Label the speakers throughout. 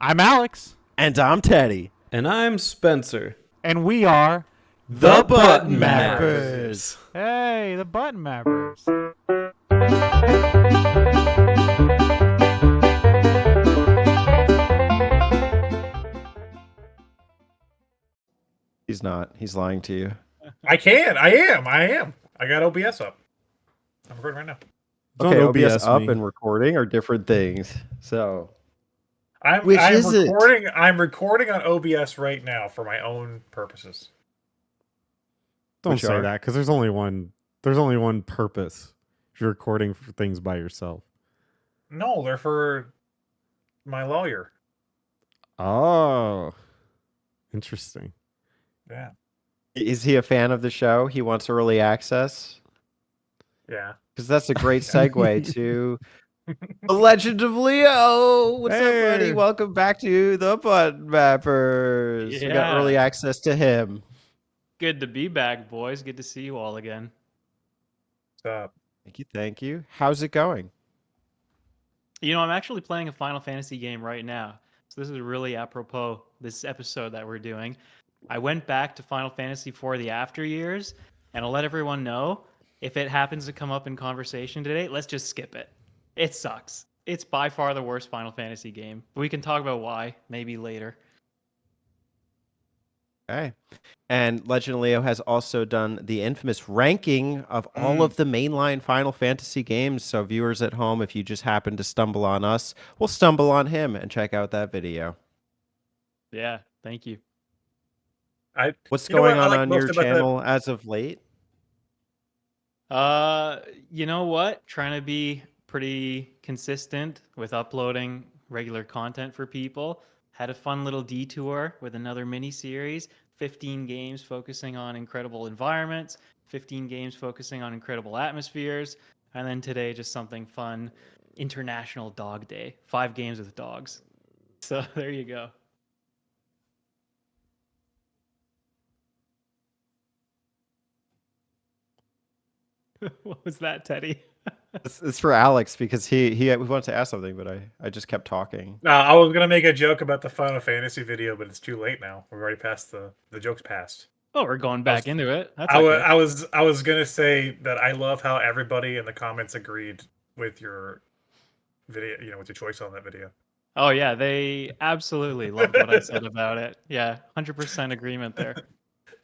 Speaker 1: I'm Alex.
Speaker 2: And I'm Teddy.
Speaker 3: And I'm Spencer.
Speaker 1: And we are
Speaker 2: The Button Mappers.
Speaker 1: Hey, the Button Mappers.
Speaker 2: He's not. He's lying to you.
Speaker 4: I am. I got OBS up. I'm recording right now.
Speaker 2: Okay,
Speaker 3: Don't
Speaker 2: OBS up
Speaker 3: me.
Speaker 2: and recording are different things. So,
Speaker 4: I'm recording. I'm recording on OBS right now for my own purposes.
Speaker 3: Don't
Speaker 2: Which
Speaker 3: say
Speaker 2: are?
Speaker 3: that because there's only one purpose. If you're recording for things by yourself.
Speaker 4: No, they're for my lawyer.
Speaker 3: Oh, interesting.
Speaker 4: Yeah.
Speaker 2: is he a fan of the show? He wants early access?
Speaker 4: Yeah.
Speaker 2: Because that's a great segue to the Legend of Leo. What's up, buddy?
Speaker 3: Hey.
Speaker 2: Welcome back to the Button Mappers. We got
Speaker 5: Yeah.
Speaker 2: early access to him.
Speaker 5: Good to be back, boys. Good to see you all again.
Speaker 4: What's up?
Speaker 2: Thank you. Thank you. How's it going?
Speaker 5: You know, I'm actually playing a Final Fantasy game right now. So this is really apropos this episode that we're doing. I went back to Final Fantasy for the after years, and I'll let everyone know if it happens to come up in conversation today, let's just skip it. It sucks. It's by far the worst Final Fantasy game. We can talk about why maybe later.
Speaker 2: Okay. And Legend of Leo has also done the infamous ranking of all of the mainline Final Fantasy games. So viewers at home, if you just happen to stumble on us, we'll stumble on him and check out that video.
Speaker 5: Yeah, thank you.
Speaker 2: What's
Speaker 4: You know
Speaker 2: going
Speaker 4: what I
Speaker 2: on
Speaker 4: like
Speaker 2: on
Speaker 4: most
Speaker 2: your
Speaker 4: about the-
Speaker 2: channel as of late?
Speaker 5: You know what? Trying to be pretty consistent with uploading regular content for people. Had a fun little detour with another mini series, 15 games focusing on incredible environments, 15 games focusing on incredible atmospheres, and then today just something fun, International Dog Day, 5 games with dogs. So there you go. What was that, Teddy?
Speaker 2: It's for Alex because he wanted to ask something, but I just kept talking.
Speaker 4: I was gonna make a joke about the Final Fantasy video, but it's too late now. We've already passed the joke's passed.
Speaker 5: Oh, we're going back into it. That's
Speaker 4: I
Speaker 5: okay.
Speaker 4: was gonna say that I love how everybody in the comments agreed with your video. You know, with your choice on that video.
Speaker 5: Oh yeah, they absolutely loved what I said about it. Yeah, 100% agreement there.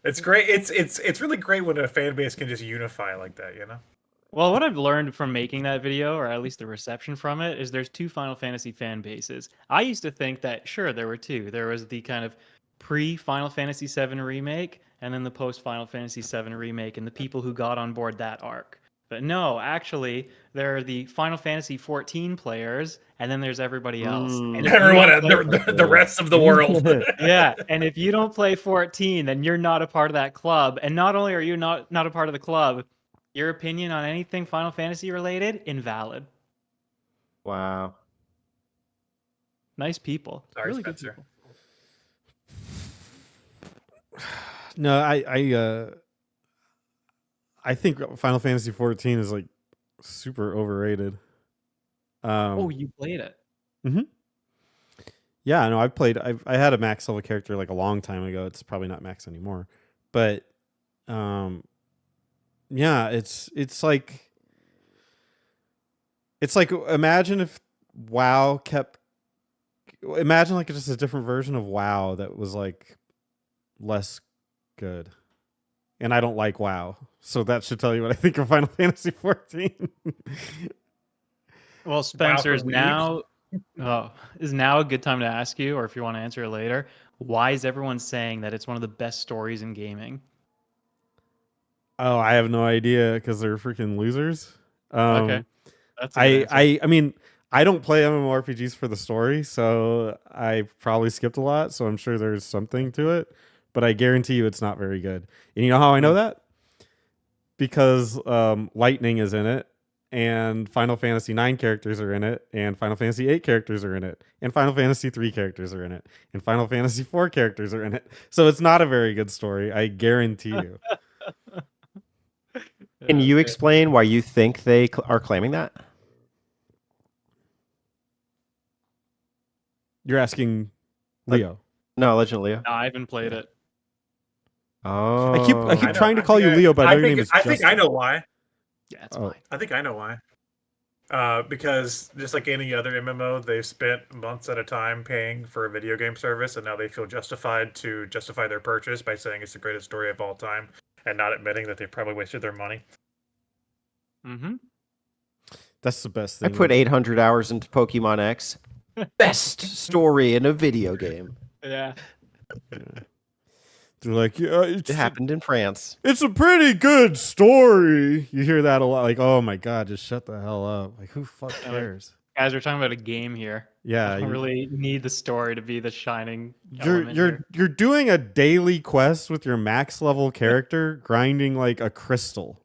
Speaker 4: It's great. It's really great when a fan base can just unify like that. You know.
Speaker 5: Well, what I've learned from making that video, or at least the reception from it, is there's 2 Final Fantasy fan bases. I used to think that, sure, there were 2. There was the kind of pre-Final Fantasy VII remake, and then the post-Final Fantasy VII remake, and the people who got on board that arc. But no, actually, there are the Final Fantasy XIV players, and then there's everybody else. And if you
Speaker 4: Everyone,
Speaker 5: don't play-
Speaker 4: the rest of the world.
Speaker 5: yeah, and if you don't play 14, then you're not a part of that club. And not only are you not a part of the club, your opinion on anything Final Fantasy related, invalid.
Speaker 2: Wow.
Speaker 5: Nice people.
Speaker 4: Sorry,
Speaker 5: Really good
Speaker 4: Spencer.
Speaker 5: people.
Speaker 3: No, I think Final Fantasy 14 is like super overrated.
Speaker 5: Oh, you played it.
Speaker 3: Yeah, no, I had a max level character like a long time ago. It's probably not max anymore. But yeah, it's like imagine if WoW imagine like just a different version of WoW that was like less good. And I don't like WoW. So that should tell you what I think of Final Fantasy 14.
Speaker 5: Well, Spencer, is
Speaker 4: weebs.
Speaker 5: now a good time to ask you, or if you want to answer it later, why is everyone saying that it's one of the best stories in gaming?
Speaker 3: Oh, I have no idea because they're freaking losers.
Speaker 5: Okay. That's a good answer.
Speaker 3: I mean, I don't play MMORPGs for the story, so I probably skipped a lot. So I'm sure there's something to it, but I guarantee you it's not very good. And you know how I know that? Because Lightning is in it, and Final Fantasy 9 characters are in it, and Final Fantasy 8 characters are in it, and Final Fantasy 3 characters are in it, and Final Fantasy 4 characters are in it. So it's not a very good story, I guarantee you.
Speaker 2: Can you explain why you think they are claiming that?
Speaker 3: You're asking Leo.
Speaker 2: No, Legend of Leo.
Speaker 5: No, I haven't played it.
Speaker 2: Oh,
Speaker 3: I keep
Speaker 4: I know,
Speaker 3: trying to
Speaker 4: I
Speaker 3: call
Speaker 4: think
Speaker 3: you
Speaker 4: I-
Speaker 3: Leo, but I know your
Speaker 4: think,
Speaker 3: name is
Speaker 4: I think I
Speaker 3: Justin.
Speaker 4: know why.
Speaker 5: Yeah, it's
Speaker 3: Oh.
Speaker 5: fine.
Speaker 4: I think I know why. Because just like any other MMO, they've spent months at a time paying for a video game service, and now they feel justified to justify their purchase by saying it's the greatest story of all time, and not admitting that they probably wasted their money.
Speaker 5: Mm-hmm.
Speaker 3: That's the best
Speaker 2: I
Speaker 3: thing.
Speaker 2: put 800 hours into Pokemon X. Best story in a video game.
Speaker 5: Yeah.
Speaker 3: They're like, yeah,
Speaker 2: It happened in France.
Speaker 3: it's a pretty good story. You hear that a lot. Like, oh my god, just shut the hell up. Like, who fuck
Speaker 5: Yeah, like-
Speaker 3: cares?
Speaker 5: Guys, we're talking about a game here.
Speaker 3: Yeah,
Speaker 5: I don't really need the story to be the shining.
Speaker 3: you're
Speaker 5: element here.
Speaker 3: you're doing a daily quest with your max level character, grinding like a crystal.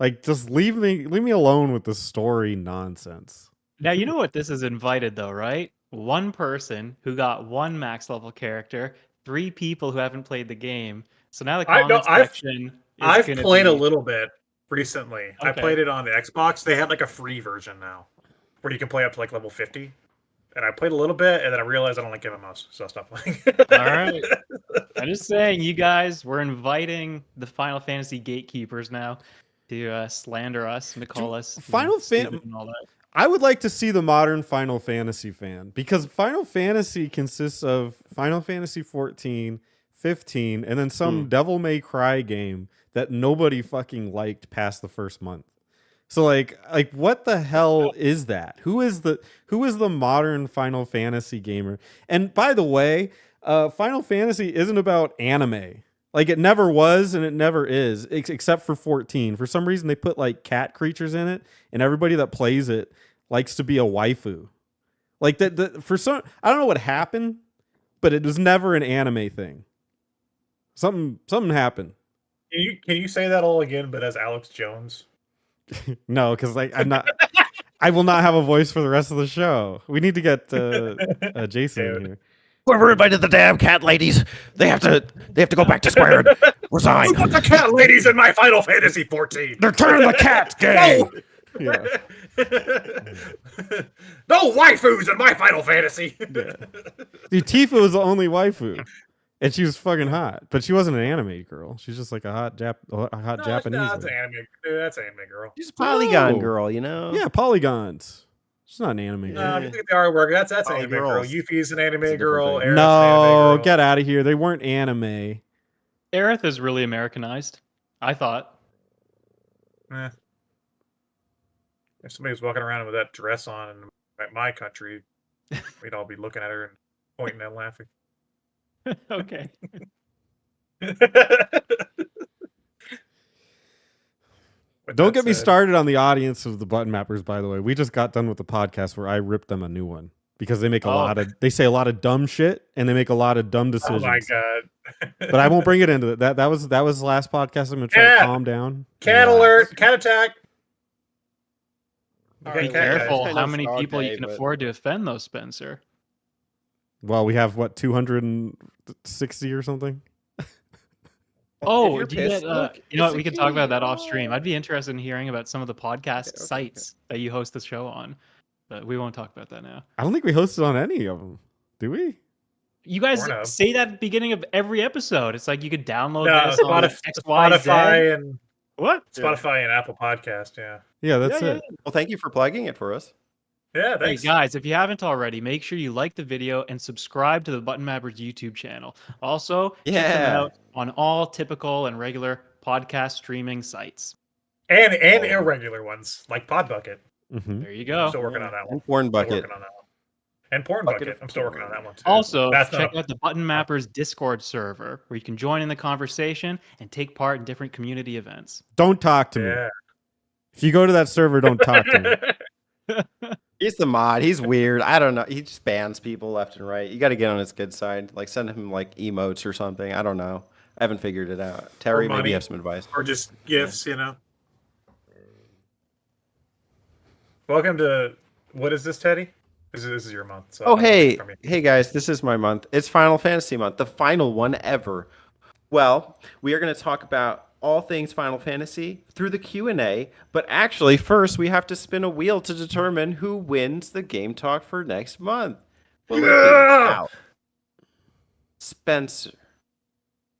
Speaker 3: Like, just leave me alone with the story nonsense.
Speaker 5: Now you know what this is invited though, right? One person who got one max level character, 3 people who haven't played the game. So now the
Speaker 4: I know,
Speaker 5: comment
Speaker 4: I've-
Speaker 5: section is
Speaker 4: I've
Speaker 5: gonna
Speaker 4: played a
Speaker 5: be-
Speaker 4: little bit recently. I
Speaker 5: Okay.
Speaker 4: played it on the Xbox. They had like a free version now, where you can play up to like level 50. And I played a little bit, and then I realized I don't like MMOs, so I stopped playing.
Speaker 5: All right. I'm just saying, you guys, we're inviting the Final Fantasy gatekeepers now to slander us and to call us
Speaker 3: Final
Speaker 5: stupid and all that.
Speaker 3: I would like to see the modern Final Fantasy fan, because Final Fantasy consists of Final Fantasy 14, 15, and then some Devil May Cry game that nobody fucking liked past the first month. So like what the hell is that? Who is the modern Final Fantasy gamer? And by the way, Final Fantasy isn't about anime. Like, it never was and it never is, except for 14. For some reason, they put like cat creatures in it, and everybody that plays it likes to be a waifu. Like that for some, I don't know what happened, but it was never an anime thing. Something happened.
Speaker 4: Can you say that all again, but as Alex Jones?
Speaker 3: No, because like I'm not. I will not have a voice for the rest of the show. We need to get Jason in here.
Speaker 2: Whoever invited the damn cat ladies, they have to go back to square and resign.
Speaker 4: Who put the cat ladies in my Final Fantasy 14?
Speaker 2: They're turning the cat gay.
Speaker 3: Yeah.
Speaker 4: No waifus in my Final Fantasy.
Speaker 3: Dude, Tifa was the only waifu, and she was fucking hot, but she wasn't an anime girl. She's just like a hot Japanese.
Speaker 4: No, that's
Speaker 3: lady.
Speaker 4: anime. Dude, that's anime girl.
Speaker 2: She's a polygon
Speaker 3: No.
Speaker 2: girl, you know?
Speaker 3: Yeah, polygons. She's not an anime girl.
Speaker 4: No, if you look at the artwork, that's
Speaker 2: Oh,
Speaker 4: anime girl.
Speaker 2: girls.
Speaker 4: Yuffie's an anime
Speaker 2: It's a different
Speaker 4: girl.
Speaker 2: thing.
Speaker 4: Aerith's an
Speaker 3: No,
Speaker 4: anime girl.
Speaker 3: get out of here. They weren't anime.
Speaker 5: Aerith is really Americanized, I thought.
Speaker 4: Eh. If somebody was walking around with that dress on in my country, we'd all be looking at her and pointing and laughing.
Speaker 5: Okay.
Speaker 4: With
Speaker 3: Don't
Speaker 4: that
Speaker 3: get me
Speaker 4: said-
Speaker 3: started on the audience of the button mappers, by the way. We just got done with the podcast where I ripped them a new one because they make they say a lot of dumb shit and they make a lot of dumb
Speaker 4: Oh
Speaker 3: decisions.
Speaker 4: my god!
Speaker 3: But I won't bring it into it. That was the last podcast. I'm gonna try to
Speaker 4: Cat!
Speaker 3: calm down.
Speaker 4: Cat alert! Cat attack!
Speaker 2: All
Speaker 4: Okay,
Speaker 5: Be
Speaker 2: right,
Speaker 4: cat guys.
Speaker 5: careful
Speaker 2: guys.
Speaker 5: how many
Speaker 2: Okay,
Speaker 5: people you can
Speaker 2: but-
Speaker 5: afford to offend, though, Spencer.
Speaker 3: Well, we have what 260 or something.
Speaker 5: Oh,
Speaker 2: you're
Speaker 5: do you
Speaker 2: pissed,
Speaker 5: get,
Speaker 2: look,
Speaker 5: you know
Speaker 2: it's
Speaker 5: what? We
Speaker 2: a
Speaker 5: can talk about that off
Speaker 2: kitty.
Speaker 5: stream. I'd be interested in hearing about some of the podcast
Speaker 2: Okay, okay.
Speaker 5: sites that you host the show on, but we won't talk about that now.
Speaker 3: I don't think we hosted on any of them. Do we?
Speaker 5: You guys
Speaker 4: Pornhub.
Speaker 5: say that at the beginning of every episode. It's like you could download
Speaker 4: No,
Speaker 5: this on XYZ.
Speaker 4: Spotify and
Speaker 5: What?
Speaker 4: Spotify and Apple Podcast. Yeah,
Speaker 3: Yeah, that's
Speaker 5: Yeah,
Speaker 3: it.
Speaker 2: Well, thank you for plugging it for us.
Speaker 4: yeah.
Speaker 5: Hey
Speaker 4: Thanks.
Speaker 5: guys, if you haven't already, make sure you like the video and subscribe to the Button Mappers YouTube channel. Also, check them
Speaker 2: Yeah.
Speaker 5: out on all typical and regular podcast streaming sites.
Speaker 4: And irregular ones like Podbucket.
Speaker 3: Mhm.
Speaker 5: There you
Speaker 4: I'm
Speaker 5: go.
Speaker 4: still working on that one.
Speaker 2: And Porn
Speaker 4: Still
Speaker 2: bucket.
Speaker 4: working on that one. And Porn
Speaker 2: Bucket
Speaker 4: Bucket.
Speaker 2: of
Speaker 4: I'm still working on
Speaker 2: porn.
Speaker 4: that one too.
Speaker 5: Also,
Speaker 4: That's
Speaker 5: check
Speaker 4: not
Speaker 5: out the Button Mappers Discord server where you can join in the conversation and take part in different community events.
Speaker 3: Don't talk to me.
Speaker 4: yeah.
Speaker 3: If you go to that server, don't talk to me.
Speaker 2: He's the mod. He's weird. I don't know. He just bans people left and right. You got to get on his good side. Like, send him like emotes or something. I don't know. I haven't figured it out. Terry, maybe
Speaker 4: money.
Speaker 2: you have some advice.
Speaker 4: Or just gifts, you know. Welcome to what is this, Teddy? This is your month. So
Speaker 2: Oh,
Speaker 4: I don't
Speaker 2: hey,
Speaker 4: think from you.
Speaker 2: hey guys, this is my month. It's Final Fantasy month, the final one ever. Well, we are going to talk about all things Final Fantasy through the Q&A, but actually first we have to spin a wheel to determine who wins the game talk for next month. Will it be
Speaker 4: Yeah!
Speaker 2: Al, Spencer,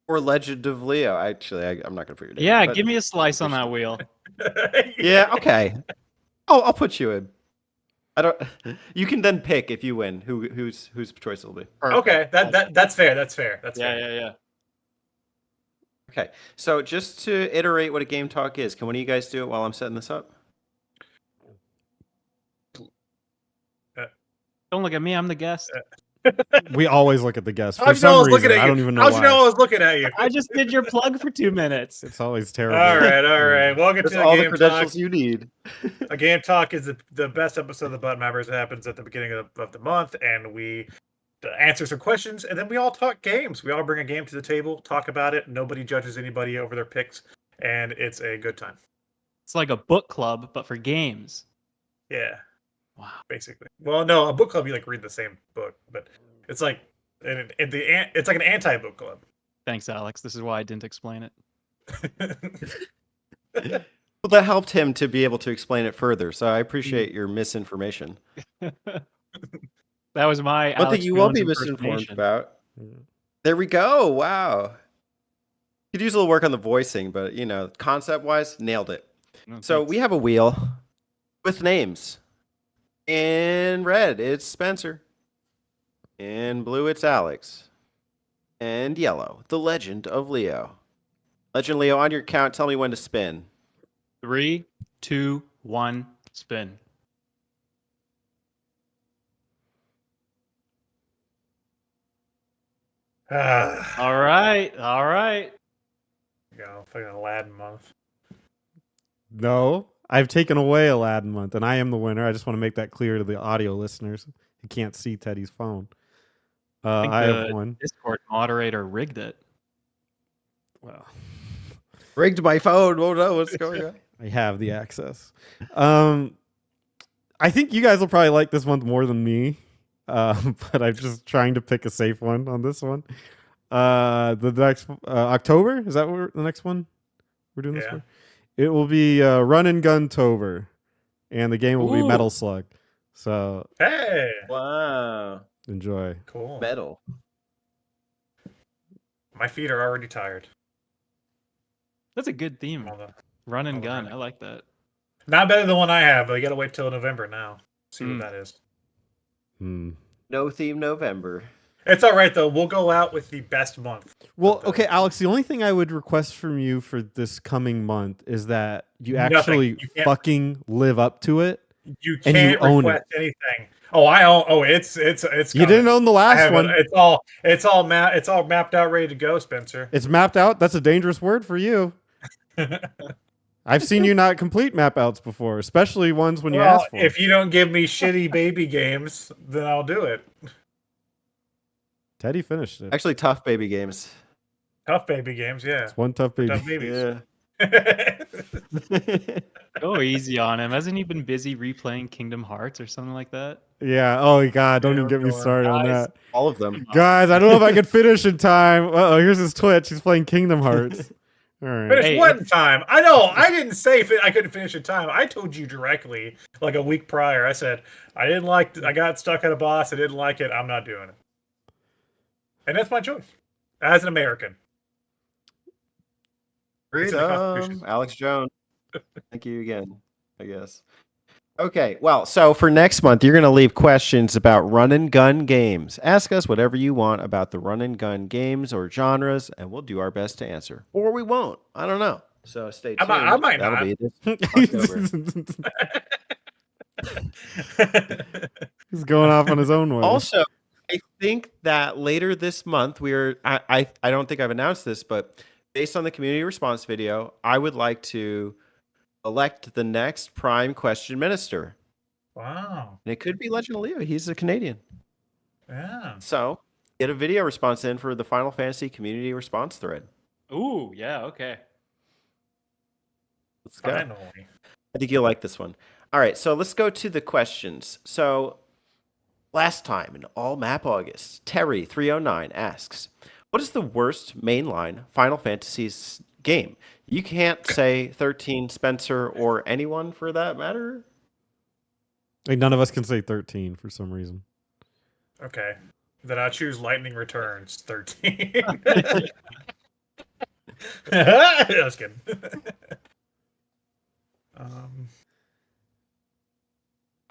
Speaker 2: or Legend of Leo? Actually, I'm not gonna put your name.
Speaker 5: Yeah,
Speaker 2: in, but-
Speaker 5: give me a slice on that wheel.
Speaker 2: Yeah, okay. I'll put you in. I don't. You can then pick if you win whose choice it'll be.
Speaker 4: Okay, that's fair. That's fair. That's
Speaker 5: Yeah,
Speaker 4: fair.
Speaker 5: yeah.
Speaker 2: Okay, so just to iterate what a game talk is, can one of you guys do it while I'm setting this up?
Speaker 5: Don't look at me. I'm the guest.
Speaker 3: We always look at the guests for
Speaker 4: How'd you know I
Speaker 3: some
Speaker 4: was looking
Speaker 3: reason.
Speaker 4: at
Speaker 3: I
Speaker 4: you?
Speaker 3: don't even know
Speaker 4: How'd
Speaker 3: why.
Speaker 4: you know I was looking at you?
Speaker 5: I just did your plug for 2 minutes.
Speaker 3: It's always terrible.
Speaker 4: All right. Welcome
Speaker 2: That's
Speaker 4: to the
Speaker 2: all the
Speaker 4: game talk.
Speaker 2: credentials you need.
Speaker 4: A game talk is the best episode of the Button Mappers. It happens at the beginning of the month, and we answer some questions, and then we all talk games. We all bring a game to the table, talk about it. Nobody judges anybody over their picks, and it's a good time.
Speaker 5: It's like a book club, but for games.
Speaker 4: Yeah.
Speaker 5: Wow.
Speaker 4: Basically. Well, no, a book club you like read the same book, but it's like it's like an anti-book club.
Speaker 5: Thanks, Alex. This is why I didn't explain it.
Speaker 2: Well, that helped him to be able to explain it further. So I appreciate your misinformation.
Speaker 5: That was my.
Speaker 2: One thing
Speaker 5: Alex
Speaker 2: you won't be
Speaker 5: Jones
Speaker 2: misinformed
Speaker 5: impersonation.
Speaker 2: about. There we go. Wow. Could use a little work on the voicing, but concept-wise, nailed it.
Speaker 5: No,
Speaker 2: So
Speaker 5: thanks.
Speaker 2: we have a wheel with names. In red, it's Spencer. In blue, it's Alex. And yellow, the Legend of Leo. Legend Leo, on your count, tell me when to spin.
Speaker 5: 3, 2, 1, spin. All right.
Speaker 4: Fucking Aladdin month.
Speaker 3: No, I've taken away Aladdin month, and I am the winner. I just want to make that clear to the audio listeners who can't see Teddy's phone.
Speaker 5: think
Speaker 3: I have
Speaker 5: the
Speaker 3: one.
Speaker 5: Discord moderator rigged it.
Speaker 3: Well,
Speaker 2: Rigged my phone. Oh no, what's going on?
Speaker 3: I have the access. I think you guys will probably like this month more than me, but I'm just trying to pick a safe one on this one. The next October, is that what the next one we're doing this
Speaker 4: Yeah.
Speaker 3: for? It will be Run and Gun Tober, and the game will be
Speaker 5: Ooh.
Speaker 3: Metal Slug. So
Speaker 4: Hey,
Speaker 2: Wow.
Speaker 3: enjoy.
Speaker 4: cool.
Speaker 2: Metal.
Speaker 4: My feet are already tired.
Speaker 5: That's a good theme.
Speaker 4: All the-
Speaker 5: Run and
Speaker 4: all the
Speaker 5: gun.
Speaker 4: running.
Speaker 5: I like that.
Speaker 4: Not better than the one I have, but you gotta wait till November now. See what that is.
Speaker 3: Hmm.
Speaker 2: No theme November.
Speaker 4: It's all right though. We'll go out with the best month.
Speaker 3: Well,
Speaker 4: of the-
Speaker 3: okay, Alex, the only thing I would request from you for this coming month is that you
Speaker 4: Nothing.
Speaker 3: actually
Speaker 4: You can't-
Speaker 3: fucking live up to it.
Speaker 4: You
Speaker 3: and you
Speaker 4: can't
Speaker 3: own it.
Speaker 4: request anything. Oh, I own. Oh, it's.
Speaker 3: You
Speaker 4: coming.
Speaker 3: didn't own the
Speaker 4: I
Speaker 3: last
Speaker 4: have
Speaker 3: one.
Speaker 4: it. It's all mapped out, ready to go, Spencer.
Speaker 3: It's mapped out. That's a dangerous word for you. I've seen you not complete map outs before, especially ones when you
Speaker 4: Well,
Speaker 3: ask for.
Speaker 4: if you don't give me shitty baby games, then I'll do it.
Speaker 3: Teddy finished it.
Speaker 2: Actually, tough baby games.
Speaker 4: Tough baby games, yeah.
Speaker 3: It's one tough baby.
Speaker 4: Tough babies.
Speaker 2: Yeah.
Speaker 5: Go easy on him. Hasn't he been busy replaying Kingdom Hearts or something like that?
Speaker 3: Yeah. Oh God, don't
Speaker 4: Yeah,
Speaker 3: even get me
Speaker 4: sure.
Speaker 3: started on
Speaker 5: Guys.
Speaker 3: that.
Speaker 2: All of them.
Speaker 3: Guys, I don't know if I could finish in time. Oh, here's his Twitch. He's playing Kingdom Hearts. All right.
Speaker 4: Finish
Speaker 5: Hey,
Speaker 4: one time. I know. I didn't say I couldn't finish in time. I told you directly, like a week prior. I said I didn't like. I got stuck at a boss. I didn't like it. I'm not doing it. And that's my choice as an American. It's in the Constitution.
Speaker 2: Alex Jones. Thank you again, I guess. Okay, well, so for next month, you're going to leave questions about run and gun games. Ask us whatever you want about the run and gun games or genres, and we'll do our best to answer. Or we won't. I don't know. So stay tuned.
Speaker 4: I might
Speaker 2: That'll
Speaker 4: not.
Speaker 2: be this October.
Speaker 3: He's going off on his own way.
Speaker 2: Also, I think that later this month, I don't think I've announced this, but based on the community response video, I would like to elect the next Prime Question Minister.
Speaker 4: Wow.
Speaker 2: And it could be Legend of Leo. He's a Canadian.
Speaker 4: Yeah.
Speaker 2: So get a video response in for the Final Fantasy community response thread.
Speaker 5: Ooh, yeah, okay.
Speaker 2: Let's go.
Speaker 4: Finally.
Speaker 2: I think you'll like this one. All right, so let's go to the questions. So last time in All Map August, Terry309 asks, what is the worst mainline Final Fantasy's game? You can't say 13, Spencer, or anyone for that matter.
Speaker 3: Like, none of us can say 13 for some reason.
Speaker 4: Okay. Then I choose Lightning Returns 13. I was kidding.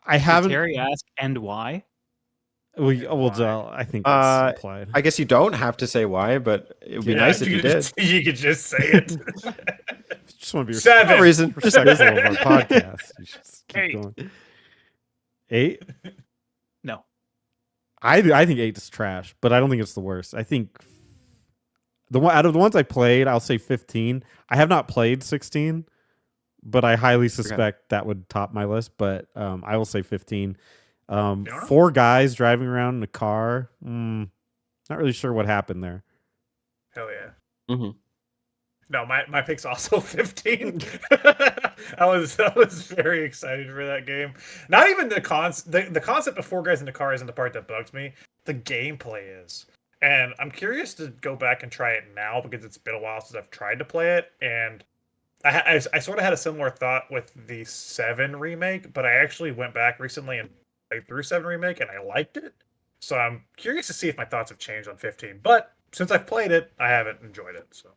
Speaker 3: I
Speaker 5: Did
Speaker 3: haven't.
Speaker 5: Terry ask and why?
Speaker 3: I think it's
Speaker 2: Uh,
Speaker 3: implied.
Speaker 2: I guess you don't have to say why, but it would be
Speaker 3: Yeah,
Speaker 2: nice if you did.
Speaker 4: You could just say it.
Speaker 3: Just want to be
Speaker 4: Seven.
Speaker 2: No reason.
Speaker 3: respectful of our podcast. You should just keep
Speaker 4: 8.
Speaker 3: going. 8?
Speaker 5: No.
Speaker 3: I think 8 is trash, but I don't think it's the worst. I think the one out of the ones I played, I'll say 15. I have not played 16, but I highly suspect that would top my list. But I will say 15. 4 guys driving around in a car. Not really sure what happened there.
Speaker 4: Hell yeah.
Speaker 2: Mhm.
Speaker 4: No, my pick's also 15. I was very excited for that game. Not even the concept of 4 guys in the car isn't the part that bugs me. The gameplay is. And I'm curious to go back and try it now because it's been a while since I've tried to play it. And I sort of had a similar thought with the 7 remake, but I actually went back recently and played through 7 remake and I liked it. So I'm curious to see if my thoughts have changed on 15. But since I've played it, I haven't enjoyed it. So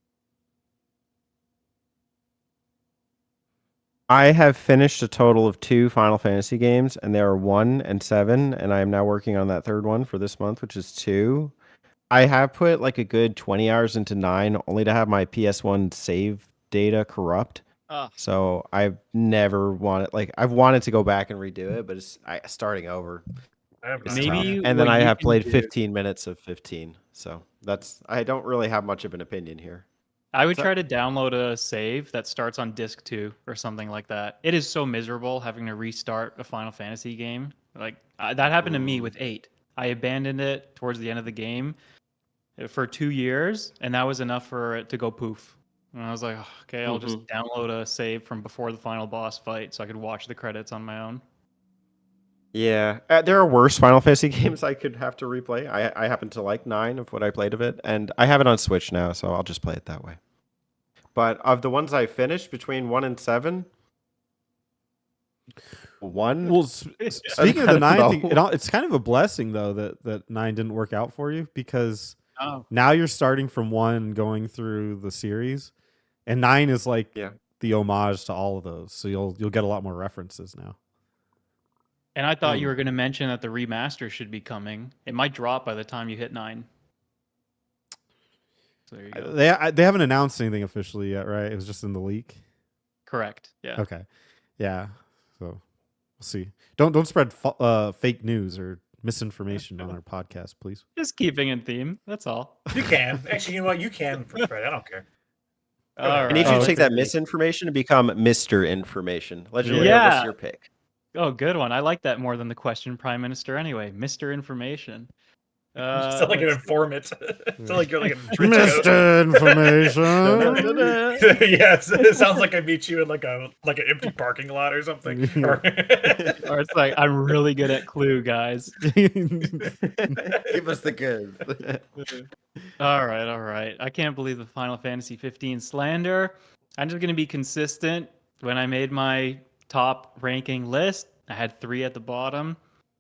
Speaker 2: I have finished a total of 2 Final Fantasy games, and they are 1 and 7, and I am now working on that third one for this month, which is 2. I have put like a good 20 hours into 9, only to have my PS1 save data corrupt. So I've never wanted, like, I've wanted to go back and redo it, but it's starting over.
Speaker 4: I have
Speaker 2: It's
Speaker 4: not.
Speaker 2: tough.
Speaker 5: Maybe
Speaker 2: And then
Speaker 5: what
Speaker 2: I
Speaker 5: you
Speaker 2: have
Speaker 5: can
Speaker 2: played
Speaker 5: do-
Speaker 2: 15 minutes of 15. So I don't really have much of an opinion here.
Speaker 5: I would
Speaker 2: So-
Speaker 5: try to download a save that starts on disc 2 or something like that. It is so miserable having to restart a Final Fantasy game. Like that happened to me with 8. I abandoned it towards the end of the game for 2 years, and that was enough for it to go poof. And I was like, "Oh, okay, I'll just download a save from before the final boss fight so I could watch the credits on my own."
Speaker 2: Yeah, there are worse Final Fantasy games I could have to replay. I happen to like 9 of what I played of it, and I have it on Switch now, so I'll just play it that way. But of the ones I finished between 1 and 7, 1.
Speaker 3: Well, speaking of the
Speaker 2: I
Speaker 3: 9
Speaker 2: don't
Speaker 3: thing,
Speaker 2: know.
Speaker 3: it's kind of a blessing though that 9 didn't work out for you because
Speaker 5: Oh,
Speaker 3: now you're starting from 1 going through the series, and 9 is like
Speaker 2: Yeah.
Speaker 3: the homage to all of those. So you'll get a lot more references now.
Speaker 5: and I thought you were going to mention that the remaster should be coming. It might drop by the time you hit 9. So there you go.
Speaker 3: They haven't announced anything officially yet, right? It was just in the leak.
Speaker 5: Correct. Yeah.
Speaker 3: Okay, yeah. So we'll see. Don't spread fake news or misinformation on our podcast, please.
Speaker 5: Just keeping in theme. That's all.
Speaker 4: You can. Actually, you know what? You can for Fred. I don't care.
Speaker 5: All
Speaker 2: I need
Speaker 5: right.
Speaker 2: you to
Speaker 3: Oh,
Speaker 2: take that
Speaker 3: okay.
Speaker 2: misinformation and become Mr. Information. Legendary,
Speaker 5: Yeah.
Speaker 2: what's your pick?
Speaker 5: Oh, good one. I like that more than the question, Prime Minister. Anyway, Mr. Information.
Speaker 4: You sound like an
Speaker 5: let's-
Speaker 4: informant. Sound like you're like a trench coat.
Speaker 3: Mr. Information.
Speaker 4: Yes, it sounds like I meet you in like an empty parking lot or something. Or-
Speaker 5: Or it's like I'm really good at Clue, guys.
Speaker 2: Give us the good.
Speaker 5: All right. I can't believe the Final Fantasy 15 slander. I'm just gonna be consistent. When I made my top ranking list, I had 3 at the bottom,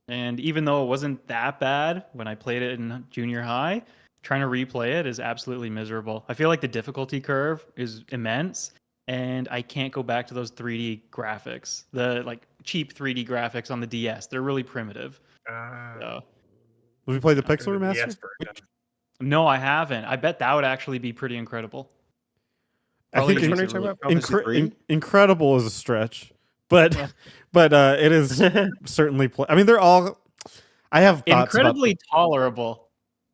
Speaker 5: and even though it wasn't that bad when I played it in junior high, trying to replay it is absolutely miserable. I feel like the difficulty curve is immense, and I can't go back to those 3D graphics. The like cheap 3D graphics on the DS. They're really primitive. So,
Speaker 3: Have you played the
Speaker 4: Gonna
Speaker 3: Pixel
Speaker 4: do the
Speaker 3: Remaster?
Speaker 4: DS version.
Speaker 5: no, I haven't. I bet that would actually be pretty incredible.
Speaker 3: I think
Speaker 2: Which one are you
Speaker 5: it's
Speaker 2: talking about? Final Fantasy 3?
Speaker 3: incredible is a stretch, but it is certainly. I mean, they're all. I have thoughts
Speaker 5: Incredibly tolerable.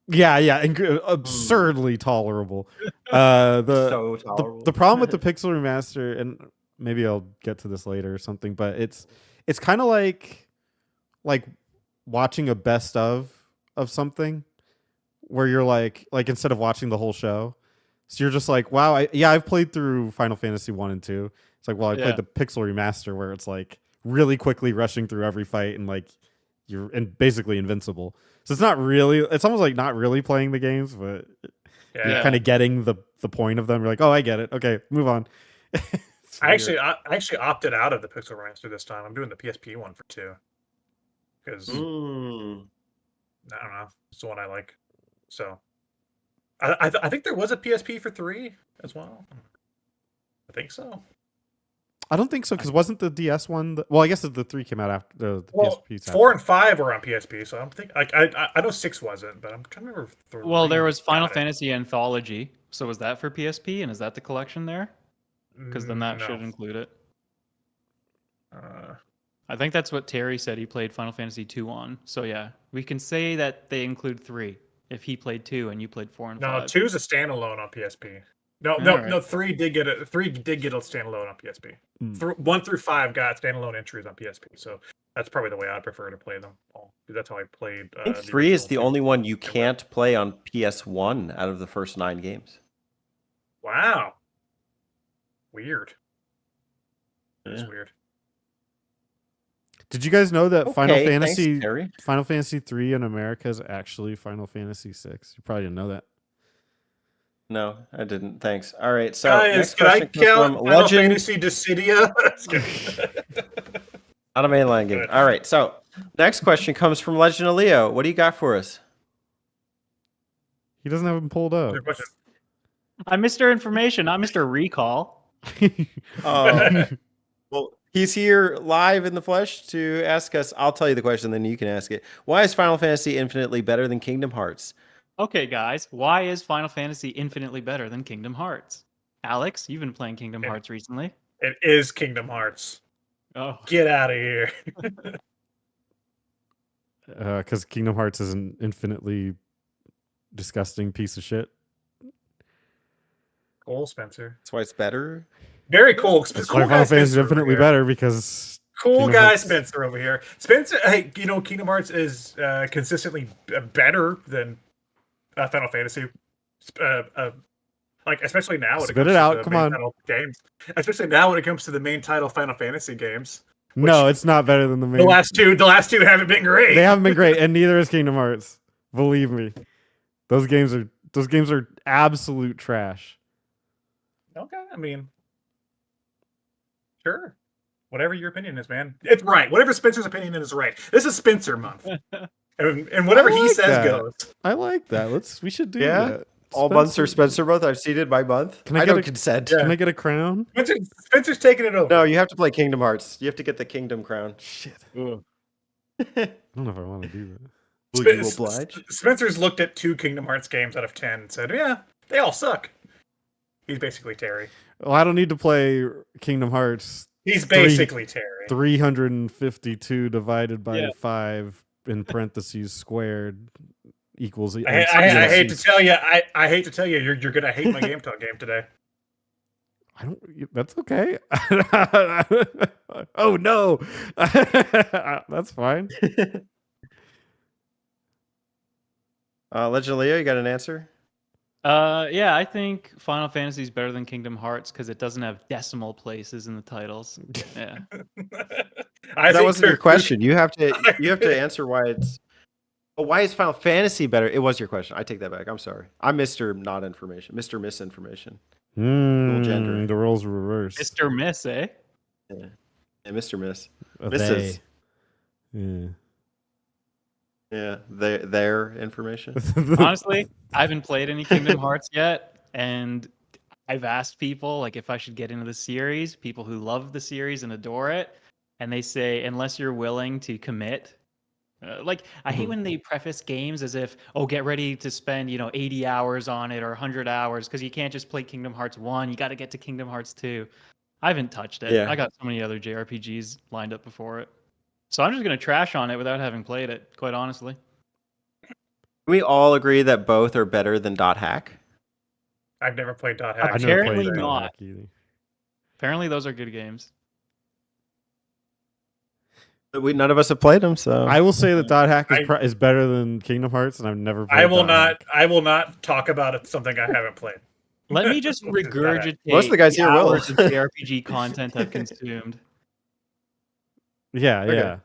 Speaker 3: About, yeah, absurdly tolerable. The
Speaker 2: So tolerable.
Speaker 3: the problem with the Pixel Remaster, and maybe I'll get to this later or something, but it's kind of like watching a best of something, where you're like instead of watching the whole show, so you're just like, wow, I've played through Final Fantasy 1 and 2. It's like, well, I
Speaker 5: Yeah.
Speaker 3: played the Pixel Remaster where it's like really quickly rushing through every fight and like you're basically invincible. So it's not really, it's almost like not really playing the games, but
Speaker 4: Yeah.
Speaker 3: you're kind of getting the point of them. You're like, oh, I get it. Okay, move on. It's
Speaker 4: I
Speaker 3: weird.
Speaker 4: actually opted out of the Pixel Remaster this time. I'm doing the PSP one for 2. Because I don't know. It's the one I like. So I think there was a PSP for 3 as well. I think so.
Speaker 3: I don't think so because wasn't the DS one? Well, I guess the 3 came out after the
Speaker 4: Well,
Speaker 3: PSP. 's
Speaker 4: 4
Speaker 3: after.
Speaker 4: and 5 were on PSP, so I'm thinking like I know 6 wasn't, but I'm trying to remember. If
Speaker 5: Well, there
Speaker 4: 3
Speaker 5: was Final
Speaker 4: got it.
Speaker 5: Fantasy Anthology. So was that for PSP, and is that the collection there? Because then that
Speaker 4: No.
Speaker 5: should include it.
Speaker 4: Uh,
Speaker 5: I think that's what Terry said he played Final Fantasy 2 on. So yeah, we can say that they include 3 if he played 2 and you played 4 and
Speaker 4: no,
Speaker 5: 5.
Speaker 4: 2 is a standalone on PSP. No,
Speaker 5: Alright.
Speaker 4: no. 3 did get a standalone on PSP.
Speaker 3: Hmm.
Speaker 4: 1 through 5 got standalone entries on PSP. So that's probably the way I'd prefer to play them all. 'Cause that's how I played.
Speaker 2: I think
Speaker 4: the
Speaker 2: 3 is
Speaker 4: original
Speaker 2: the
Speaker 4: two.
Speaker 2: only one you can't play on PS1 out of the first 9 games.
Speaker 4: Wow. Weird. That's
Speaker 2: Yeah.
Speaker 4: weird.
Speaker 3: Did you guys know that Final
Speaker 2: Okay, thanks,
Speaker 3: Fantasy
Speaker 2: Terry.
Speaker 3: Final Fantasy 3 in America is actually Final Fantasy 6? You probably didn't know that.
Speaker 2: No, I didn't. Thanks. All right. So
Speaker 4: Guys,
Speaker 2: next
Speaker 4: can I
Speaker 2: question comes
Speaker 4: count
Speaker 2: from
Speaker 4: Final
Speaker 2: Legend.
Speaker 4: Fantasy Dissidia? That's good.
Speaker 2: Not a mainline game.
Speaker 4: Good.
Speaker 2: All right. So next question comes from Legend of Leo. What do you got for us?
Speaker 3: He doesn't have them pulled up.
Speaker 4: Good question.
Speaker 5: I'm Mr. Information, not Mr. Recall.
Speaker 2: Well, he's here live in the flesh to ask us. I'll tell you the question, then you can ask it. Why is Final Fantasy infinitely better than Kingdom Hearts?
Speaker 5: Okay, guys, why is Final Fantasy infinitely better than Kingdom Hearts? Alex, you've been playing Kingdom
Speaker 4: Yeah.
Speaker 5: Hearts recently.
Speaker 4: It is Kingdom Hearts.
Speaker 5: Oh,
Speaker 4: Get out of here.
Speaker 3: Because Kingdom Hearts is an infinitely disgusting piece of shit.
Speaker 4: Cole Spencer.
Speaker 2: That's why it's better.
Speaker 4: Very cool.
Speaker 3: That's
Speaker 4: Cool
Speaker 3: why
Speaker 4: guy
Speaker 3: Final Fantasy is
Speaker 4: Spencer over
Speaker 3: infinitely
Speaker 4: here.
Speaker 3: better because
Speaker 4: Cool
Speaker 3: Kingdom
Speaker 4: guy
Speaker 3: Hearts-
Speaker 4: Spencer over here. Spencer, hey, Kingdom Hearts is consistently better than Final Fantasy. Like especially now when it
Speaker 3: Spit
Speaker 4: comes
Speaker 3: it
Speaker 4: to
Speaker 3: out,
Speaker 4: the
Speaker 3: come
Speaker 4: main
Speaker 3: on.
Speaker 4: title games. Especially now when it comes to the main title Final Fantasy games.
Speaker 3: no, it's not better than the main.
Speaker 4: The last two haven't been great.
Speaker 3: They haven't been great, and neither is Kingdom Hearts. Believe me, those games are absolute trash.
Speaker 4: Okay, I mean, sure. Whatever your opinion is, man. It's right. Whatever Spencer's opinion is right. This is Spencer month. And whatever
Speaker 3: I
Speaker 4: he
Speaker 3: like
Speaker 4: says
Speaker 3: that.
Speaker 4: goes.
Speaker 3: I like that. We should do
Speaker 2: Yeah?
Speaker 3: that.
Speaker 2: All months are Spencer month. I've seeded by month.
Speaker 3: Can I
Speaker 2: I
Speaker 3: get
Speaker 2: don't
Speaker 3: a-
Speaker 2: consent.
Speaker 4: Yeah.
Speaker 3: Can I get a crown?
Speaker 4: Spencer's taking it over.
Speaker 2: No, you have to play Kingdom Hearts. You have to get the Kingdom crown.
Speaker 3: Shit,
Speaker 5: ugh.
Speaker 3: I don't know if I want to do that.
Speaker 2: Will you oblige?
Speaker 4: Spencer's looked at 2 Kingdom Hearts games out of 10 and said, yeah, they all suck. He's basically Terry.
Speaker 3: Well, I don't need to play Kingdom Hearts.
Speaker 4: He's basically Terry.
Speaker 3: 352 divided by
Speaker 5: Yeah.
Speaker 3: 5 in parentheses squared equals.
Speaker 4: I hate to tell you, I hate to tell you, you're gonna hate my Game Talk game today.
Speaker 3: I don't. That's okay. Oh no, that's fine.
Speaker 2: Legend of Leo, you got an answer?
Speaker 5: Yeah, I think Final Fantasy is better than Kingdom Hearts because it doesn't have decimal places in the titles. Yeah.
Speaker 2: That wasn't your question. You have to answer why it's. Oh, why is Final Fantasy better? It was your question. I take that back. I'm sorry. I'm Mr. Not Information. Mr. Misinformation. gender.
Speaker 3: The roles were reversed.
Speaker 5: Mr. Miss, eh?
Speaker 2: Yeah, Mr. Miss.
Speaker 3: A
Speaker 2: Mrs.
Speaker 3: they. Yeah.
Speaker 2: Yeah, their information.
Speaker 5: Honestly, I haven't played any Kingdom Hearts yet, and I've asked people like if I should get into the series, people who love the series and adore it, and they say unless you're willing to commit. I hate when they preface games as if, oh, get ready to spend 80 hours on it or 100 hours because you can't just play Kingdom Hearts 1. You got to get to Kingdom Hearts 2. I haven't touched it.
Speaker 2: Yeah.
Speaker 5: I got so many other JRPGs lined up before it. So I'm just going to trash on it without having played it, quite honestly.
Speaker 2: Can we all agree that both are better than Dot Hack?
Speaker 4: I've never played Dot
Speaker 3: I've
Speaker 4: Hack.
Speaker 3: never
Speaker 5: Apparently
Speaker 3: played
Speaker 5: not.
Speaker 3: Hack either.
Speaker 5: Apparently those are good games.
Speaker 2: But none of us have played them, so
Speaker 3: I will say that Dot Hack
Speaker 4: I-
Speaker 3: is better than Kingdom Hearts, and I've never. Played
Speaker 4: I will
Speaker 3: Dot
Speaker 4: not.
Speaker 3: Hack.
Speaker 4: I will not talk about something I haven't played.
Speaker 5: Let me just
Speaker 4: What is Dot Hack?
Speaker 5: regurgitate
Speaker 2: Most of the guys here will.
Speaker 5: hours of JRPG content I've consumed.
Speaker 3: Yeah,
Speaker 2: Okay.
Speaker 3: yeah.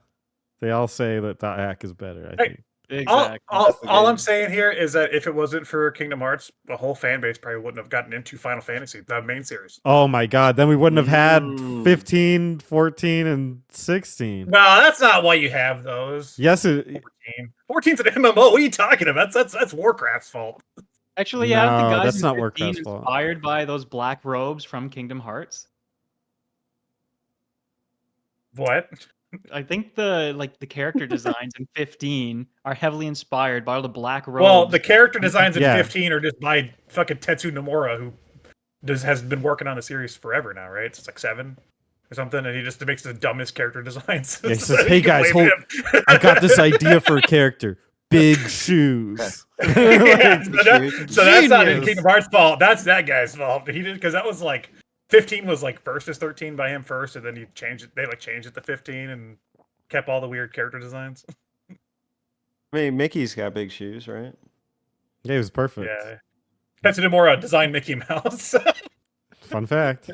Speaker 3: They all say that Dot Hack is better. I
Speaker 4: Hey,
Speaker 3: think.
Speaker 5: Exactly.
Speaker 2: That's the
Speaker 4: All
Speaker 2: game.
Speaker 4: I'm saying here is that if it wasn't for Kingdom Hearts, the whole fan base probably wouldn't have gotten into Final Fantasy, the main series.
Speaker 3: Oh my God! Then we wouldn't have had
Speaker 2: Mm.
Speaker 3: 15, 14, and 16.
Speaker 4: No, that's not why you have those.
Speaker 3: Yes,
Speaker 4: 14. 14. 14's an MMO. What are you talking about? That's Warcraft's fault.
Speaker 5: Actually, yeah,
Speaker 3: No,
Speaker 5: the guys
Speaker 3: that's
Speaker 5: in
Speaker 3: not
Speaker 5: 15
Speaker 3: Warcraft's fault.
Speaker 5: inspired by those black robes from Kingdom Hearts.
Speaker 4: What?
Speaker 5: I think the character designs in 15 are heavily inspired by all the black robes.
Speaker 4: Well, the character designs in
Speaker 3: Yeah.
Speaker 4: 15 are just by fucking Tetsu Nomura, who has been working on the series forever now, right? It's like 7 or something, and he just makes the dumbest character designs.
Speaker 3: Yeah, he
Speaker 4: So
Speaker 3: says,
Speaker 4: you
Speaker 3: "Hey,
Speaker 4: can
Speaker 3: guys,
Speaker 4: blame
Speaker 3: hold-
Speaker 4: him.
Speaker 3: I got this idea for a character. Big shoes."
Speaker 4: Yeah, so that's not
Speaker 3: Genius.
Speaker 4: Kingdom Hearts' fault. That's that guy's fault. He did, because that was like 15 was like versus 13 by him first, and then he changed it. They like changed it to 15 and kept all the weird character designs.
Speaker 2: I mean, Mickey's got big shoes, right?
Speaker 3: Yeah, he was perfect.
Speaker 4: Yeah, Tetsu Nomura designed Mickey Mouse.
Speaker 3: Fun fact.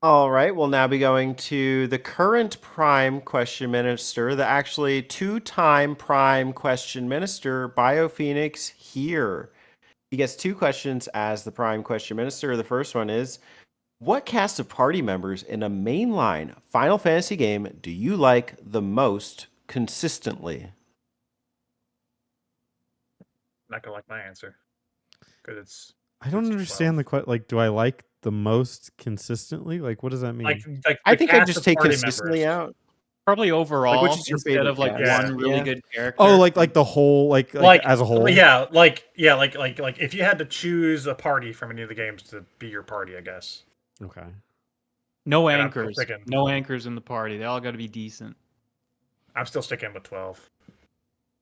Speaker 2: All right, we'll now be going to the current Prime Question Minister, the actually two-time Prime Question Minister, BioPhoenix here. He gets 2 questions as the Prime Question Minister. The first one is, what cast of party members in a mainline Final Fantasy game do you like the most consistently?
Speaker 4: Not gonna like my answer because it's
Speaker 3: I don't
Speaker 4: It's
Speaker 3: understand the question. Like, do I like the most consistently? Like, what does that mean?
Speaker 4: like
Speaker 2: I
Speaker 4: the
Speaker 2: think I
Speaker 4: cast
Speaker 2: just
Speaker 4: of
Speaker 2: take
Speaker 4: party
Speaker 2: consistently
Speaker 4: members.
Speaker 2: out.
Speaker 5: probably overall
Speaker 2: which is your
Speaker 5: instead
Speaker 2: favorite
Speaker 5: of like
Speaker 2: cast?
Speaker 5: one really
Speaker 2: Yeah.
Speaker 5: good character.
Speaker 3: Oh, like the whole, like as a whole.
Speaker 4: Yeah, like if you had to choose a party from any of the games to be your party, I guess.
Speaker 3: Okay.
Speaker 5: no
Speaker 4: and I'm
Speaker 5: anchors.
Speaker 4: thinking-
Speaker 5: No anchors in the party. They all got to be decent.
Speaker 4: I'm still sticking with 12.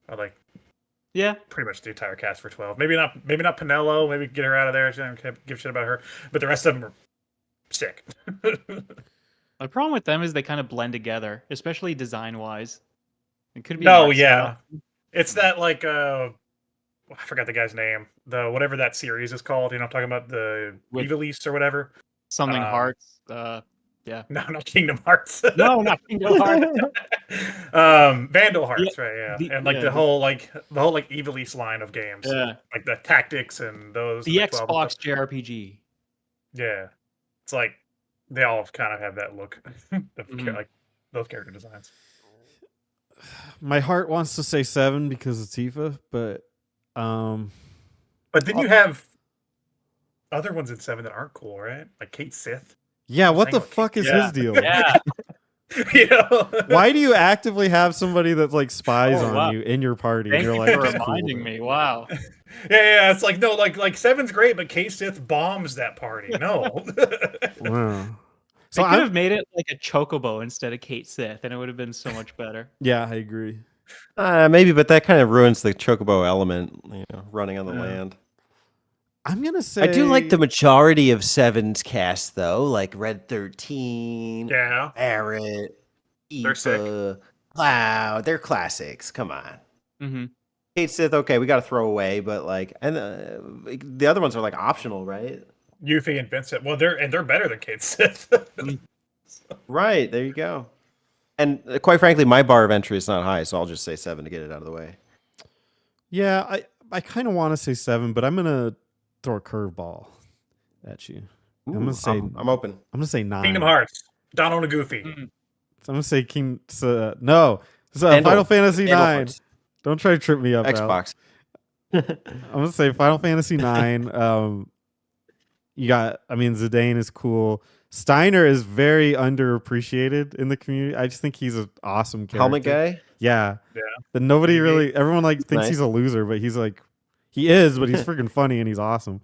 Speaker 4: I like
Speaker 5: Yeah,
Speaker 4: pretty much the entire cast for 12. Maybe not Pinello. Maybe get her out of there. She don't give shit about her. But the rest of them are sick.
Speaker 5: the problem with them is they kind of blend together, especially design wise. It could be
Speaker 4: No,
Speaker 5: art
Speaker 4: yeah.
Speaker 5: style.
Speaker 4: It's that like I forgot the guy's name. The whatever that series is called. You know, I'm talking about the
Speaker 5: With-
Speaker 4: Evilise or whatever.
Speaker 5: Something
Speaker 4: Um,
Speaker 5: Hearts.
Speaker 4: No, not Kingdom Hearts.
Speaker 5: No, not Kingdom Hearts.
Speaker 4: Vandal Hearts, right? Yeah,
Speaker 5: the-
Speaker 4: and like
Speaker 5: yeah,
Speaker 4: the whole Evilise line of games,
Speaker 5: Yeah,
Speaker 4: like the tactics and those.
Speaker 5: the
Speaker 4: and 12 and
Speaker 5: Xbox
Speaker 4: stuff.
Speaker 5: JRPG.
Speaker 4: Yeah, it's like they all kind of have that look of
Speaker 5: Mhm.
Speaker 4: like those character designs.
Speaker 3: My heart wants to say 7 because of Tifa, but
Speaker 4: But then you have other ones in 7 that aren't cool, right? Like Kate Sith.
Speaker 3: yeah,
Speaker 4: I'm
Speaker 3: what the
Speaker 4: saying,
Speaker 3: fuck is
Speaker 4: yeah.
Speaker 3: his deal?
Speaker 5: Yeah,
Speaker 4: You know,
Speaker 3: Why do you actively have somebody that like spies
Speaker 5: Oh,
Speaker 3: on
Speaker 5: wow.
Speaker 3: you in your party?
Speaker 5: thank
Speaker 3: You're
Speaker 5: you
Speaker 3: like,
Speaker 5: for
Speaker 3: "Just cool
Speaker 5: reminding
Speaker 3: with it."
Speaker 5: me. Wow.
Speaker 4: yeah. It's like no, like 7's great, but Kate Sith bombs that party. No.
Speaker 3: Wow.
Speaker 5: So
Speaker 3: So
Speaker 5: I could
Speaker 3: I'm,
Speaker 5: have made it like a chocobo instead of Kate Sith, and it would have been so much better.
Speaker 3: yeah, I agree.
Speaker 2: Maybe, but that kind of ruins the chocobo element, running on the
Speaker 4: Yeah.
Speaker 2: land.
Speaker 3: I'm gonna say
Speaker 2: I do like the majority of 7's cast, though, like Red 13,
Speaker 4: Yeah.
Speaker 2: Barret,
Speaker 4: They're sick.
Speaker 2: Aoife, Cloud. They're classics. Come on.
Speaker 5: Hmm
Speaker 2: Kate Sith, okay, we got to throw away, but the other ones are like optional, right?
Speaker 4: Yuffie and Vincent. Well, they're better than Kate Sith.
Speaker 2: Right, there you go. And quite frankly, my bar of entry is not high, so I'll just say 7 to get it out of the way.
Speaker 3: Yeah, I kind of want to say 7, but I'm gonna throw a curveball at you. I'm gonna say
Speaker 2: I'm open.
Speaker 3: I'm gonna say 9.
Speaker 4: Kingdom Hearts. Donald and Goofy.
Speaker 5: Mhm.
Speaker 3: So I'm gonna say King. No,
Speaker 2: Vandal.
Speaker 3: Final Fantasy
Speaker 2: Vandal
Speaker 3: 9.
Speaker 2: Hearts.
Speaker 3: Don't try to trip me up. Al.
Speaker 2: Xbox.
Speaker 3: I'm gonna say Final Fantasy 9. You got. I mean, Zidane is cool. Steiner is very underappreciated in the community. I just think he's an awesome character.
Speaker 2: Helmet guy?
Speaker 3: Yeah.
Speaker 4: Yeah.
Speaker 3: But nobody
Speaker 4: Maybe.
Speaker 3: really. Everyone like thinks
Speaker 2: Nice.
Speaker 3: he's a loser, but he's like, he is, but he's freaking funny and he's awesome.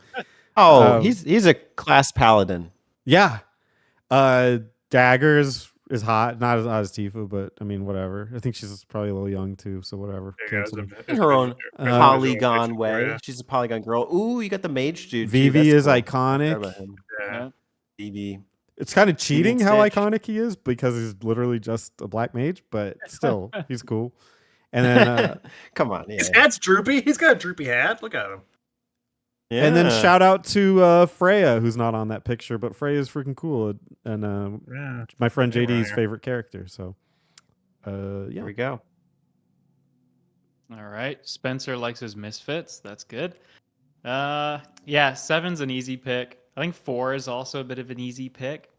Speaker 2: Oh,
Speaker 3: Um,
Speaker 2: he's a class paladin.
Speaker 3: Yeah. Dagger is hot. Not as Tifa, but I mean, whatever. I think she's probably a little young too, so whatever.
Speaker 4: There you
Speaker 3: Cancel
Speaker 4: go.
Speaker 3: me.
Speaker 2: In her own
Speaker 3: Uh,
Speaker 2: polygon way.
Speaker 4: Yeah.
Speaker 2: She's a polygon girl. Ooh, you got the mage dude. too.
Speaker 3: Vivi
Speaker 2: That's
Speaker 3: is
Speaker 2: cool. Forgot
Speaker 3: iconic.
Speaker 2: about him.
Speaker 4: Yeah.
Speaker 2: Vivi.
Speaker 3: It's kind of cheating how
Speaker 2: Stitch.
Speaker 3: iconic he is because he's literally just a black mage, but still, he's cool. And then
Speaker 2: Come on, yeah.
Speaker 4: His hat's droopy. He's got a droopy hat. Look at him.
Speaker 3: and then
Speaker 2: Yeah.
Speaker 3: shout out to Freya, who's not on that picture, but Freya is freaking cool and
Speaker 4: Yeah.
Speaker 3: my friend
Speaker 4: Hey,
Speaker 3: JD's
Speaker 4: Ryan.
Speaker 3: favorite character. So
Speaker 2: Here
Speaker 3: yeah.
Speaker 2: we go.
Speaker 5: All right. Spencer likes his misfits. That's good. Yeah, 7's an easy pick. I think 4 is also a bit of an easy pick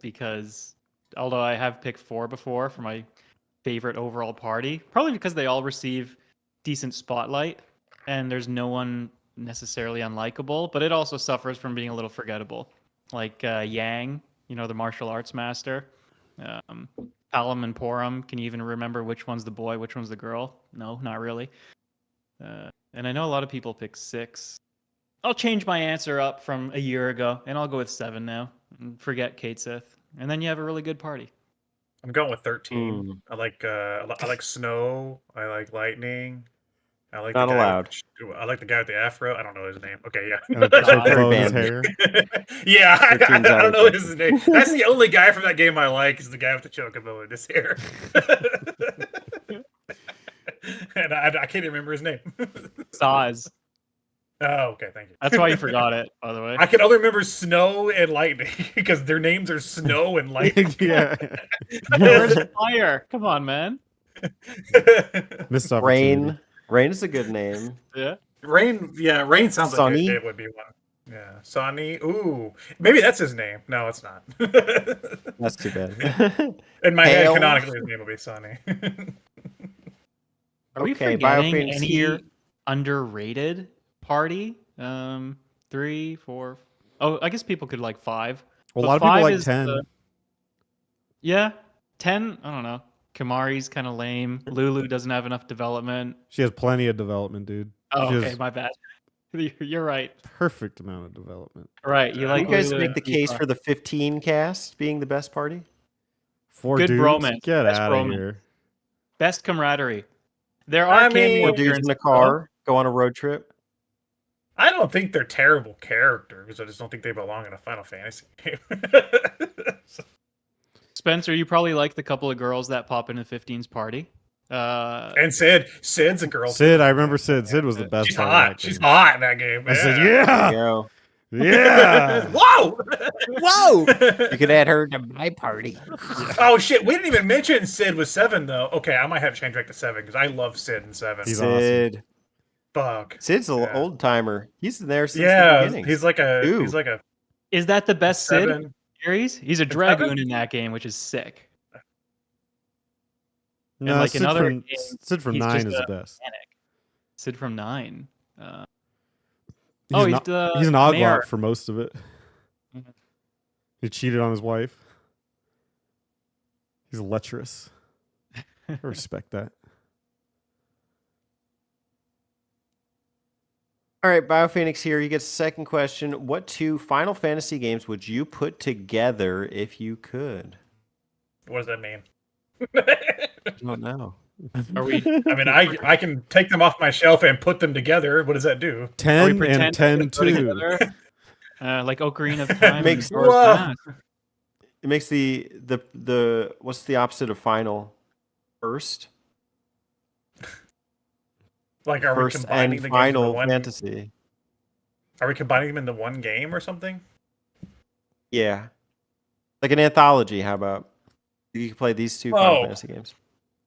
Speaker 5: because Although I have picked 4 before for my favorite overall party, probably because they all receive decent spotlight and there's no one necessarily unlikable, but it also suffers from being a little forgettable. Like Yang, the martial arts master. Palom and Porum, can you even remember which one's the boy, which one's the girl? No, not really. And I know a lot of people pick 6. I'll change my answer up from a year ago, and I'll go with 7 now. And forget Kate Sith, and then you have a really good party.
Speaker 4: I'm going with 13. I like snow. I like lightning. I like
Speaker 2: Not
Speaker 4: the guy
Speaker 2: allowed.
Speaker 4: I like the guy with the afro. I don't know his name. Okay, yeah.
Speaker 3: And the
Speaker 2: Every
Speaker 3: chocobo in his
Speaker 2: band.
Speaker 3: hair.
Speaker 4: Yeah, I
Speaker 2: 13's
Speaker 4: don't know
Speaker 2: always
Speaker 4: his name. That's the only guy from that game I like, is the guy with the chocobo in his hair. And I can't even remember his name.
Speaker 5: Saz.
Speaker 4: Oh, okay, thank you.
Speaker 5: That's why you forgot it, by the way.
Speaker 4: I can only remember Snow and Lightning because their names are Snow and Lightning.
Speaker 3: Yeah.
Speaker 5: Where's fire? Come on, man.
Speaker 3: Missed opportunity.
Speaker 2: Rain is a good name.
Speaker 5: Yeah.
Speaker 4: Rain sounds
Speaker 2: Sunny?
Speaker 4: like it would be one. Yeah, Sonny. Ooh, maybe that's his name. No, it's not.
Speaker 2: That's too bad.
Speaker 4: In my
Speaker 2: Hail.
Speaker 4: head, canonically, his name will be Sonny.
Speaker 5: Are we
Speaker 2: Okay,
Speaker 5: forgetting
Speaker 2: Biophoenix
Speaker 5: any
Speaker 2: here.
Speaker 5: underrated party? 3, 4. Oh, I guess people could like 5.
Speaker 3: Well, a
Speaker 5: But
Speaker 3: lot of people
Speaker 5: 5
Speaker 3: like
Speaker 5: is
Speaker 3: 10.
Speaker 5: Yeah, 10. I don't know. Kamari's kind of lame. Lulu doesn't have enough development.
Speaker 3: She has plenty of development, dude.
Speaker 5: Oh,
Speaker 3: She
Speaker 5: okay,
Speaker 3: has
Speaker 5: my bad. You're right.
Speaker 3: perfect amount of development.
Speaker 5: Right, you
Speaker 2: You
Speaker 5: like
Speaker 2: guys
Speaker 5: Lulu
Speaker 2: make
Speaker 5: and
Speaker 2: the case
Speaker 5: Tifa.
Speaker 2: for the 15 cast being the best party?
Speaker 3: 4
Speaker 5: Good
Speaker 3: dudes?
Speaker 5: bromance.
Speaker 3: Get
Speaker 5: Best
Speaker 3: out of
Speaker 5: bromance.
Speaker 3: here.
Speaker 5: Best camaraderie. There
Speaker 4: I
Speaker 5: are
Speaker 4: mean-
Speaker 5: cameo
Speaker 2: Four dudes in
Speaker 5: appearances,
Speaker 2: a car, go on a road trip.
Speaker 4: I don't think they're terrible characters. I just don't think they belong in a Final Fantasy game.
Speaker 5: Spencer, you probably like the couple of girls that pop into 15's party.
Speaker 4: And Sid's a girl.
Speaker 3: Sid, I remember Sid. Sid was the best
Speaker 4: She's
Speaker 3: part of
Speaker 4: hot.
Speaker 3: that
Speaker 4: She's
Speaker 3: game.
Speaker 4: hot in that game.
Speaker 3: I said,
Speaker 2: There
Speaker 3: yeah,
Speaker 2: you go.
Speaker 3: yeah.
Speaker 4: Whoa!
Speaker 2: Whoa! You could add her to my party.
Speaker 4: Oh shit! We didn't even mention Sid was 7 though. Okay, I might have to change back to 7 because I love Sid in 7.
Speaker 3: He's
Speaker 2: Sid.
Speaker 4: Fuck.
Speaker 2: Sid's an
Speaker 4: Yeah.
Speaker 2: old timer. He's there since the
Speaker 4: Yeah,
Speaker 2: beginning.
Speaker 4: he's like a
Speaker 2: Ooh.
Speaker 5: Is that the best Sid
Speaker 4: 7.
Speaker 5: series? He's a
Speaker 4: Seven?
Speaker 5: dragoon in that game, which is sick.
Speaker 3: No,
Speaker 5: like
Speaker 3: Sid
Speaker 5: another
Speaker 3: from,
Speaker 5: game,
Speaker 3: Sid from
Speaker 5: he's
Speaker 3: 9
Speaker 5: just
Speaker 3: is
Speaker 5: a
Speaker 3: the best.
Speaker 5: Panic. Sid from 9.
Speaker 3: He's
Speaker 5: Oh,
Speaker 3: an,
Speaker 5: he's the
Speaker 3: he's an
Speaker 5: mayor.
Speaker 3: oglot for most of it.
Speaker 5: Mhm.
Speaker 3: He cheated on his wife. He's lecherous. I respect that.
Speaker 2: All right, Biophoenix here. You get the second question. What 2 Final Fantasy games would you put together if you could?
Speaker 4: What does that mean?
Speaker 2: I don't know.
Speaker 5: Are we?
Speaker 4: I mean, I can take them off my shelf and put them together. What does that do?
Speaker 5: Are we
Speaker 3: 10 and
Speaker 5: pretending
Speaker 3: 10
Speaker 5: to put it
Speaker 3: too.
Speaker 5: together? Like Ocarina of Time.
Speaker 2: Makes-
Speaker 5: and Majora's Mask.
Speaker 2: It makes the what's the opposite of final? First?
Speaker 4: Like, are we
Speaker 2: First
Speaker 4: combining
Speaker 2: and
Speaker 4: the games into
Speaker 2: Final
Speaker 4: one?
Speaker 2: Fantasy.
Speaker 4: Are we combining them into one game or something?
Speaker 2: Yeah. Like an anthology, how about? You could play these 2 Final
Speaker 4: Oh.
Speaker 2: Fantasy games.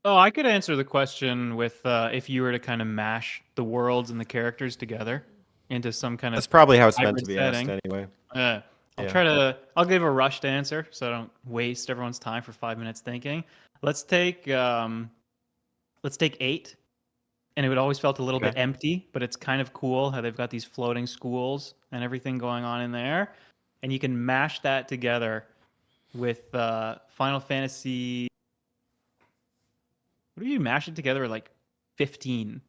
Speaker 5: Oh, I could answer the question with if you were to kind of mash the worlds and the characters together into some kind
Speaker 2: That's
Speaker 5: of.
Speaker 2: probably how it's meant
Speaker 5: hybrid
Speaker 2: to be
Speaker 5: setting.
Speaker 2: asked anyway.
Speaker 5: I'll
Speaker 2: Yeah.
Speaker 5: try to. I'll give a rushed answer so I don't waste everyone's time for 5 minutes thinking. Let's take 8, and it would always felt a little bit
Speaker 2: Okay.
Speaker 5: empty, but it's kind of cool how they've got these floating schools and everything going on in there, and you can mash that together with Final Fantasy. What do you mash it together with, like 15?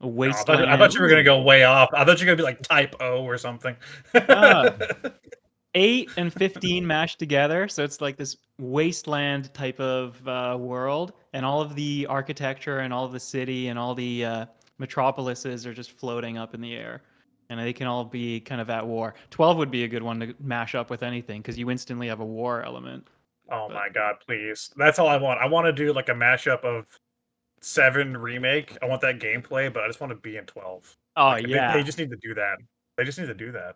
Speaker 5: A
Speaker 4: No,
Speaker 5: wasteland.
Speaker 4: I thought you were gonna go way off. I thought you were gonna be like Type O or something.
Speaker 5: Ah. 8 and 15 mashed together, so it's like this wasteland type of world, and all of the architecture and all of the city and all the metropolises are just floating up in the air, and they can all be kind of at war. 12 would be a good one to mash up with anything because you instantly have a war element.
Speaker 4: Oh my god, please. That's all I want. I want to do like a mashup of 7 remake. I want that gameplay, but I just want to be in 12.
Speaker 5: Oh
Speaker 4: Like,
Speaker 5: yeah,
Speaker 4: they just need to do that. They just need to do that.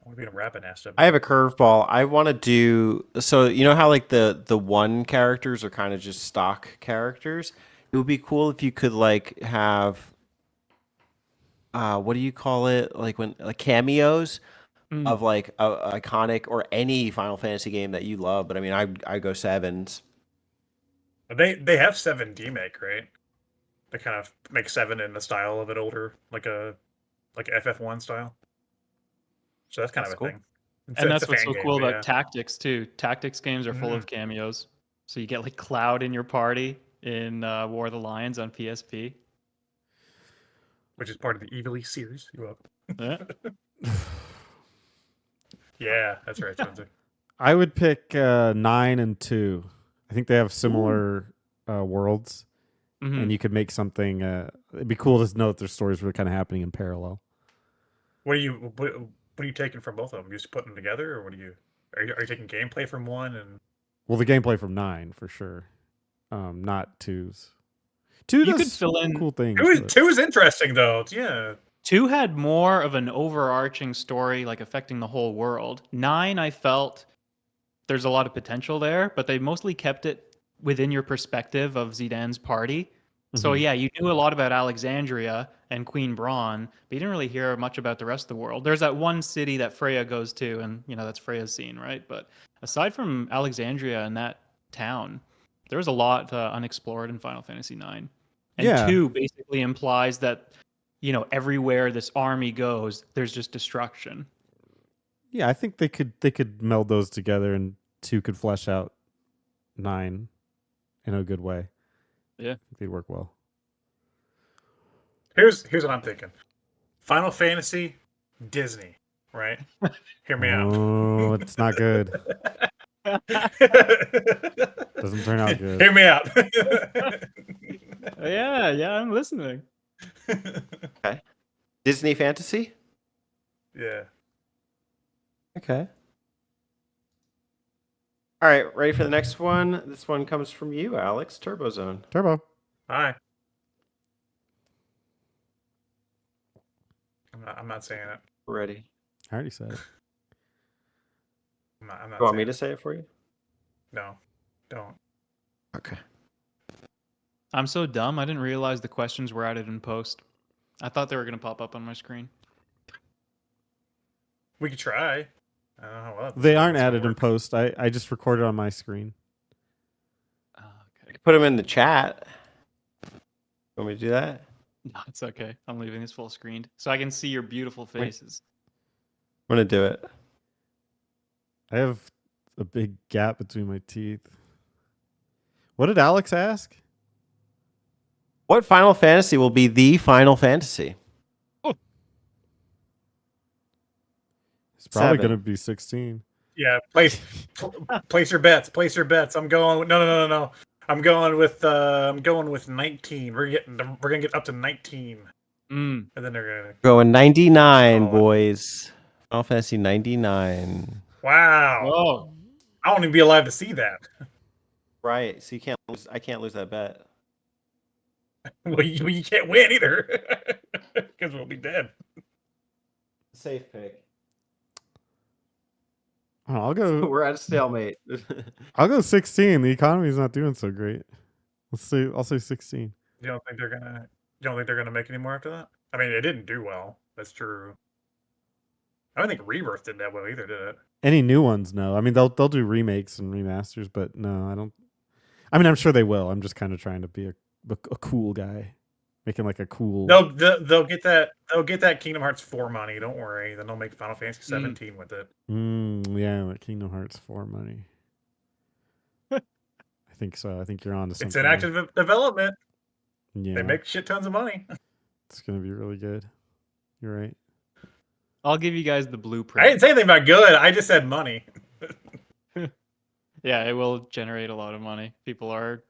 Speaker 4: I want to be in a rapid ass.
Speaker 2: I have a curveball. I want to do so. You know how like the 1 characters are kind of just stock characters. It would be cool if you could like have what do you call it? Like when like cameos,
Speaker 5: Mm.
Speaker 2: of like a iconic or any Final Fantasy game that you love. But I mean, I go sevens.
Speaker 4: They have 7 demake, right? They kind of make 7 in the style of an older, like FF1 style. So that's kind
Speaker 2: That's
Speaker 4: of a
Speaker 2: cool.
Speaker 4: thing.
Speaker 5: And that's
Speaker 4: It's a
Speaker 5: what's
Speaker 4: fan
Speaker 5: so
Speaker 4: game,
Speaker 5: cool
Speaker 4: but
Speaker 5: about
Speaker 4: yeah.
Speaker 5: Tactics too. Tactics games are full of cameos. So you get like Cloud in your party in War of the Lions on PSP.
Speaker 4: Which is part of the Evilly series. You're welcome.
Speaker 5: Yeah.
Speaker 4: Yeah, that's right, Spencer.
Speaker 3: I would pick 9 and 2. I think they have similar worlds,
Speaker 5: Mhm.
Speaker 3: and you could make something. It'd be cool to know that their stories were kind of happening in parallel.
Speaker 4: What are you taking from both of them? You just putting them together, or what are you taking gameplay from one and
Speaker 3: Well, the gameplay from 9 for sure, not 2's. 2
Speaker 5: You
Speaker 3: does
Speaker 5: could fill in-
Speaker 3: cool things.
Speaker 4: two
Speaker 3: but-
Speaker 4: is interesting though. Yeah.
Speaker 5: 2 had more of an overarching story, like affecting the whole world. 9, I felt there's a lot of potential there, but they mostly kept it within your perspective of Zidane's party. So
Speaker 3: Mhm.
Speaker 5: yeah, you knew a lot about Alexandria and Queen Braun, but you didn't really hear much about the rest of the world. There's that one city that Freya goes to, and that's Freya's scene, right? But aside from Alexandria and that town, there was a lot unexplored in Final Fantasy IX. And
Speaker 3: Yeah.
Speaker 5: 2 basically implies that everywhere this army goes, there's just destruction.
Speaker 3: Yeah, I think they could meld those together, and 2 could flesh out 9 in a good way.
Speaker 5: Yeah.
Speaker 3: I think they'd work well.
Speaker 4: Here's what I'm thinking. Final Fantasy, Disney, right? Hear me out.
Speaker 3: Oh, it's not good. Doesn't turn out good.
Speaker 4: Hear me out.
Speaker 5: Yeah, I'm listening.
Speaker 2: Disney fantasy.
Speaker 4: Yeah.
Speaker 2: Okay. All right, ready for the next one? This one comes from you, Alex. Turbozone.
Speaker 3: Turbo.
Speaker 4: Hi. I'm not saying it.
Speaker 2: Ready.
Speaker 3: I already said it.
Speaker 4: I'm not
Speaker 2: You want me
Speaker 4: saying
Speaker 2: to
Speaker 4: it.
Speaker 2: say it for you?
Speaker 4: No. Don't.
Speaker 2: Okay.
Speaker 5: I'm so dumb. I didn't realize the questions were added in post. I thought they were going to pop up on my screen.
Speaker 4: We could try. I don't know how well
Speaker 3: They
Speaker 4: this
Speaker 3: aren't
Speaker 4: is gonna
Speaker 3: added in
Speaker 4: work.
Speaker 3: post. I just recorded on my screen.
Speaker 5: Okay.
Speaker 2: Put them in the chat. Want me to do that?
Speaker 5: No, it's okay. I'm leaving this full screened so I can see your beautiful faces.
Speaker 2: I'm gonna do it.
Speaker 3: I have a big gap between my teeth. What did Alex ask?
Speaker 2: What Final Fantasy will be the Final Fantasy?
Speaker 3: It's probably
Speaker 2: 7.
Speaker 3: going to be 16.
Speaker 4: Yeah, place your bets. Place your bets. I'm going. No. I'm going with 19. We're gonna get up to 19,
Speaker 5: Mm.
Speaker 4: and then they're gonna.
Speaker 2: Going 99,
Speaker 4: Oh.
Speaker 2: boys. Final Fantasy 99.
Speaker 4: Wow.
Speaker 5: Oh,
Speaker 4: I won't even be alive to see that.
Speaker 2: Right. So you can't lose. I can't lose that bet.
Speaker 4: Well, you can't win either, because we'll be dead.
Speaker 2: Safe pick.
Speaker 3: Oh, I'll go.
Speaker 2: We're at a stalemate.
Speaker 3: I'll go 16. The economy's not doing so great. I'll say 16.
Speaker 4: You don't think they're gonna make any more after that? I mean, it didn't do well. That's true. I don't think Rebirth did that well either, did it?
Speaker 3: Any new ones? No. I mean, they'll do remakes and remasters, but no, I don't. I mean, I'm sure they will. I'm just kind of trying to be a cool guy, making like a cool.
Speaker 4: They'll get that Kingdom Hearts 4 money. Don't worry. Then they'll make Final Fantasy 17 with it.
Speaker 3: Yeah, like Kingdom Hearts 4 money. I think so. I think you're on to something.
Speaker 4: It's in active development.
Speaker 3: Yeah,
Speaker 4: They make shit tons of money.
Speaker 3: it's gonna be really good. You're right.
Speaker 5: I'll give you guys the
Speaker 4: I
Speaker 5: blueprint.
Speaker 4: didn't say anything about good. I just said money.
Speaker 5: Yeah, it will generate a lot of money. People are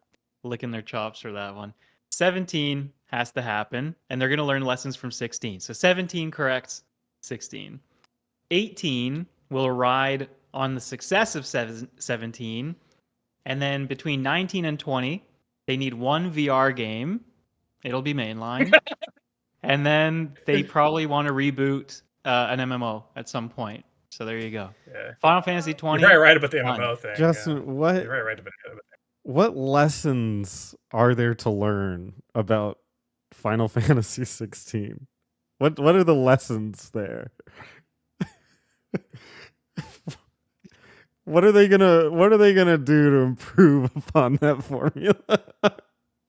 Speaker 5: licking their chops for that one. 17 has to happen, and they're going to learn lessons from 16. So 17 corrects 16. 18 will ride on the success of 17. And then between 19 and 20, they need one VR game. It'll be mainline. And then they probably want to reboot an MMO at some point. So there you go.
Speaker 4: Yeah.
Speaker 5: Final Fantasy 20.
Speaker 4: You're right about the
Speaker 5: Done.
Speaker 4: MMO thing.
Speaker 3: Justin,
Speaker 4: yeah.
Speaker 3: what
Speaker 4: You're right about it.
Speaker 3: what lessons are there to learn about Final Fantasy 16? What are the lessons there? What are they gonna do to improve upon that formula?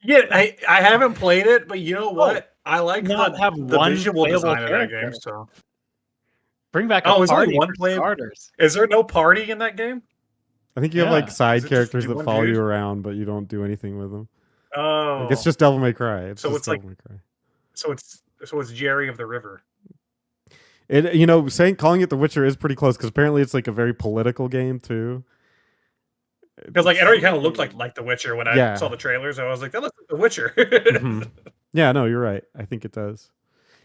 Speaker 4: Yeah, I haven't played it, but you know what? I like
Speaker 5: Not have
Speaker 4: the
Speaker 5: one
Speaker 4: visual
Speaker 5: playable
Speaker 4: design of that
Speaker 5: character.
Speaker 4: game. So,
Speaker 5: Bring back a
Speaker 4: oh, is there
Speaker 5: party
Speaker 4: only one
Speaker 5: for
Speaker 4: playable?
Speaker 5: starters.
Speaker 4: Is there no party in that game?
Speaker 3: I think you have like
Speaker 5: Yeah.
Speaker 3: side
Speaker 4: Is it just
Speaker 3: characters that
Speaker 4: one
Speaker 3: follow
Speaker 4: dude?
Speaker 3: you around, but you don't do anything with them.
Speaker 4: Oh,
Speaker 3: Like, it's just Devil May Cry. It's
Speaker 4: So
Speaker 3: just
Speaker 4: it's like-
Speaker 3: Devil May Cry.
Speaker 4: so it's Jerry of the River.
Speaker 3: It calling it The Witcher is pretty close because apparently it's like a very political game too.
Speaker 4: Because like it already kind of looked like The Witcher when I
Speaker 3: Yeah.
Speaker 4: saw the trailers. I was like, that looks like The Witcher.
Speaker 3: Mhm. Yeah, no, you're right. I think it does.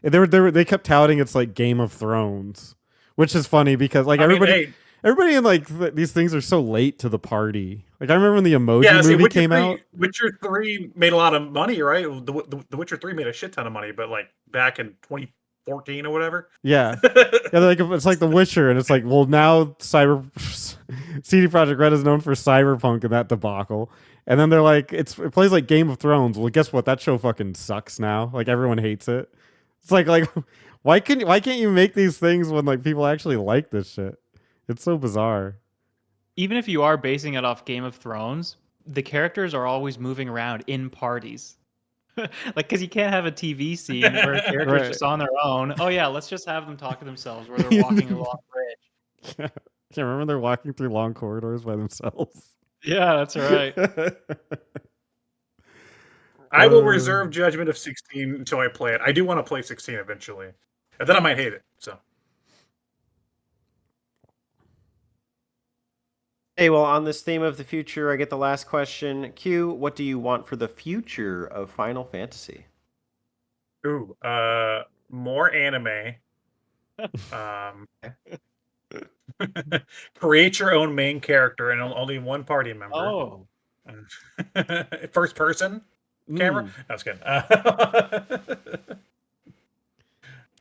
Speaker 3: And they kept touting it's like Game of Thrones, which is funny because like
Speaker 4: I mean,
Speaker 3: everybody
Speaker 4: hey,
Speaker 3: everybody in like these things are so late to the party. Like I remember when the Emoji
Speaker 4: yeah, see,
Speaker 3: movie
Speaker 4: Witcher
Speaker 3: came
Speaker 4: 3,
Speaker 3: out.
Speaker 4: Witcher 3 made a lot of money, right? The Witcher 3 made a shit ton of money, but like back in 2014 or whatever.
Speaker 3: Yeah. Yeah, like it's like The Witcher, and it's like, well, now CD Projekt Red is known for Cyberpunk and that debacle, and then they're like, it plays like Game of Thrones. Well, guess what? That show fucking sucks now. Like everyone hates it. It's like why can't you make these things when like people actually like this shit? It's so bizarre.
Speaker 5: Even if you are basing it off Game of Thrones, the characters are always moving around in parties. Like, because you can't have a TV scene where a character's
Speaker 3: Right.
Speaker 5: just on their own. Oh yeah, let's just have them talk to themselves where they're walking along a bridge.
Speaker 3: Yeah, remember they're walking through long corridors by themselves.
Speaker 5: Yeah, that's right.
Speaker 4: I will
Speaker 3: Uh,
Speaker 4: reserve judgment of 16 until I play it. I do want to play 16 eventually, and then I might hate it. So
Speaker 2: Hey, well, on this theme of the future, I get the last question. Q, what do you want for the future of Final Fantasy?
Speaker 4: ooh, more anime. Create your own main character and only one party member.
Speaker 5: Oh,
Speaker 4: First person camera.
Speaker 3: Mm.
Speaker 4: I was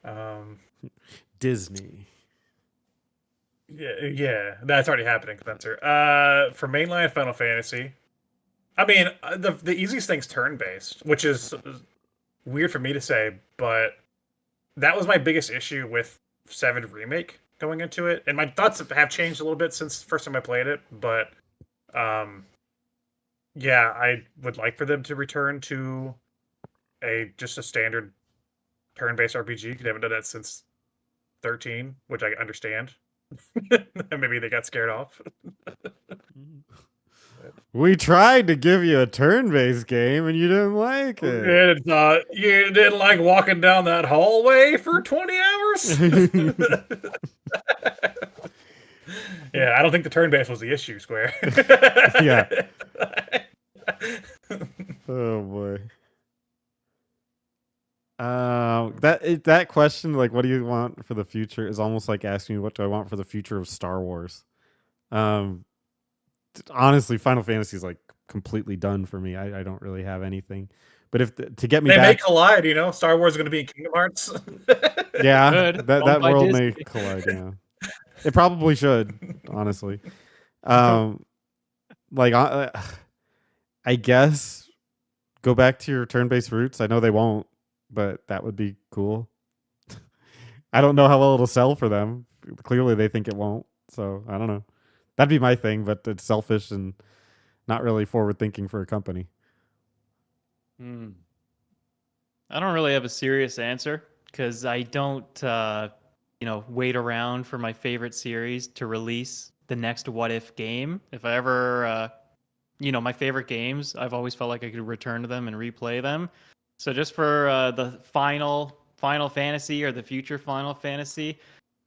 Speaker 4: kidding.
Speaker 3: Disney.
Speaker 4: Yeah, that's already happening, Spencer. For mainline Final Fantasy, I mean, the easiest thing's turn based, which is weird for me to say, but that was my biggest issue with 7 Remake going into it, and my thoughts have changed a little bit since the first time I played it. But yeah, I would like for them to return to just a standard turn based RPG. They haven't done that since 13, which I understand. Maybe they got scared off.
Speaker 3: We tried to give you a turn-based game and you didn't like it.
Speaker 4: And you didn't like walking down that hallway for 20 hours? Yeah, I don't think the turn base was the issue, Square.
Speaker 3: Yeah. Oh boy. That question, like, what do you want for the future, is almost like asking me what do I want for the future of Star Wars. Honestly, Final Fantasy is like completely done for me. I don't really have anything. But if to get me
Speaker 4: They may
Speaker 3: back,
Speaker 4: collide, Star Wars is going to be in Kingdom Hearts.
Speaker 3: yeah,
Speaker 5: Good.
Speaker 3: that
Speaker 5: Owned by
Speaker 3: world may
Speaker 5: Disney.
Speaker 3: collide. Yeah, it probably should. Honestly, like I guess go back to your turn-based roots. I know they won't, but that would be cool. I don't know how well it'll sell for them. Clearly, they think it won't. So I don't know. That'd be my thing, but it's selfish and not really forward-thinking for a company.
Speaker 5: I don't really have a serious answer because I don't, wait around for my favorite series to release the next What If game. If I ever, my favorite games, I've always felt like I could return to them and replay them. So just for the Final Fantasy or the future Final Fantasy,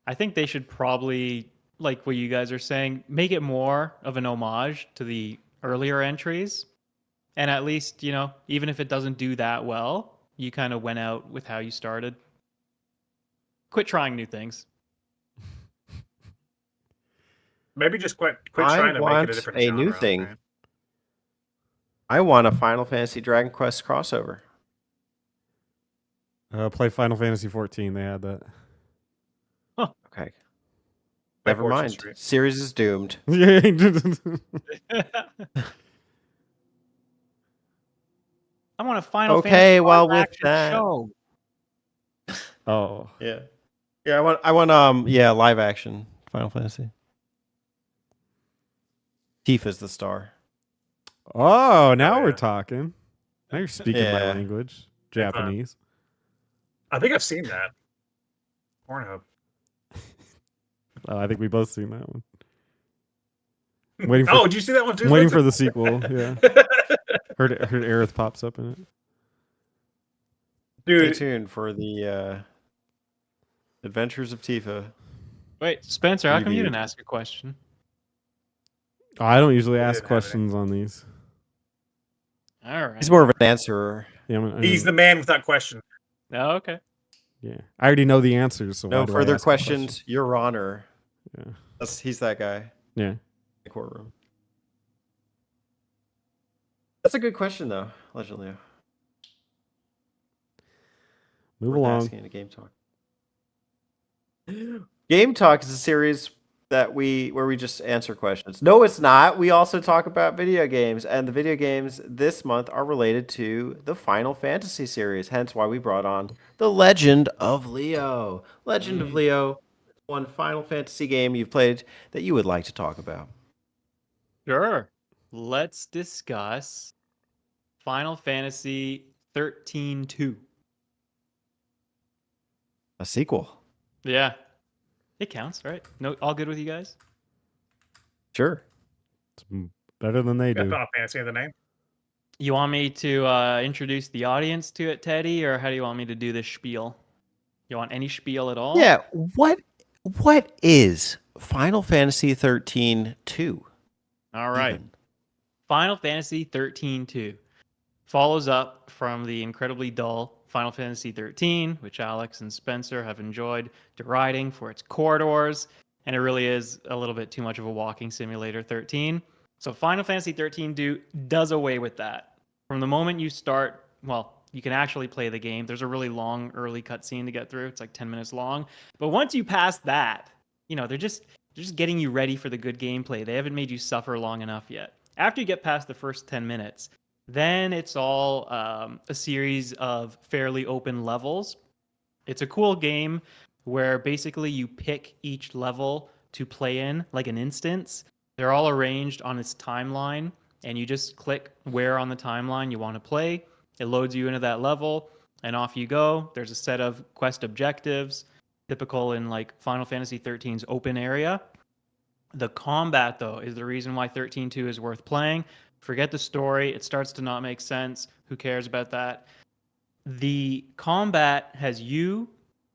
Speaker 5: I think they should probably, like what you guys are saying, make it more of an homage to the earlier entries. And at least, even if it doesn't do that well, you kind of went out with how you started. Quit trying new things.
Speaker 4: Maybe just quit
Speaker 2: I
Speaker 4: trying to make
Speaker 2: want
Speaker 4: it a different
Speaker 2: a new
Speaker 4: genre,
Speaker 2: thing.
Speaker 4: okay?
Speaker 2: I want a Final Fantasy Dragon Quest crossover.
Speaker 3: Play Final Fantasy 14. They had that.
Speaker 2: Okay.
Speaker 4: By
Speaker 2: Never
Speaker 4: Fortune
Speaker 2: mind.
Speaker 4: Street.
Speaker 2: Series is doomed.
Speaker 5: I want a Final
Speaker 2: Okay,
Speaker 5: Fantasy
Speaker 2: well, with
Speaker 5: live-action
Speaker 2: that-
Speaker 5: show.
Speaker 3: Oh,
Speaker 2: Yeah, I want live action Final Fantasy. Tifa's the star.
Speaker 3: Oh, now
Speaker 4: Oh,
Speaker 3: we're
Speaker 4: yeah.
Speaker 3: talking. Now you're speaking my
Speaker 2: Yeah.
Speaker 3: language, Japanese.
Speaker 4: I think I've seen that. Pornhub.
Speaker 3: Oh, I think we both seen that one. Waiting for-
Speaker 4: Oh, did you see that one too?
Speaker 3: I'm waiting
Speaker 4: Spencer?
Speaker 3: for the sequel. Yeah, heard Aerith pops up in it.
Speaker 2: Stay
Speaker 4: Dude,
Speaker 2: tuned for the Adventures of Tifa.
Speaker 5: Wait, Spencer, how come you
Speaker 2: Reviewed.
Speaker 5: didn't ask a question?
Speaker 3: Oh, I don't usually
Speaker 4: I
Speaker 3: ask
Speaker 4: didn't have any.
Speaker 3: questions on these.
Speaker 5: All right.
Speaker 2: He's more of an answerer.
Speaker 3: Yeah,
Speaker 4: he's the man without question.
Speaker 5: Oh, okay.
Speaker 3: yeah. I already know the answers. So
Speaker 2: No
Speaker 3: why do I
Speaker 2: further
Speaker 3: ask a question?
Speaker 2: questions, Your Honor.
Speaker 3: Yeah.
Speaker 2: He's that guy in
Speaker 3: Yeah.
Speaker 2: the courtroom. That's a good question, though, Legend Leo.
Speaker 3: Move
Speaker 2: Worth
Speaker 3: along.
Speaker 2: asking in a Game Talk. Game Talk is a series where we just answer questions. No, it's not. We also talk about video games, and the video games this month are related to the Final Fantasy series. Hence, why we brought on the Legend of Leo. Legend of Leo, one Final Fantasy game you've played that you would like to talk about.
Speaker 5: Sure. Let's discuss Final Fantasy 13-2.
Speaker 2: A sequel,
Speaker 5: Yeah. It counts, right? No, all good with you guys?
Speaker 2: sure.
Speaker 3: It's better than they
Speaker 4: Got
Speaker 3: do.
Speaker 4: Final Fantasy in the name.
Speaker 5: You want me to introduce the audience to it, Teddy, or how do you want me to do this spiel? You want any spiel at all?
Speaker 2: Yeah. What is Final Fantasy 13-2?
Speaker 5: All right.
Speaker 2: even?
Speaker 5: Final Fantasy 13-2 follows up from the incredibly dull Final Fantasy 13, which Alex and Spencer have enjoyed deriding for its corridors, and it really is a little bit too much of a walking simulator 13. So Final Fantasy 13-2 does away with that. From the moment you start, well, you can actually play the game. There's a really long early cutscene to get through. It's like 10 minutes long. But once you pass that, you know, they're just getting you ready for the good gameplay. They haven't made you suffer long enough yet. After you get past the first 10 minutes, then it's all a series of fairly open levels. It's a cool game where basically you pick each level to play in, like an instance. They're all arranged on its timeline, and you just click where on the timeline you want to play. It loads you into that level, and off you go. There's a set of quest objectives, typical in like Final Fantasy 13's open area. The combat, though, is the reason why 13-2 is worth playing. Forget the story. It starts to not make sense. Who cares about that? The combat has you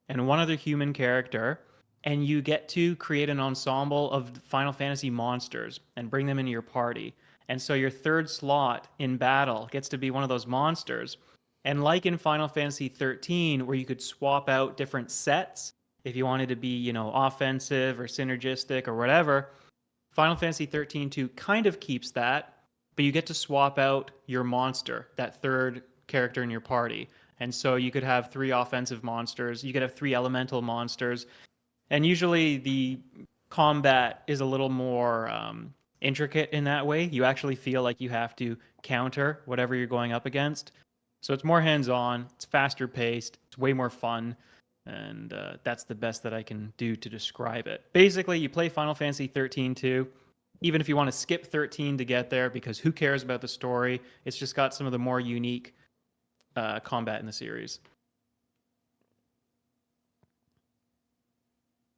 Speaker 5: and one other human character, and you get to create an ensemble of Final Fantasy monsters and bring them into your party. And so your third slot in battle gets to be one of those monsters. And like in Final Fantasy 13, where you could swap out different sets if you wanted to be, you know, offensive or synergistic or whatever, Final Fantasy 13-2 kind of keeps that, but you get to swap out your monster, that third character in your party. And so you could have 3 offensive monsters, you could have 3 elemental monsters, and usually the combat is a little more intricate in that way. You actually feel like you have to counter whatever you're going up against. So it's more hands-on, it's faster paced, it's way more fun, and that's the best that I can do to describe it. Basically, you play Final Fantasy 13-2, even if you want to skip 13 to get there, because who cares about the story? It's just got some of the more unique combat in the series.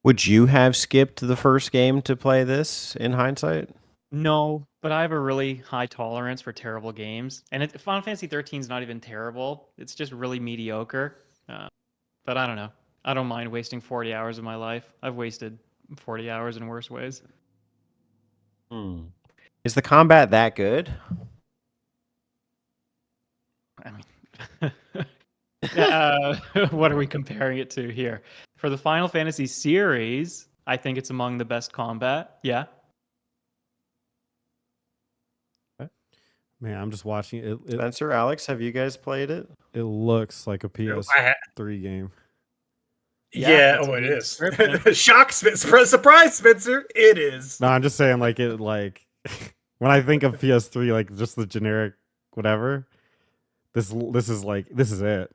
Speaker 2: Would you have skipped the first game to play this in hindsight?
Speaker 5: No, but I have a really high tolerance for terrible games, and Final Fantasy 13 is not even terrible. It's just really mediocre. But I don't know. I don't mind wasting 40 hours of my life. I've wasted 40 hours in worse ways.
Speaker 2: Is the combat that good?
Speaker 5: I mean, what are we comparing it to here? For the Final Fantasy series, I think it's among the best combat. Yeah.
Speaker 3: Man, I'm just watching it. It,
Speaker 2: Spencer, Alex, have you guys played it?
Speaker 3: it looks like a
Speaker 4: No,
Speaker 3: PS3 game.
Speaker 4: Yeah,
Speaker 5: that's a
Speaker 4: it
Speaker 5: good
Speaker 4: is.
Speaker 5: description.
Speaker 4: Shock, surprise, Spencer. It is.
Speaker 3: No, I'm just saying, like it, like when I think of PS3, like just the generic whatever. This is like this is it.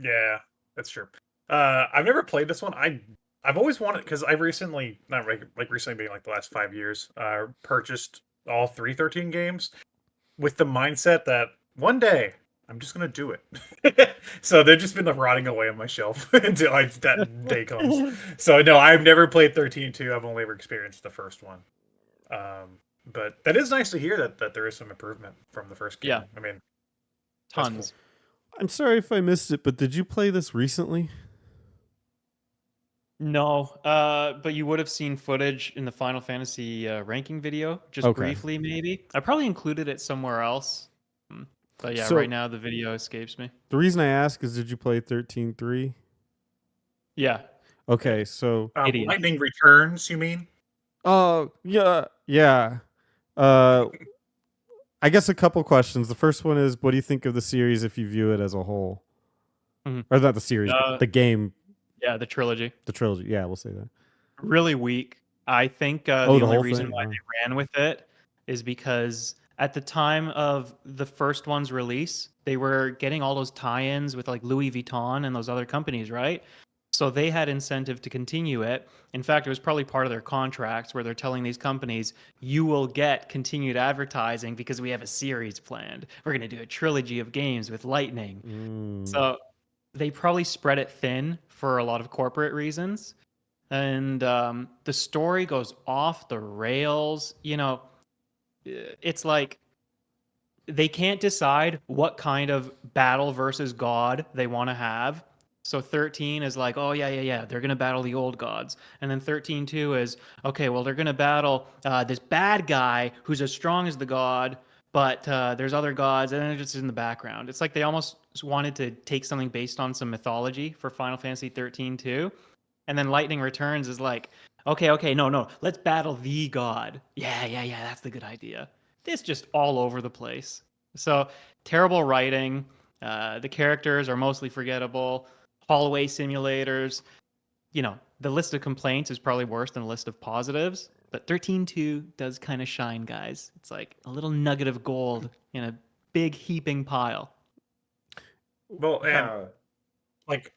Speaker 4: Yeah, that's true. I've never played this one. I I've always wanted because I recently, not like recently being like the last 5 years, purchased all 13 games with the mindset that one day I'm just gonna do it. So they've just been like, rotting away on my shelf until that day comes. So no, I've never played 13-2. I've only ever experienced the first one. But that is nice to hear that there is some improvement from the first game.
Speaker 5: Yeah.
Speaker 4: I mean,
Speaker 5: Tons.
Speaker 3: I'm sorry if I missed it, but did you play this recently?
Speaker 5: No, but you would have seen footage in the Final Fantasy ranking video, just
Speaker 3: Okay.
Speaker 5: briefly, maybe. I probably included it somewhere else. But yeah,
Speaker 3: So-
Speaker 5: right now the video escapes me.
Speaker 3: The reason I ask is, did you play 13.3?
Speaker 5: Yeah.
Speaker 3: Okay, so
Speaker 5: Idiot.
Speaker 4: Lightning Returns, you mean?
Speaker 3: yeah. I guess a couple questions. The first one is, what do you think of the series if you view it as a whole?
Speaker 5: Mhm.
Speaker 3: Or not the series, but the game,
Speaker 5: Yeah, the trilogy.
Speaker 3: the trilogy. Yeah, we'll say that.
Speaker 5: Really weak. I think the
Speaker 3: the
Speaker 5: only
Speaker 3: whole
Speaker 5: reason
Speaker 3: thing?
Speaker 5: why
Speaker 3: Oh.
Speaker 5: they ran with it is because at the time of the first one's release, they were getting all those tie-ins with like Louis Vuitton and those other companies, right? So they had incentive to continue it. In fact, it was probably part of their contracts where they're telling these companies, you will get continued advertising because we have a series planned. We're going to do a trilogy of games with Lightning.
Speaker 3: Mm.
Speaker 5: So they probably spread it thin for a lot of corporate reasons. And the story goes off the rails. You know, it's like they can't decide what kind of battle versus god they want to have. So 13 is like, oh, yeah, they're going to battle the old gods. And then 13-2 is, okay, well, they're going to battle this bad guy who's as strong as the god, but there's other gods, and then it's just in the background. It's like they almost wanted to take something based on some mythology for Final Fantasy 13-2. And then Lightning Returns is like, okay, no, let's battle the god. Yeah, that's the good idea. It's just all over the place. So terrible writing. The characters are mostly forgettable. Hallway simulators. You know, the list of complaints is probably worse than the list of positives. But 13-2 does kind of shine, guys. It's like a little nugget of gold in a big heaping pile.
Speaker 4: Well, and like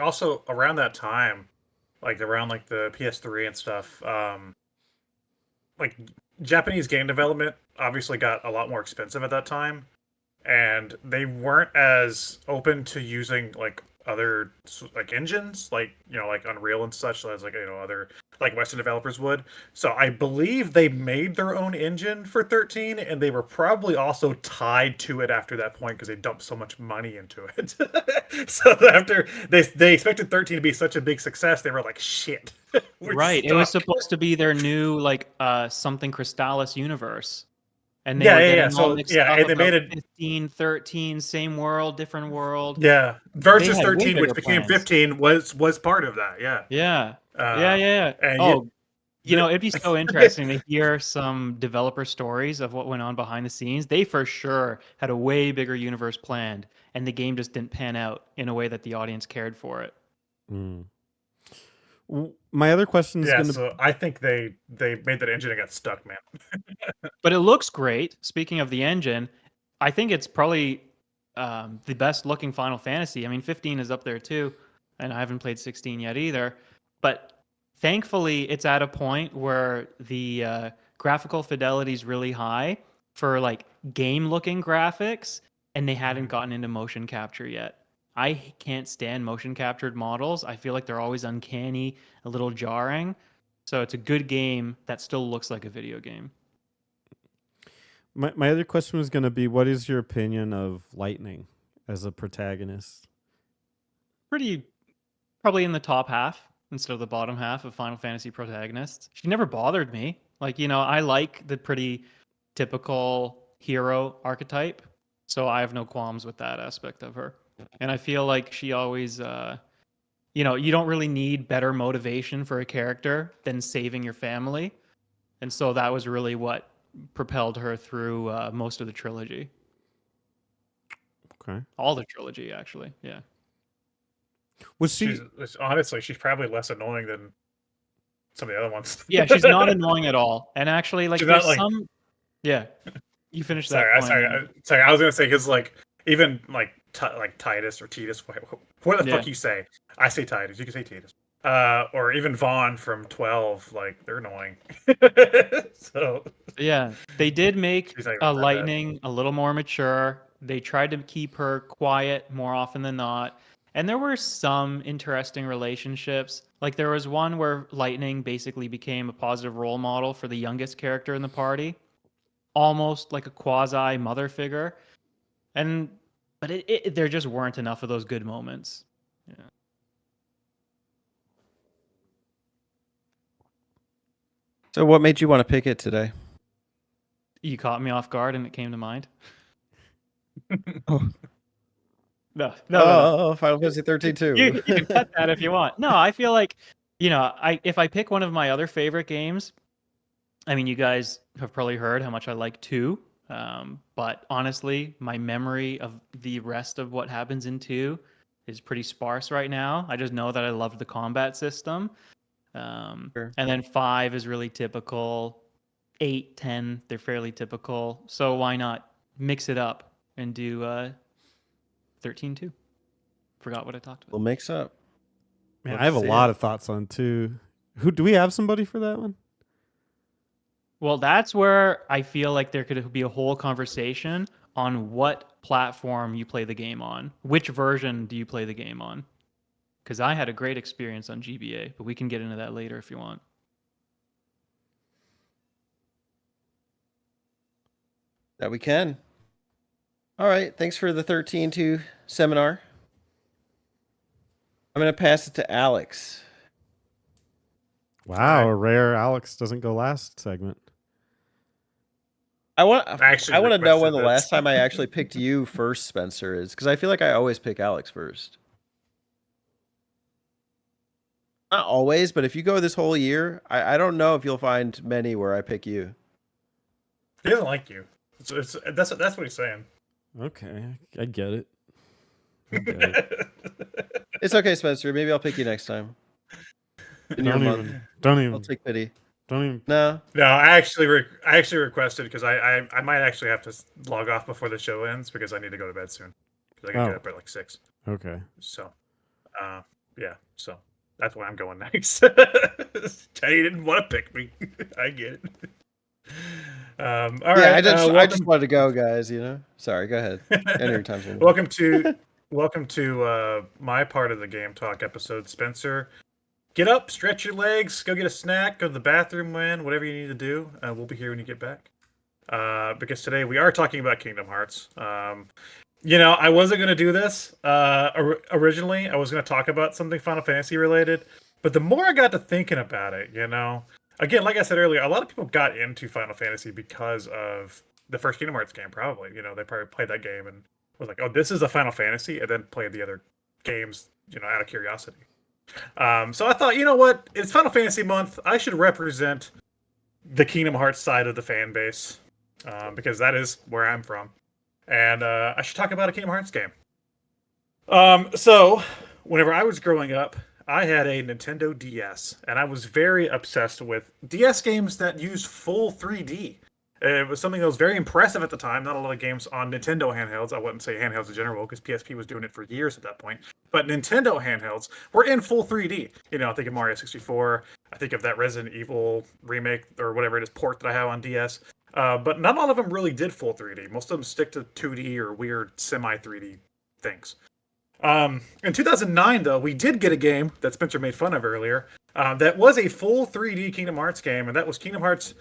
Speaker 4: also around that time, like around like the PS3 and stuff, like Japanese game development obviously got a lot more expensive at that time, and they weren't as open to using like other like engines, like like Unreal and such, as like other like Western developers would. So I believe they made their own engine for 13, and they were probably also tied to it after that point because they dumped so much money into it. So after they expected 13 to be such a big success, they were like, shit. we're
Speaker 5: Right. It was
Speaker 4: stuck.
Speaker 5: supposed to be their new like something Crystallis universe. And they
Speaker 4: Yeah,
Speaker 5: were
Speaker 4: yeah,
Speaker 5: getting
Speaker 4: yeah.
Speaker 5: all
Speaker 4: So,
Speaker 5: mixed
Speaker 4: yeah,
Speaker 5: up
Speaker 4: and they made
Speaker 5: about
Speaker 4: it-
Speaker 5: 15, 13, same world, different world.
Speaker 4: Yeah, versus
Speaker 5: had way
Speaker 4: 13, which
Speaker 5: bigger
Speaker 4: became
Speaker 5: plans.
Speaker 4: 15, was part of that. Yeah.
Speaker 5: Yeah.
Speaker 4: Uh,
Speaker 5: Yeah.
Speaker 4: and
Speaker 5: Oh, it'd be so interesting to hear some developer stories of what went on behind the scenes. They for sure had a way bigger universe planned, and the game just didn't pan out in a way that the audience cared for it.
Speaker 3: Mm. My other question is
Speaker 4: Yeah,
Speaker 3: going to
Speaker 4: so I think they made that engine and got stuck, man.
Speaker 5: But it looks great. Speaking of the engine, I think it's probably the best looking Final Fantasy. I mean, 15 is up there too, and I haven't played 16 yet either. But thankfully, it's at a point where the graphical fidelity is really high for like game looking graphics, and they hadn't gotten into motion capture yet. I can't stand motion captured models. I feel like they're always uncanny, a little jarring. So it's a good game that still looks like a video game.
Speaker 3: my other question was going to be, what is your opinion of Lightning as a protagonist?
Speaker 5: Probably in the top half instead of the bottom half of Final Fantasy protagonists. She never bothered me. Like, I like the pretty typical hero archetype. So I have no qualms with that aspect of her. And I feel like she always, you don't really need better motivation for a character than saving your family. And so that was really what propelled her through most of the trilogy.
Speaker 3: Okay.
Speaker 5: All the trilogy, actually. Yeah.
Speaker 3: Was she?
Speaker 4: Honestly, she's probably less annoying than some of the other ones.
Speaker 5: Yeah, she's not annoying at all. And actually, like,
Speaker 4: She's
Speaker 5: there's
Speaker 4: not, like-
Speaker 5: some. Yeah, you finished that.
Speaker 4: Sorry,
Speaker 5: point.
Speaker 4: sorry. I was gonna say because like even like like Titus or Titus, what the
Speaker 5: Yeah.
Speaker 4: fuck you say? I say Titus. You can say Titus. Or even Vaughn from 12, like they're annoying. So
Speaker 5: Yeah, they did make
Speaker 4: she's not even that bad.
Speaker 5: Lightning a little more mature. They tried to keep her quiet more often than not. And there were some interesting relationships. Like there was one where Lightning basically became a positive role model for the youngest character in the party, almost like a quasi mother figure. But there just weren't enough of those good moments. Yeah.
Speaker 2: So, what made you want to pick it today?
Speaker 5: You caught me off guard and it came to mind.
Speaker 2: Oh.
Speaker 5: No.
Speaker 2: Oh, Final Fantasy 13 too.
Speaker 5: You can cut that if you want. No, I feel like, if I pick one of my other favorite games, I mean, you guys have probably heard how much I like 2. But honestly, my memory of the rest of what happens in 2 is pretty sparse right now. I just know that I loved the combat system.
Speaker 2: Sure.
Speaker 5: And then 5 is really typical. 8, 10, they're fairly typical. So why not mix it up and do 13 too? Forgot what I talked about.
Speaker 2: We'll mix up.
Speaker 3: Man,
Speaker 2: Love
Speaker 3: I have
Speaker 2: to
Speaker 3: a
Speaker 2: see
Speaker 3: lot
Speaker 2: it.
Speaker 3: of thoughts on 2. Who do we have somebody for that one?
Speaker 5: Well, that's where I feel like there could be a whole conversation on what platform you play the game on. Which version do you play the game on? Because I had a great experience on GBA, but we can get into that later if you want.
Speaker 2: That we can. All right. Thanks for the 13-2 seminar. I'm going to pass it to Alex.
Speaker 3: Wow,
Speaker 4: Alright.
Speaker 3: a rare Alex doesn't go last segment.
Speaker 2: I want
Speaker 4: actually
Speaker 2: to know when
Speaker 4: requested
Speaker 2: the
Speaker 4: this.
Speaker 2: last time I actually picked you first, Spencer, is, because I feel like I always pick Alex first. Not always, but if you go this whole year, I don't know if you'll find many where I pick you.
Speaker 4: He doesn't like you. That's what he's saying.
Speaker 3: Okay, I get it. I get it.
Speaker 2: It's okay, Spencer. Maybe I'll pick you next time. In your
Speaker 3: Don't
Speaker 2: month.
Speaker 3: even. Don't
Speaker 2: I'll
Speaker 3: even.
Speaker 2: take pity.
Speaker 3: Don't even.
Speaker 2: No.
Speaker 4: No, I actually requested because I might actually have to log off before the show ends because I need to go to bed soon. Because I gotta
Speaker 3: Oh.
Speaker 4: get up at like 6.
Speaker 3: Okay.
Speaker 4: So, yeah. So that's why I'm going next. Teddy didn't want to pick me. I get it. All right.
Speaker 2: Yeah, I just
Speaker 4: welcome,
Speaker 2: wanted to go, guys. Sorry. Go ahead. End your time's over.
Speaker 4: welcome to my part of the game talk episode, Spencer. Get up, stretch your legs, go get a snack, go to the bathroom, whatever you need to do. We'll be here when you get back. Because today we are talking about Kingdom Hearts. I wasn't going to do this originally. I was going to talk about something Final Fantasy related. But the more I got to thinking about it, again, like I said earlier, a lot of people got into Final Fantasy because of the first Kingdom Hearts game, probably. They probably played that game and was like, oh, this is a Final Fantasy, and then played the other games, out of curiosity. So I thought, you know what? It's Final Fantasy month. I should represent the Kingdom Hearts side of the fan base because that is where I'm from. And I should talk about a Kingdom Hearts game. So whenever I was growing up, I had a Nintendo DS, and I was very obsessed with DS games that used full 3D. It was something that was very impressive at the time. Not a lot of games on Nintendo handhelds. I wouldn't say handhelds in general, because PSP was doing it for years at that point. But Nintendo handhelds were in full 3D. I think of Mario 64. I think of that Resident Evil remake, or whatever it is, port that I have on DS. But not all of them really did full 3D. Most of them stick to 2D or weird semi-3D things. In 2009, though, we did get a game that Spencer made fun of earlier that was a full 3D Kingdom Hearts game, and that was Kingdom Hearts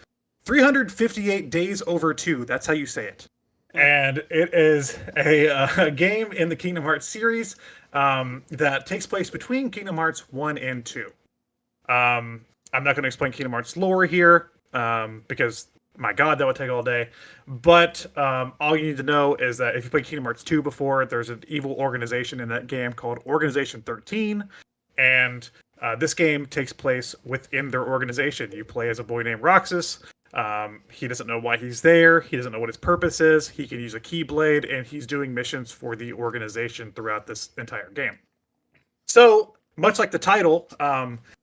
Speaker 4: 358 Days Over 2. That's how you say it. And it is a game in the Kingdom Hearts series that takes place between Kingdom Hearts 1 and 2. I'm not going to explain Kingdom Hearts lore here because, my God, that would take all day. But all you need to know is that if you played Kingdom Hearts 2 before, there's an evil organization in that game called Organization 13. And this game takes place within their organization. You play as a boy named Roxas. He doesn't know why he's there. He doesn't know what his purpose is. He can use a Keyblade, and he's doing missions for the organization throughout this entire game. So, much like the title,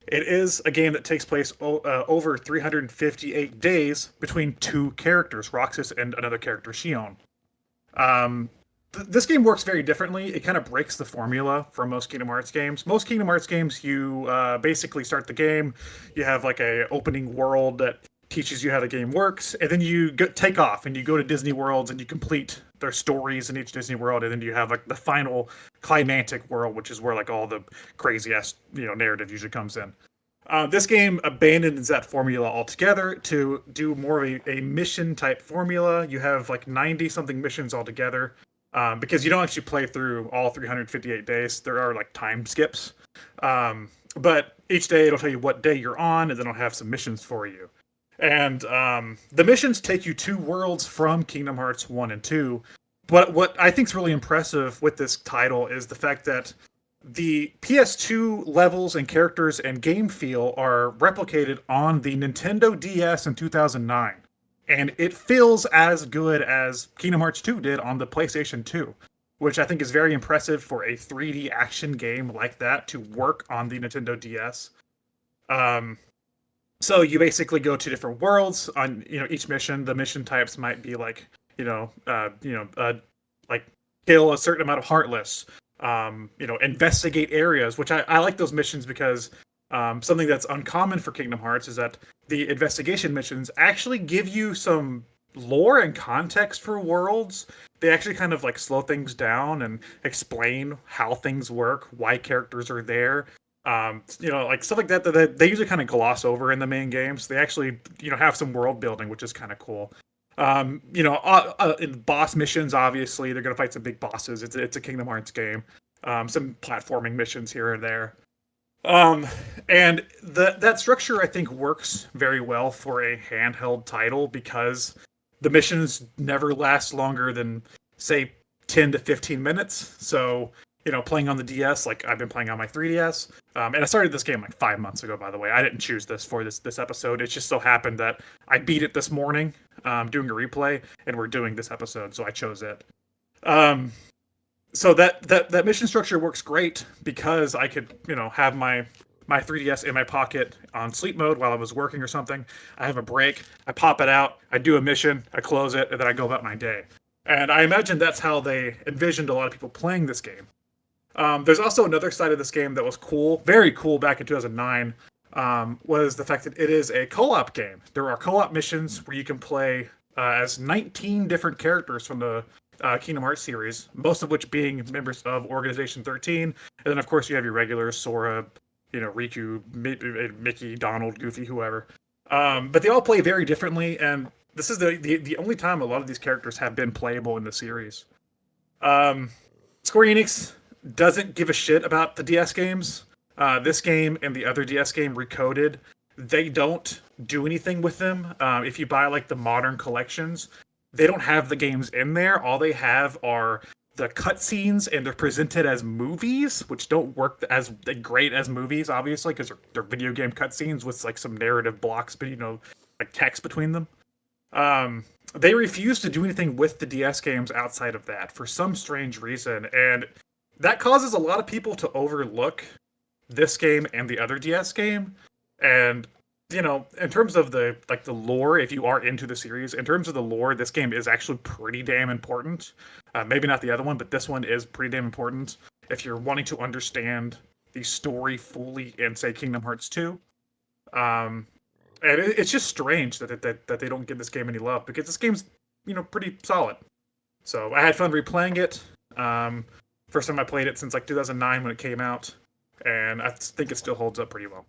Speaker 4: it is a game that takes place over 358 days between two characters, Roxas and another character, Xion. this game works very differently. It kind of breaks the formula from most Kingdom Hearts games. Most Kingdom Hearts games, you basically start the game, you have like a opening world that teaches you how the game works, and then you take off and you go to Disney worlds and you complete their stories in each Disney world, and then you have like the final climactic world, which is where like all the crazy ass narrative usually comes in. This game abandons that formula altogether to do more of a mission type formula. You have like 90 something missions altogether, because you don't actually play through all 358 days. There are like time skips, but each day it'll tell you what day you're on, and then it'll have some missions for you. And the missions take you to worlds from Kingdom Hearts 1 and 2. But what I think is really impressive with this title is the fact that the PS2 levels and characters and game feel are replicated on the Nintendo DS in 2009. And it feels as good as Kingdom Hearts 2 did on the PlayStation 2, which I think is very impressive for a 3D action game like that to work on the Nintendo DS. So you basically go to different worlds on each mission. The mission types might be like like kill a certain amount of Heartless, investigate areas, which I like those missions because something that's uncommon for Kingdom Hearts is that the investigation missions actually give you some lore and context for worlds. They actually kind of like slow things down and explain how things work, why characters are there. Like stuff like that they usually kind of gloss over in the main games. They actually, have some world building, which is kind of cool. In boss missions, obviously, they're going to fight some big bosses. It's a Kingdom Hearts game. Some platforming missions here and there. And that structure, I think, works very well for a handheld title because the missions never last longer than, say, 10 to 15 minutes. So, playing on the DS, like I've been playing on my 3DS. And I started this game like 5 months ago, by the way. I didn't choose this for this episode. It just so happened that I beat it this morning, doing a replay, and we're doing this episode, so I chose it. So that mission structure works great because I could, have my 3DS in my pocket on sleep mode while I was working or something. I have a break, I pop it out, I do a mission, I close it, and then I go about my day. And I imagine that's how they envisioned a lot of people playing this game. There's also another side of this game that was cool, very cool back in 2009, was the fact that it is a co-op game. There are co-op missions where you can play as 19 different characters from the Kingdom Hearts series, most of which being members of Organization 13. And then, of course, you have your regulars, Sora, Riku, Mickey, Donald, Goofy, whoever. But they all play very differently, and this is the only time a lot of these characters have been playable in the series. Square Enix doesn't give a shit about the DS games. This game and the other DS game, Recoded, they don't do anything with them. If you buy like the modern collections, they don't have the games in there. All they have are the cutscenes, and they're presented as movies, which don't work as great as movies, obviously, because they're video game cutscenes with like some narrative blocks, but like text between them. They refuse to do anything with the DS games outside of that for some strange reason, and that causes a lot of people to overlook this game and the other DS game. And in terms of the lore, if you are into the series, in terms of the lore, this game is actually pretty damn important. Maybe not the other one, but this one is pretty damn important if you're wanting to understand the story fully in, say, Kingdom Hearts 2. And it's just strange that they don't give this game any love, because this game's pretty solid. So I had fun replaying it. First time I played it since like 2009 when it came out, and I think it still holds up pretty well.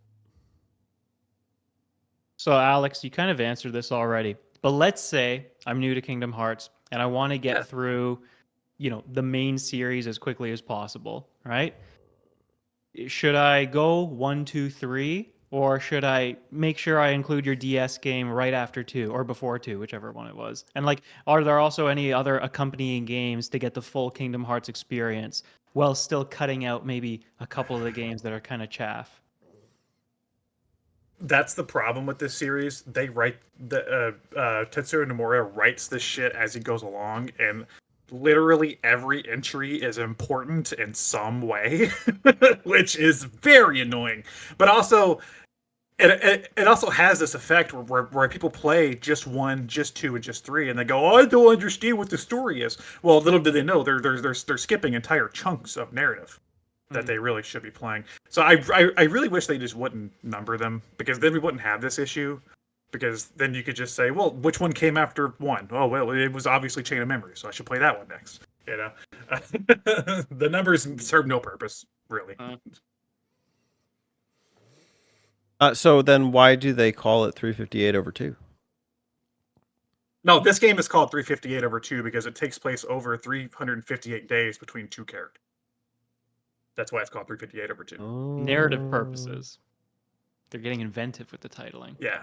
Speaker 5: So, Alex, you kind of answered this already, but let's say I'm new to Kingdom Hearts and I want to get through, the main series as quickly as possible, right? Should I go 1, 2, 3, or should I make sure I include your DS game right after 2 or before 2, whichever one it was? And are there also any other accompanying games to get the full Kingdom Hearts experience while still cutting out maybe a couple of the games that are kind of chaff?
Speaker 4: That's the problem with this series. They write Tetsuya Nomura writes this shit as he goes along, and literally every entry is important in some way, which is very annoying. But also, it also has this effect where people play just 1, just 2, and just 3, and they go, "Oh, I don't understand what the story is." Well, little do they know they're skipping entire chunks of narrative that they really should be playing. So I really wish they just wouldn't number them, because then we wouldn't have this issue. Because then you could just say, well, which one came after 1? Oh, well, it was obviously Chain of Memory, so I should play that one next. You know, the numbers serve no purpose, really.
Speaker 2: So then why do they call it 358 over 2?
Speaker 4: No, this game is called 358 over 2 because it takes place over 358 days between 2 characters. That's why it's called 358 over 2.
Speaker 5: Narrative purposes. They're getting inventive with the titling.
Speaker 4: Yeah.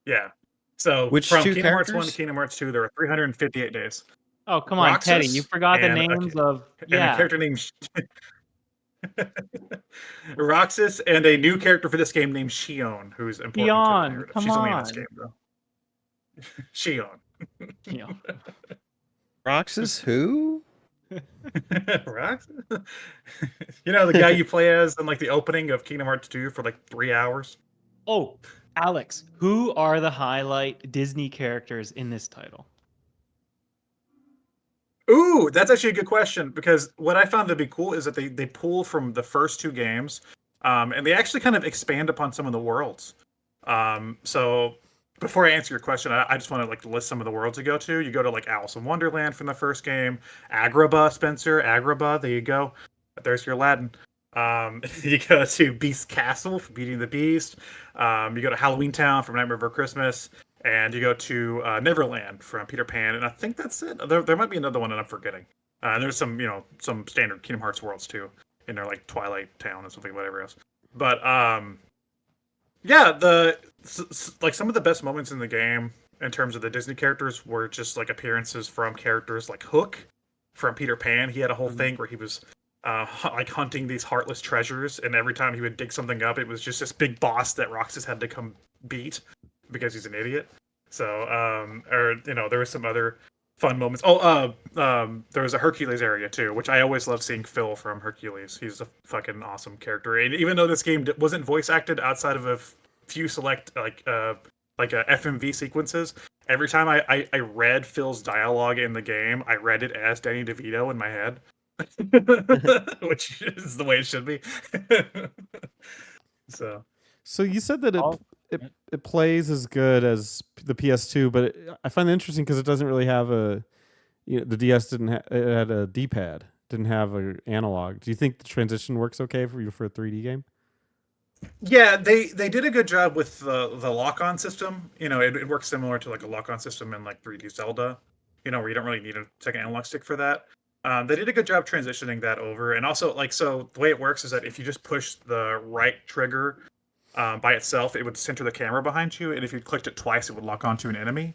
Speaker 4: Yeah. So
Speaker 2: Which
Speaker 4: from
Speaker 2: 2
Speaker 4: Kingdom Hearts 1
Speaker 2: characters?
Speaker 4: to Kingdom Hearts 2, there are 358 days.
Speaker 5: Oh, come on, Teddy.
Speaker 4: Roxas
Speaker 5: You forgot the
Speaker 4: and a-
Speaker 5: names of...
Speaker 4: And a
Speaker 5: Yeah.
Speaker 4: character named Roxas, and a new character for this game named Shion, who's important to the
Speaker 5: Shion,
Speaker 4: narrative.
Speaker 5: come
Speaker 4: She's only in this
Speaker 5: on.
Speaker 4: game, though. Shion.
Speaker 5: Yeah.
Speaker 2: Roxas who?
Speaker 4: Roxas? You know, the guy you play as in like the opening of Kingdom Hearts 2 for like 3 hours?
Speaker 5: Oh, Alex, who are the highlight Disney characters in this title?
Speaker 4: Ooh, that's actually a good question, because what I found to be cool is that they pull from the first 2 games, and they actually kind of expand upon some of the worlds. So before I answer your question, I just want to like list some of the worlds you go to. You go to like Alice in Wonderland from the first game, Agrabah, Spencer, Agrabah. There you go. There's your Aladdin. You go to Beast Castle for Beauty and the Beast. You go to Halloween Town from Nightmare Before Christmas. And you go to Neverland from Peter Pan, and I think that's it. There might be another one that I'm forgetting. And there's some, some standard Kingdom Hearts worlds too, in there like Twilight Town and something, whatever else. But yeah, like some of the best moments in the game in terms of the Disney characters were just like appearances from characters like Hook from Peter Pan. He had a whole thing where he was like hunting these heartless treasures, and every time he would dig something up, it was just this big boss that Roxas had to come beat because he's an idiot. So, or there was some other fun moments. Oh, there was a Hercules area too, which I always love seeing Phil from Hercules. He's a fucking awesome character, and even though this game wasn't voice acted outside of a few select like FMV sequences, every time I read Phil's dialogue in the game, I read it as Danny DeVito in my head, which is the way it should be. So
Speaker 3: you said that
Speaker 5: Oh,
Speaker 3: it plays as good as the PS2, but I find it interesting because it doesn't really have the DS didn't it had a D-pad, didn't have an analog. Do you think the transition works okay for you for a 3D game?
Speaker 4: yeah, they did a good job with the lock-on system. It works similar to like a lock-on system in like 3D Zelda, where you don't really need a second analog stick for that. They did a good job transitioning that over, and also so the way it works is that if you just push the right trigger by itself, it would center the camera behind you, and if you clicked it twice, it would lock onto an enemy.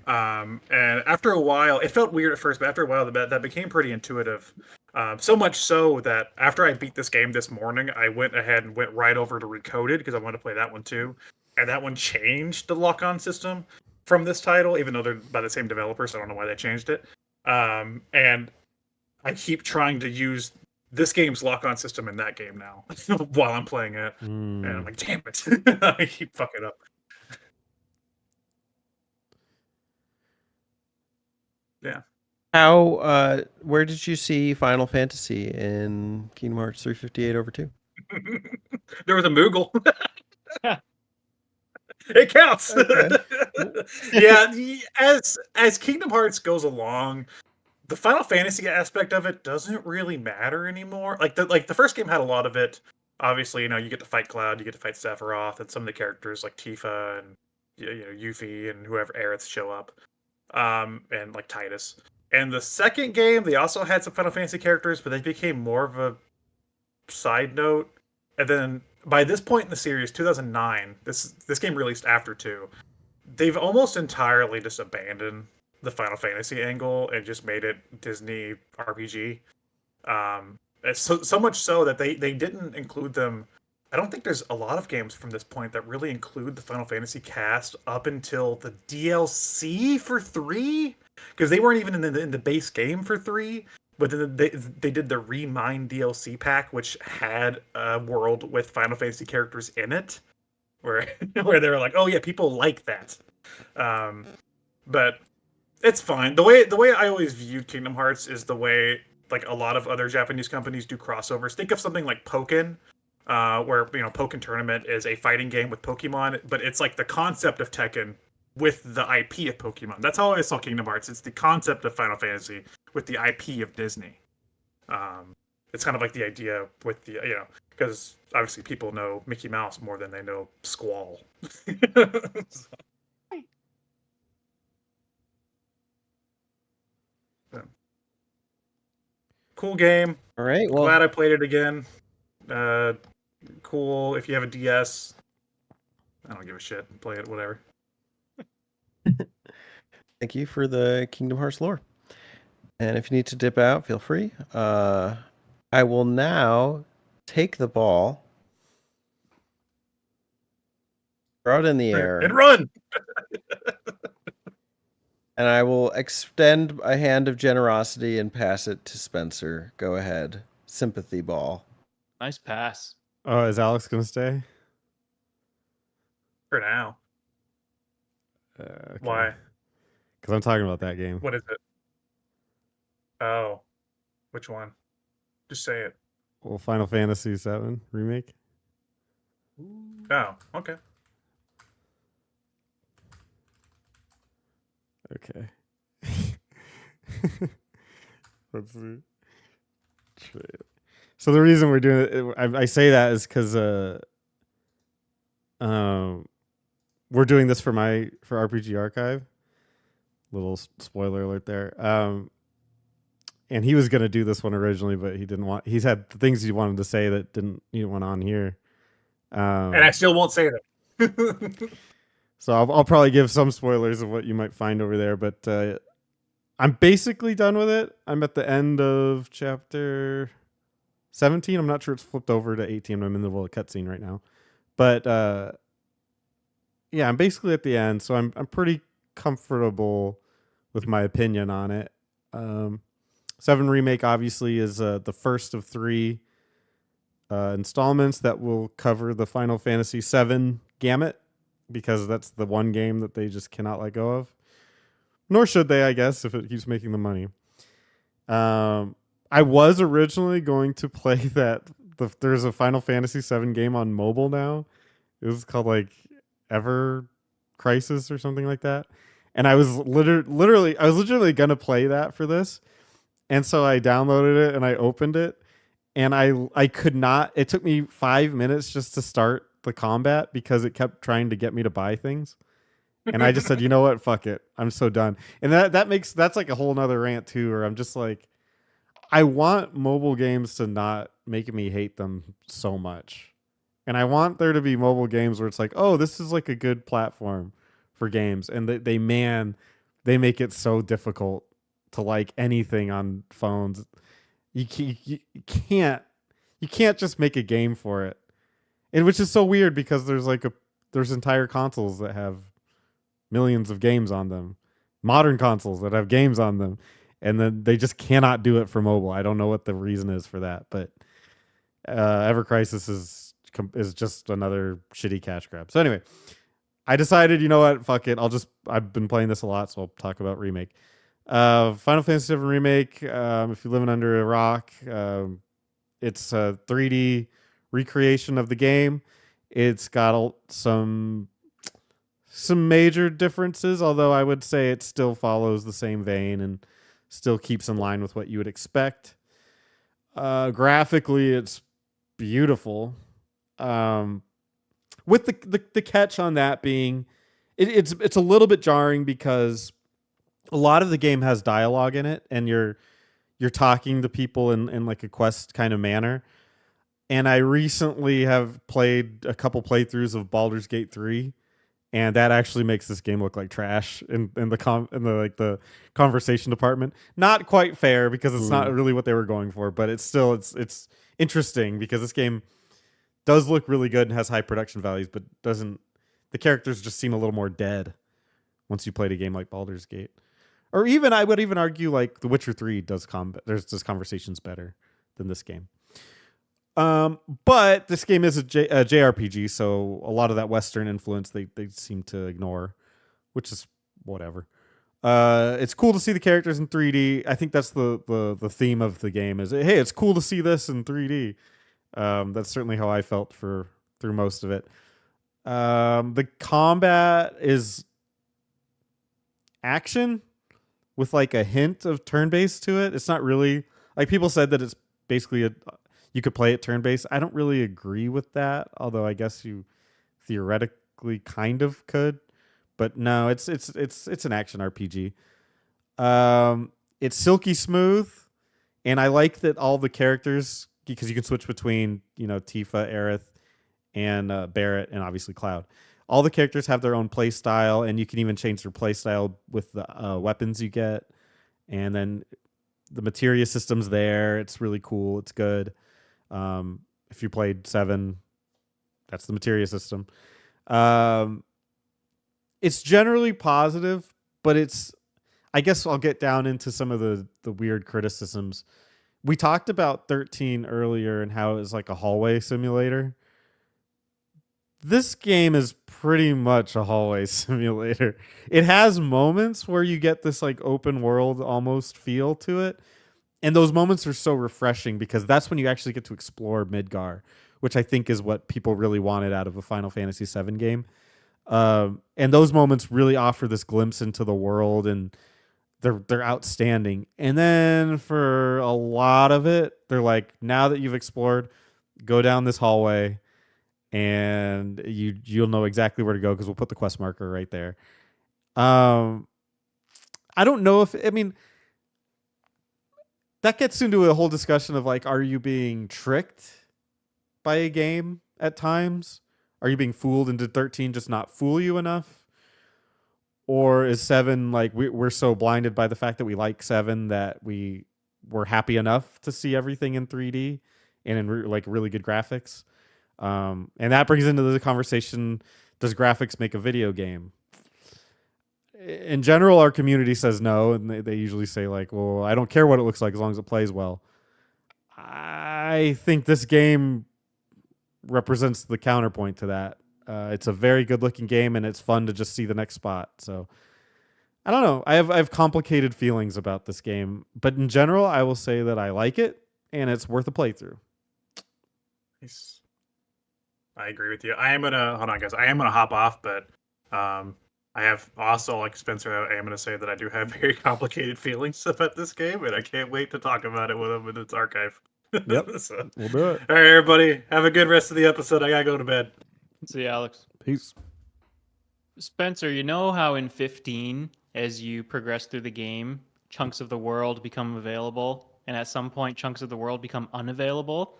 Speaker 4: And after a while, it felt weird at first, but after a while, that became pretty intuitive. So much so that after I beat this game this morning, I went ahead and went right over to Recoded because I wanted to play that one too, and that one changed the lock-on system from this title, even though they're by the same developer, so I don't know why they changed it. And I keep trying to use this game's lock-on system in that game now while I'm playing it. And I'm like, damn it. I keep fucking up. Yeah.
Speaker 2: How where did you see Final Fantasy in Kingdom Hearts 358 over 2?
Speaker 4: There was a Moogle. It counts.
Speaker 2: Okay.
Speaker 4: Yeah, as Kingdom Hearts goes along, the Final Fantasy aspect of it doesn't really matter anymore. Like the first game had a lot of it. Obviously, you get to fight Cloud, you get to fight Sephiroth, and some of the characters like Tifa and Yuffie and whoever Aerith show up, and like Titus. And the second game, they also had some Final Fantasy characters, but they became more of a side note. And then by this point in the series, 2009, this game released after 2. They've almost entirely just abandoned the Final Fantasy angle and just made it Disney RPG. So much so that they didn't include them. I don't think there's a lot of games from this point that really include the Final Fantasy cast up until the DLC for 3, because they weren't even in the base game for 3. But then they did the Remind DLC pack, which had a world with Final Fantasy characters in it. where where they were like, oh yeah, people like that. But it's fine. The way I always viewed Kingdom Hearts is the way like a lot of other Japanese companies do crossovers. Think of something like Pokken, where Pokken Tournament is a fighting game with Pokemon, but it's like the concept of Tekken with the IP of Pokemon. That's how I saw Kingdom Hearts. It's the concept of Final Fantasy with the IP of Disney. It's kind of like the idea with the because obviously people know Mickey Mouse more than they know Squall. Cool game.
Speaker 2: All right. Well,
Speaker 4: Glad I played it again. Cool. If you have a DS, I don't give a shit. Play it, whatever.
Speaker 2: thank you for the Kingdom Hearts lore. And if you need to dip out, feel free. I will now take the ball, throw it in the air,
Speaker 4: And run.
Speaker 2: and I will extend a hand of generosity and pass it to Spencer. Go ahead. Sympathy ball.
Speaker 5: Nice pass.
Speaker 3: Oh, is Alex gonna stay?
Speaker 4: For now.
Speaker 3: Okay.
Speaker 4: Why?
Speaker 3: Because I'm talking about that game.
Speaker 4: What is it? Oh, which one? Just say it.
Speaker 3: Well, Final Fantasy VII remake.
Speaker 4: Oh, okay.
Speaker 3: Okay. Let's see. So the reason we're doing it, I say that is because we're doing this for RPG Archive. Little spoiler alert there. And he was gonna do this one originally, but he didn't want. He's had things he wanted to say that he didn't want on here.
Speaker 4: And I still won't say that.
Speaker 3: So I'll probably give some spoilers of what you might find over there, but I'm basically done with it. I'm at the end of chapter 17. I'm not sure it's flipped over to 18. I'm in the middle of a cutscene right now, but yeah, I'm basically at the end, so I'm pretty comfortable with my opinion on it. 7 Remake obviously is the first of 3 installments that will cover the Final Fantasy VII gamut, because that's the one game that they just cannot let go of. Nor should they, I guess, if it keeps making the money. I was originally going to play that. There's a Final Fantasy VII game on mobile now. It was called like Ever Crisis or something like that. And I was literally going to play that for this. And so I downloaded it and I opened it. And I could not. It took me 5 minutes just to start the combat because it kept trying to get me to buy things. And I just said, you know what? Fuck it. I'm so done. And that's like a whole nother rant too, where I'm just like, I want mobile games to not make me hate them so much. And I want there to be mobile games where it's like, oh, this is like a good platform for games. And they make it so difficult to like anything on phones. You can't just make a game for it. And which is so weird because there's entire consoles that have millions of games on them, modern consoles that have games on them, and then they just cannot do it for mobile. I don't know what the reason is for that, but Ever Crisis is just another shitty cash grab. So anyway, I decided, you know what, fuck it. I've been playing this a lot, so I'll talk about Remake. Final Fantasy VII Remake. If you're living under a rock, it's a 3D recreation of the game. It's got some major differences, although I would say it still follows the same vein and still keeps in line with what you would expect. Graphically, it's beautiful. With the catch on that being, it's a little bit jarring because a lot of the game has dialogue in it, and you're talking to people in like a quest kind of manner. And I recently have played a couple playthroughs of Baldur's Gate 3, and that actually makes this game look like trash in the conversation department. Not quite fair because it's not really what they were going for, but it's it's interesting because this game does look really good and has high production values, but the characters just seem a little more dead once you played a game like Baldur's Gate. Or even, I would even argue like The Witcher 3 does conversations better than this game. But this game is a JRPG, so a lot of that Western influence they seem to ignore, which is whatever. It's cool to see the characters in 3D. I think that's the theme of the game is, hey, it's cool to see this in 3D. That's certainly how I felt through most of it. The combat is action with like a hint of turn-based to it. It's not really like people said that it's basically you could play it turn-based. I don't really agree with that, although I guess you theoretically kind of could. But no, it's an action RPG. It's silky smooth, and I like that all the characters, because you can switch between Tifa, Aerith, and Barrett, and obviously Cloud. All the characters have their own play style, and you can even change their play style with the weapons you get. And then the materia system's there. It's really cool. It's good. If you played 7, that's the materia system. It's generally positive, but I guess I'll get down into some of the weird criticisms. We talked about 13 earlier and how it was like a hallway simulator. This game is pretty much a hallway simulator. It has moments where you get this like open world almost feel to it. And those moments are so refreshing because that's when you actually get to explore Midgar, which I think is what people really wanted out of a Final Fantasy VII game. And those moments really offer this glimpse into the world, and they're outstanding. And then for a lot of it, they're like, now that you've explored, go down this hallway, and you'll know exactly where to go because we'll put the quest marker right there. I don't know that gets into a whole discussion of like, are you being tricked by a game at times? Are you being fooled? And did 13 just not fool you enough? Or is 7 like we're so blinded by the fact that we like 7 that we were happy enough to see everything in 3D and in like really good graphics? And that brings into the conversation, does graphics make a video game? In general, our community says no, and they usually say like, well, I don't care what it looks like as long as it plays well. I think this game represents the counterpoint to that. It's a very good looking game, and it's fun to just see the next spot. So I don't know. I have complicated feelings about this game, but in general, I will say that I like it, and it's worth a playthrough.
Speaker 4: Nice. I agree with you. I am gonna hop off, but I have also, like Spencer, I am gonna say that I do have very complicated feelings about this game, and I can't wait to talk about it when it's archived.
Speaker 3: Yep,
Speaker 4: So,
Speaker 3: we'll do it.
Speaker 4: all right, everybody, have a good rest of the episode. I gotta go to bed.
Speaker 5: See you, Alex.
Speaker 3: Peace.
Speaker 5: Spencer, you know how in 15, as you progress through the game, chunks of the world become available, and at some point, chunks of the world become unavailable?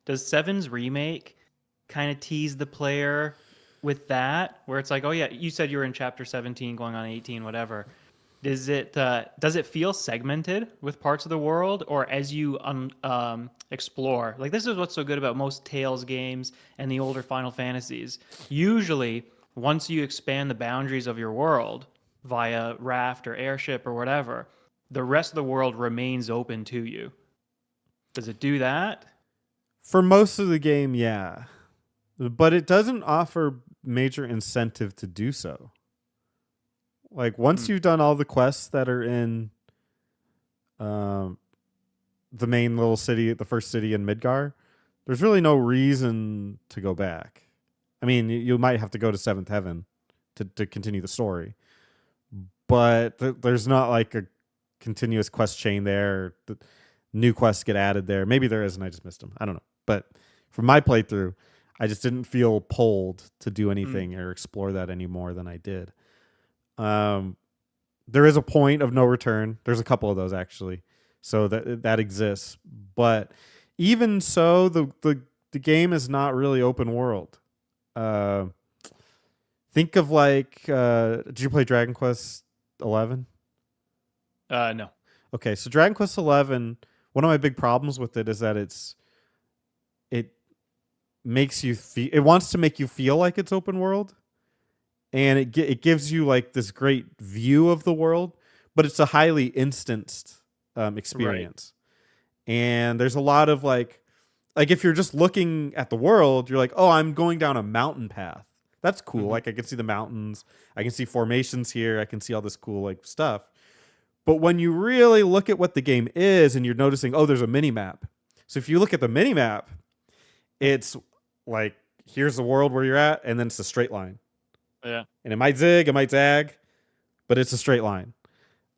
Speaker 5: Does 7's remake kind of tease the player with that, where it's like, oh yeah, you said you were in chapter 17 going on 18, whatever. Does it feel segmented with parts of the world, or as you explore? Like, this is what's so good about most Tales games and the older Final Fantasies. Usually, once you expand the boundaries of your world via raft or airship or whatever, the rest of the world remains open to you. Does it do that?
Speaker 3: For most of the game, yeah. But it doesn't offer major incentive to do so. Like, once you've done all the quests that are in the main little city, the first city in Midgar, there's really no reason to go back. I mean, you might have to go to 7th Heaven to continue the story. But there's not like a continuous quest chain there. The new quests get added there. Maybe there is, and I just missed them. I don't know. But for my playthrough, I just didn't feel pulled to do anything or explore that any more than I did. There is a point of no return. There's a couple of those actually, so that exists. But even so, the game is not really open world. Think of like, did you play Dragon Quest 11?
Speaker 5: No.
Speaker 3: Okay, so Dragon Quest 11. One of my big problems with it is that it makes you feel. It wants to make you feel like it's open world. And it gives you like this great view of the world, but it's a highly instanced experience. Right. And there's a lot of like like if you're just looking at the world, you're like, oh, I'm going down a mountain path. That's cool.
Speaker 5: Mhm.
Speaker 3: Like I can see the mountains, I can see formations here, I can see all this cool like stuff. But when you really look at what the game is and you're noticing, oh, there's a mini map. So if you look at the mini map, it's like here's the world where you're at, and then it's a straight line.
Speaker 5: Yeah.
Speaker 3: And it might zig, it might zag, but it's a straight line.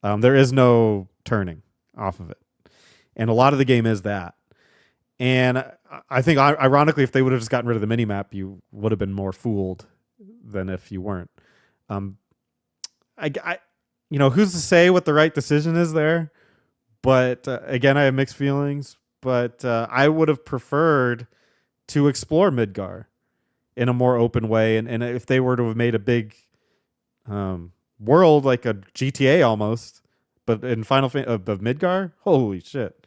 Speaker 3: There is no turning off of it. And a lot of the game is that. And I think, ironically, if they would have just gotten rid of the mini map, you would have been more fooled than if you weren't. Who's to say what the right decision is there? But again, I have mixed feelings. But I would have preferred to explore Midgar in a more open way. And if they were to have made a big world like a GTA almost, but in Final Fantasy of Midgar, holy shit.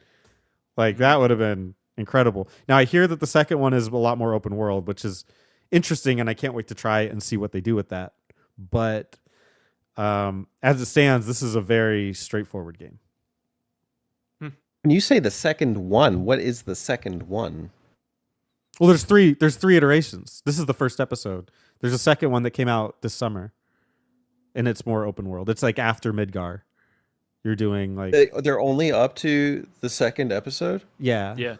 Speaker 3: Like that would have been incredible. Now I hear that the second one is a lot more open world, which is interesting, and I can't wait to try it and see what they do with that. But as it stands, this is a very straightforward game.
Speaker 2: When you say the second one, what is the second one?
Speaker 3: Well, there's three iterations. This is the first episode. There's a second one that came out this summer, and it's more open world. It's like after Midgar. You're doing like
Speaker 2: They're only up to the second episode?
Speaker 3: yeah.
Speaker 5: Yeah.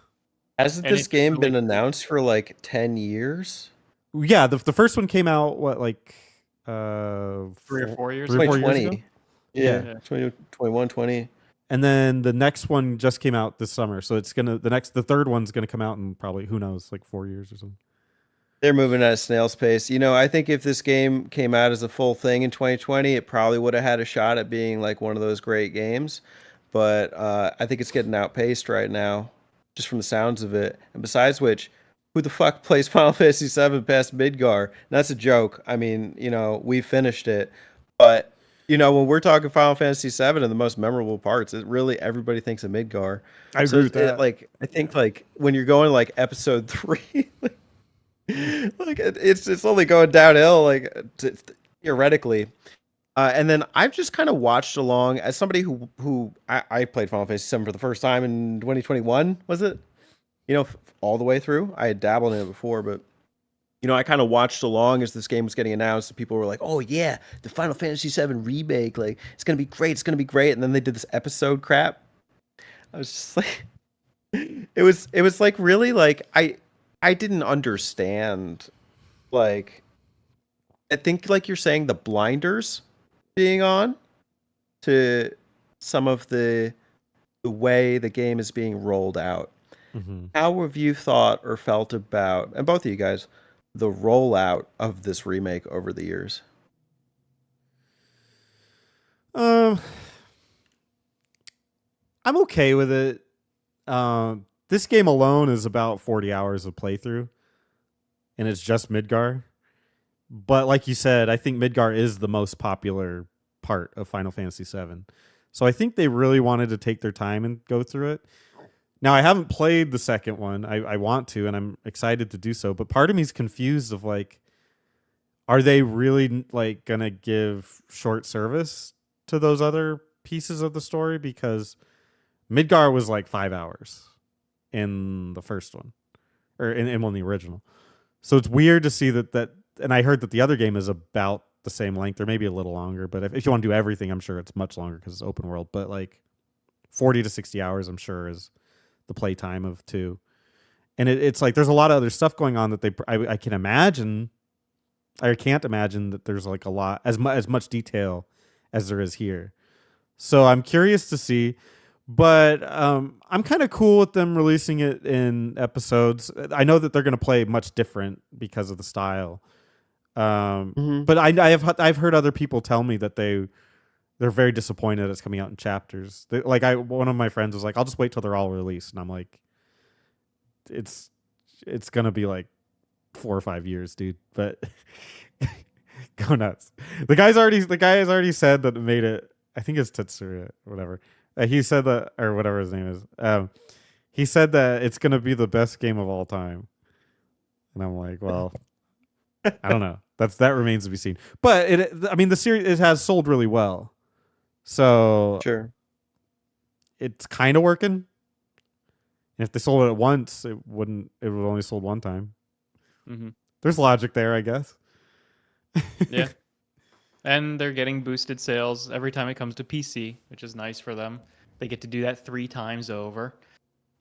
Speaker 2: Hasn't
Speaker 5: And
Speaker 2: this
Speaker 5: it's
Speaker 2: game
Speaker 5: really
Speaker 2: been announced for like 10 years?
Speaker 3: Yeah, the first one came out like
Speaker 5: 3 or 4 years
Speaker 3: 3 or 4 years
Speaker 2: 2020.
Speaker 3: ago?
Speaker 2: Yeah,
Speaker 5: Yeah.
Speaker 2: 20, 21, 20.
Speaker 3: And then the next one just came out this summer. So it's the third one's gonna come out in probably, who knows, like 4 years or something.
Speaker 2: They're moving at a snail's pace. You know, I think if this game came out as a full thing in 2020, it probably would have had a shot at being like one of those great games. But I think it's getting outpaced right now, just from the sounds of it. And besides which, who the fuck plays Final Fantasy VII past Midgar? And that's a joke. I mean, you know, we finished it. But, you know, when we're talking Final Fantasy VII and the most memorable parts, it really, everybody thinks of Midgar.
Speaker 3: I agree with that.
Speaker 2: I think like when you're going like episode 3, like it's only going downhill, like theoretically. And then I've just kind of watched along as somebody who I played Final Fantasy VII for the first time in 2021, was it? You know, all the way through. I had dabbled in it before, but you know, I kind of watched along as this game was getting announced, and people were like, "Oh yeah, the Final Fantasy VII remake, like it's gonna be great, it's gonna be great." And then they did this episode crap. I was just like, it was like really like I didn't understand, like, I think like you're saying the blinders being on to some of the way the game is being rolled out.
Speaker 3: Mhm.
Speaker 2: How have you thought or felt about, and both of you guys, the rollout of this remake over the years?
Speaker 3: I'm okay with it. This game alone is about 40 hours of playthrough, and it's just Midgar. But like you said, I think Midgar is the most popular part of Final Fantasy VII. So I think they really wanted to take their time and go through it. Now, I haven't played the second one. I want to, and I'm excited to do so. But part of me is confused of like, are they really like going to give short service to those other pieces of the story? Because Midgar was like 5 hours in the first one, or in the original. So it's weird to see that, and I heard that the other game is about the same length, or maybe a little longer. But if you want to do everything, I'm sure it's much longer because it's open world. But like 40 to 60 hours, I'm sure, is the play time of 2. And it's like there's a lot of other stuff going on that I can imagine. I can't imagine that there's like a lot as much detail as there is here. So I'm curious to see. But I'm kind of cool with them releasing it in episodes. I know that they're going to play much different because of the style. But I've heard other people tell me that they're very disappointed it's coming out in chapters. One of my friends was like, "I'll just wait till they're all released," and I'm like, "It's gonna be like 4 or 5 years, dude." But go nuts. The guy has already said that it made it. I think it's Tetsuya or whatever. He said that, or whatever his name is. He said that it's gonna be the best game of all time, and I'm like, well, I don't know. That remains to be seen. But the series, it has sold really well, so
Speaker 2: Sure.
Speaker 3: it's kind of working. And if they sold it at once, it wouldn't. It would only sold one time.
Speaker 5: Mm-hmm.
Speaker 3: There's logic there, I guess.
Speaker 5: Yeah. And they're getting boosted sales every time it comes to PC, which is nice for them. They get to do that 3 times over.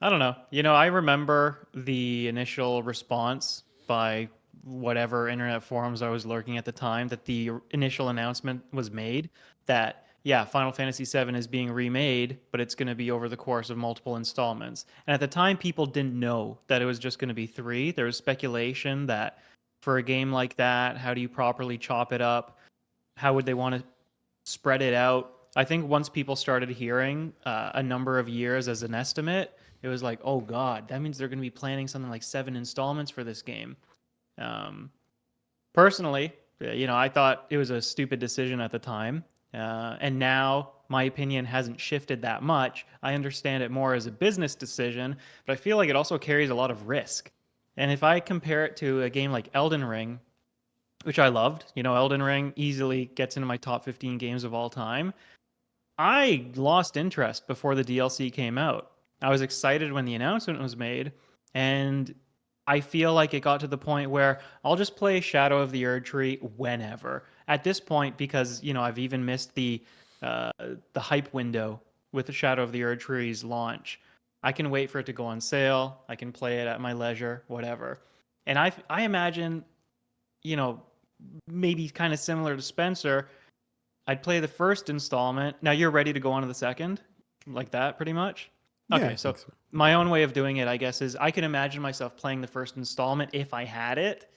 Speaker 5: I don't know. I remember the initial response by whatever internet forums I was lurking at the time that the initial announcement was made that, yeah, Final Fantasy VII is being remade, but it's going to be over the course of multiple installments. And at the time, people didn't know that it was just going to be 3. There was speculation that for a game like that, how do you properly chop it up? How would they want to spread it out? I think once people started hearing a number of years as an estimate, it was like, oh God, that means they're going to be planning something like 7 installments for this game. Personally, I thought it was a stupid decision at the time. And now my opinion hasn't shifted that much. I understand it more as a business decision, but I feel like it also carries a lot of risk. And if I compare it to a game like Elden Ring, which I loved, Elden Ring easily gets into my top 15 games of all time. I lost interest before the DLC came out. I was excited when the announcement was made, and I feel like it got to the point where I'll just play Shadow of the Erdtree whenever. At this point, because I've even missed the hype window with the Shadow of the Erdtree's launch. I can wait for it to go on sale. I can play it at my leisure, whatever. And I imagine, maybe kind of similar to Spencer, I'd play the first installment. Now you're ready to go on to the second, like that, pretty much.
Speaker 3: Yeah,
Speaker 5: Okay,
Speaker 3: I
Speaker 5: so
Speaker 3: think so.
Speaker 5: my own way of doing it, I guess, is I can imagine myself playing the first installment if I had it,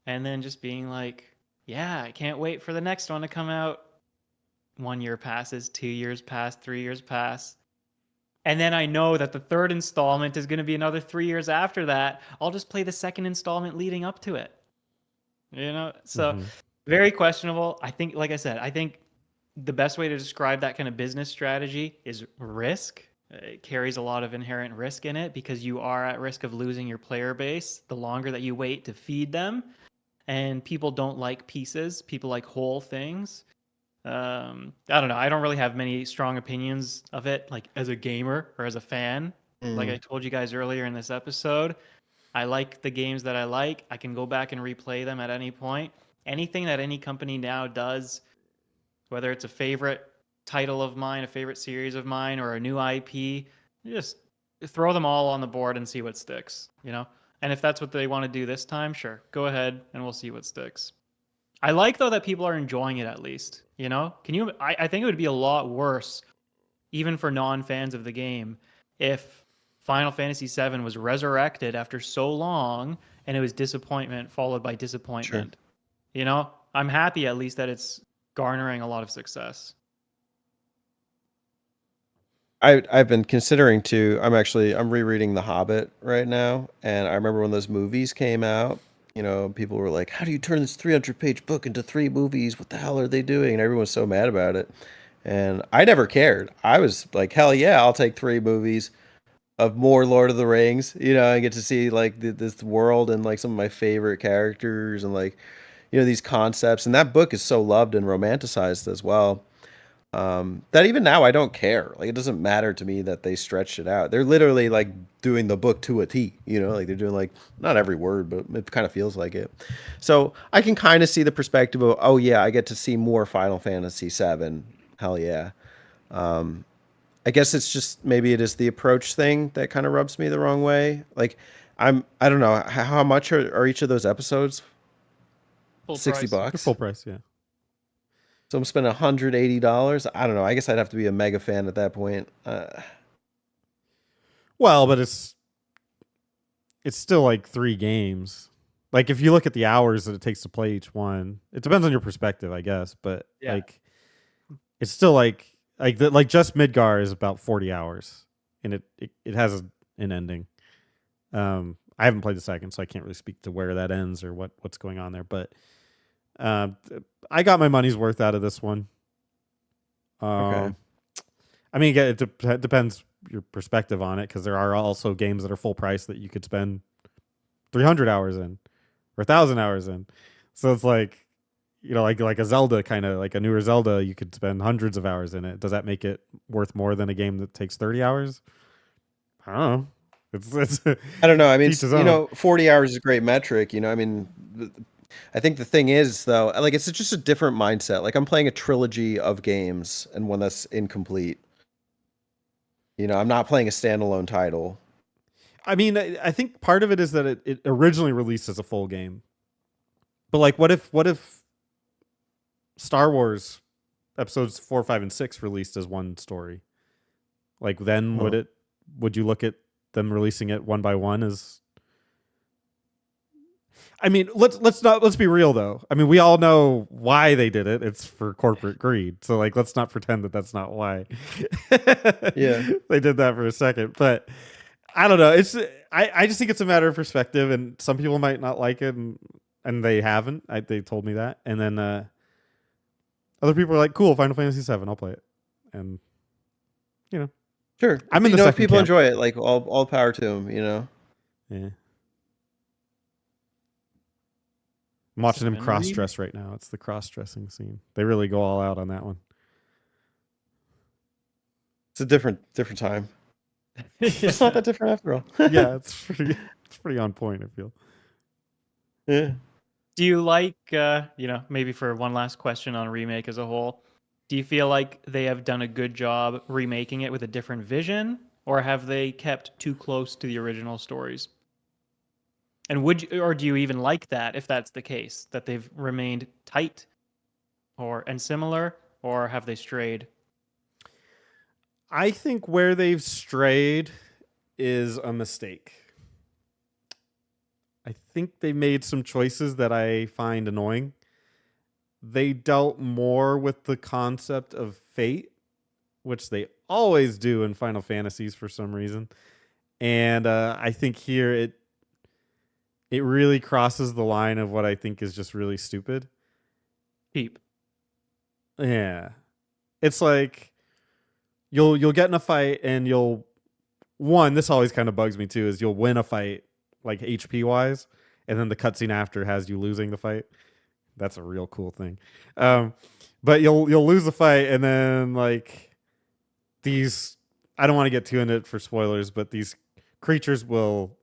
Speaker 5: and then just being like, yeah, I can't wait for the next one to come out. 1 year passes, 2 years pass, 3 years pass. And then I know that the third installment is going to be another 3 years after that. I'll just play the second installment leading up to it. So
Speaker 3: Mhm.
Speaker 5: very questionable. I think, like I said, I think the best way to describe that kind of business strategy is risk. It carries a lot of inherent risk in it because you are at risk of losing your player base the longer that you wait to feed them. And people don't like pieces. People like whole things. I don't know. I don't really have many strong opinions of it, like as a gamer or as a fan. Like I told you guys earlier in this episode, I like the games that I like. I can go back and replay them at any point. Anything that any company now does, whether it's a favorite title of mine, a favorite series of mine, or a new IP, just throw them all on the board and see what sticks, And if that's what they want to do this time, sure, go ahead and we'll see what sticks. I like, though, that people are enjoying it at least, I think it would be a lot worse, even for non-fans of the game, if Final Fantasy VII was resurrected after so long and it was disappointment followed by disappointment. Sure. I'm happy at least that it's garnering a lot of success.
Speaker 2: I've been considering I'm rereading The Hobbit right now, and I remember when those movies came out, people were like, how do you turn this 300-page book into 3 movies? What the hell are they doing? And everyone was so mad about it. And I never cared. I was like, hell yeah, I'll take 3 movies of more Lord of the Rings, I get to see like this world and like some of my favorite characters and like, these concepts. And that book is so loved and romanticized as well. That even now I don't care. Like, it doesn't matter to me that they stretched it out. They're literally like doing the book to a T, like they're doing like not every word, but it kind of feels like it. So I can kind of see the perspective of, oh yeah, I get to see more Final Fantasy VII. Hell yeah. I guess it's just maybe it is the approach thing that kind of rubs me the wrong way. Like I don't know how much are each of those episodes?
Speaker 5: Full
Speaker 2: $60.
Speaker 5: price.
Speaker 3: The full price, yeah.
Speaker 2: So I'm spending $180. I don't know. I guess I'd have to be a mega fan at that point.
Speaker 3: Well, but it's still like 3 games. Like if you look at the hours that it takes to play each one, it depends on your perspective, I guess. But
Speaker 5: Yeah.
Speaker 3: like, it's still like just Midgar is about 40 hours, and it has an ending. I haven't played the second, so I can't really speak to where that ends or what's going on there. But I got my money's worth out of this one.
Speaker 2: Okay.
Speaker 3: I mean, again, it depends your perspective on it, because there are also games that are full price that you could spend 300 hours in or 1,000 hours in. So it's like, like a Zelda, kind of like a newer Zelda, you could spend hundreds of hours in it. Does that make it worth more than a game that takes 30 hours? I don't know. It's
Speaker 2: I don't know. I mean,
Speaker 3: Each his own.
Speaker 2: 40 hours is a great metric. I mean, I think the thing is though, like it's just a different mindset. Like I'm playing a trilogy of games and one that's incomplete. I'm not playing a standalone title.
Speaker 3: I mean, I think part of it is that it originally released as a full game. But like what if Star Wars episodes 4, 5, and 6 released as one story? Like then would you look at them releasing it one by one as I mean, let's be real though. I mean, we all know why they did it. It's for corporate greed. So like, let's not pretend that that's not why.
Speaker 2: Yeah,
Speaker 3: they did that for a second, but I don't know. I just think it's a matter of perspective, and some people might not like it, and they haven't. They told me that, and then other people are like, "Cool, Final Fantasy VII, I'll play it," and
Speaker 2: sure.
Speaker 3: I'm in the
Speaker 2: if
Speaker 3: second
Speaker 2: people
Speaker 3: camp.
Speaker 2: enjoy it, like all power to them.
Speaker 3: Yeah. I'm watching him
Speaker 5: Seven
Speaker 3: cross dress right now. It's the cross dressing scene. They really go all out on that one.
Speaker 2: It's a different time. It's not that different after all.
Speaker 3: Yeah, it's pretty on point, I feel.
Speaker 2: Yeah.
Speaker 5: Do you like, maybe for one last question on remake as a whole, do you feel like they have done a good job remaking it with a different vision, or have they kept too close to the original stories? And do you even like that if that's the case, that they've remained tight and similar, or have they strayed?
Speaker 3: I think where they've strayed is a mistake. I think they made some choices that I find annoying. They dealt more with the concept of fate, which they always do in Final Fantasies for some reason. And I think here it really crosses the line of what I think is just really stupid.
Speaker 5: Cheap.
Speaker 3: Yeah. It's like you'll get in a fight and this always kind of bugs me too, is you'll win a fight like HP wise, and then the cutscene after has you losing the fight. That's a real cool thing. But you'll lose the fight, and then like these, I don't want to get too into it for spoilers, but these creatures will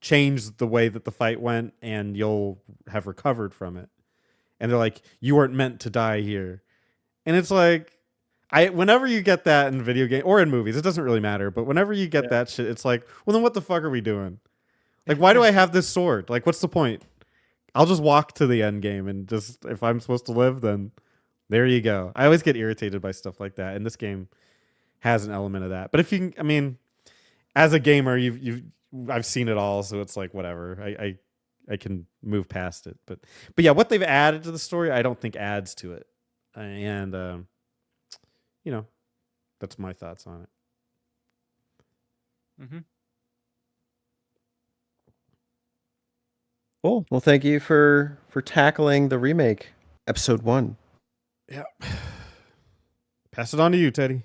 Speaker 3: change the way that the fight went, and you'll have recovered from it. And they're like, you weren't meant to die here. And it's like, whenever you get that in video game or in movies, it doesn't really matter. But whenever you get that shit, it's like, well, then what the fuck are we doing? Like, why do I have this sword? Like, what's the point? I'll just walk to the end game, and just if I'm supposed to live, then there you go. I always get irritated by stuff like that, and this game has an element of that. But if you, I mean, as a gamer, I've seen it all, so it's like whatever. I can move past it. But yeah, what they've added to the story, I don't think adds to it, and that's my thoughts on it.
Speaker 5: Mm-hmm.
Speaker 2: Cool. Well, thank you for tackling the remake, episode 1.
Speaker 3: Yeah. Pass it on to you, Teddy.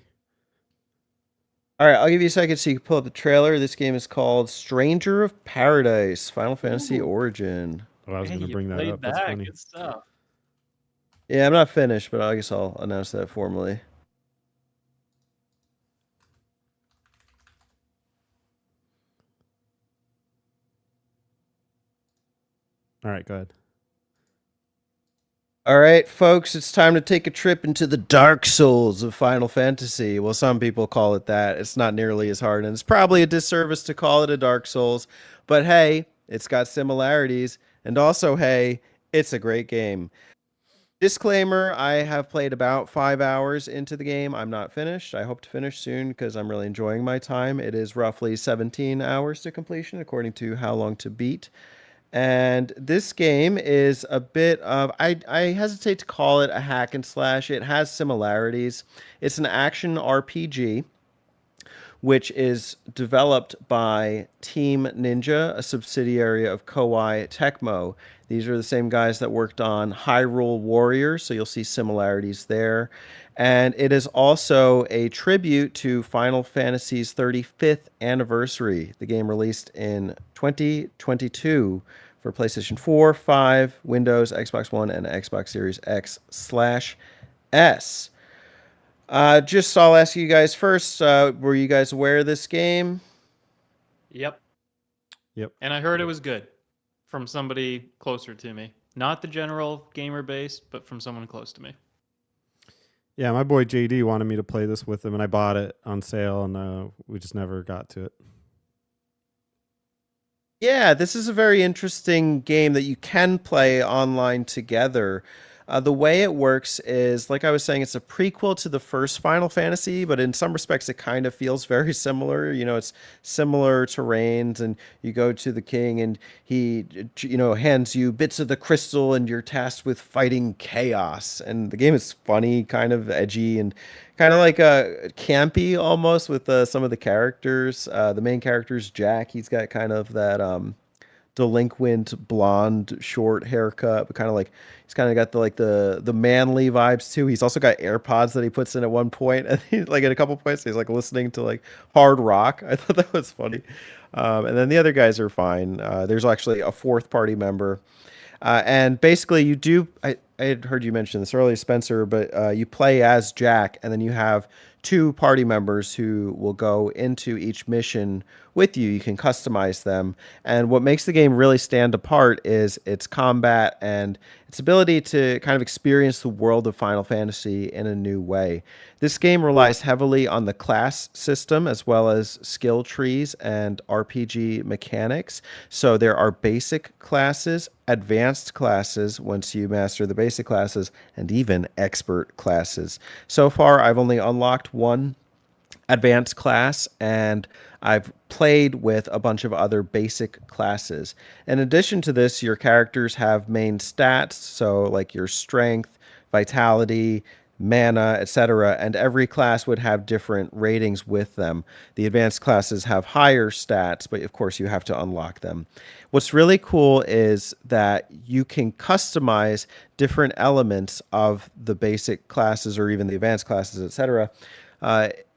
Speaker 2: All right, I'll give you a second so you can pull up the trailer. This game is called Stranger of Paradise, Final Fantasy Origin.
Speaker 3: Oh, I was going to bring that up. That's funny.
Speaker 5: Good stuff.
Speaker 2: Yeah, I'm not finished, but I guess I'll announce that formally.
Speaker 3: All right, go ahead.
Speaker 2: All right, folks, it's time to take a trip into the Dark Souls of Final Fantasy. Well, some people call it that. It's not nearly as hard, and it's probably a disservice to call it a Dark Souls. But hey, it's got similarities, and also, hey, it's a great game. Disclaimer, I have played about 5 hours into the game. I'm not finished. I hope to finish soon because I'm really enjoying my time. It is roughly 17 hours to completion, according to How Long to Beat. And this game is a bit of, I hesitate to call it a hack and slash. It has similarities. It's an action RPG, which is developed by Team Ninja, a subsidiary of Koei Tecmo. These are the same guys that worked on Hyrule Warriors, so you'll see similarities there. And it is also a tribute to Final Fantasy's 35th anniversary. The game released in 2022 for PlayStation 4, 5, Windows, Xbox One, and Xbox Series X/S. I'll ask you guys first, were you guys aware of this game?
Speaker 5: Yep.
Speaker 3: Yep.
Speaker 5: And I heard it was good from somebody closer to me. Not the general gamer base, but from someone close to me.
Speaker 3: Yeah, my boy JD wanted me to play this with him, and I bought it on sale, and we just never got to it.
Speaker 2: Yeah, this is a very interesting game that you can play online together. The way it works is, like I was saying, it's a prequel to the first Final Fantasy, but in some respects, it kind of feels very similar. You know, it's similar terrains, and you go to the king, and he, hands you bits of the crystal, and you're tasked with fighting chaos. And the game is funny, kind of edgy, and kind of like campy almost with some of the characters. The main character's Jack. He's got kind of that delinquent blonde short haircut, but kind of like he's kind of got the manly vibes too. He's also got AirPods that he puts in at one point, and he's like at a couple points he's like listening to like hard rock. I thought that was funny. And then the other guys are fine. There's actually a fourth party member. And basically, I had heard you mention this earlier, Spencer, but you play as Jack, and then you have two party members who will go into each mission with you. You can customize them. And what makes the game really stand apart is its combat and its ability to kind of experience the world of Final Fantasy in a new way. This game relies heavily on the class system as well as skill trees and RPG mechanics. So there are basic classes, advanced classes once you master the basic classes, and even expert classes. So far, I've only unlocked one advanced class, and I've played with a bunch of other basic classes. In addition to this, your characters have main stats, so like your strength, vitality, mana, etc., and every class would have different ratings with them. The advanced classes have higher stats, but of course you have to unlock them. What's really cool is that you can customize different elements of the basic classes or even the advanced classes, etc.,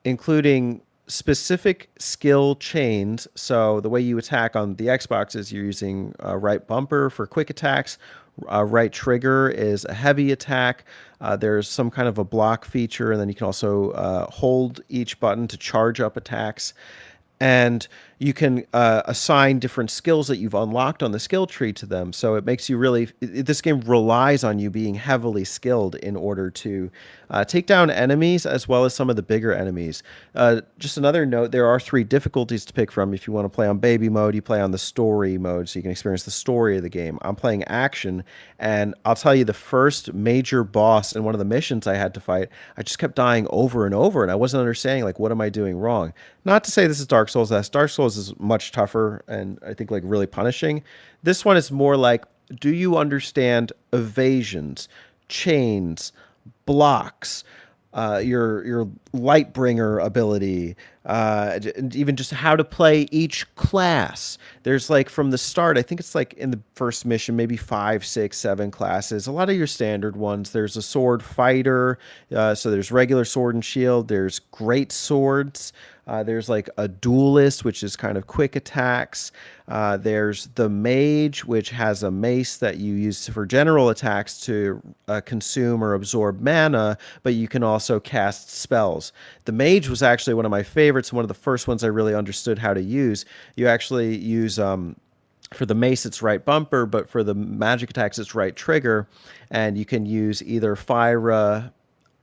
Speaker 2: including specific skill chains. So the way you attack on the Xbox is you're using right bumper for quick attacks. Right trigger is a heavy attack. There's some kind of a block feature, and then you can also hold each button to charge up attacks. And you can assign different skills that you've unlocked on the skill tree to them. So it makes you really, this game relies on you being heavily skilled in order to take down enemies as well as some of the bigger enemies. Just another note, there are 3 difficulties to pick from. If you want to play on baby mode, you play on the story mode so you can experience the story of the game. I'm playing action, and I'll tell you, the first major boss in one of the missions I had to fight, I just kept dying over and over, and I wasn't understanding, like, what am I doing wrong? Not to say this is Dark Souls. Dark Souls is much tougher and I think like really punishing. This one is more like, do you understand evasions, chains, blocks, your light bringer ability, and even just how to play each class. There's like from the start, I think it's like in the first mission, maybe 5, 6, 7 classes. A lot of your standard ones. There's a sword fighter, so there's regular sword and shield. There's great swords. There's like a duelist, which is kind of quick attacks. There's the mage, which has a mace that you use for general attacks to consume or absorb mana, but you can also cast spells. The mage was actually one of my favorites, one of the first ones I really understood how to use. You actually use for the mace, it's right bumper, but for the magic attacks, it's right trigger, and you can use either Fira.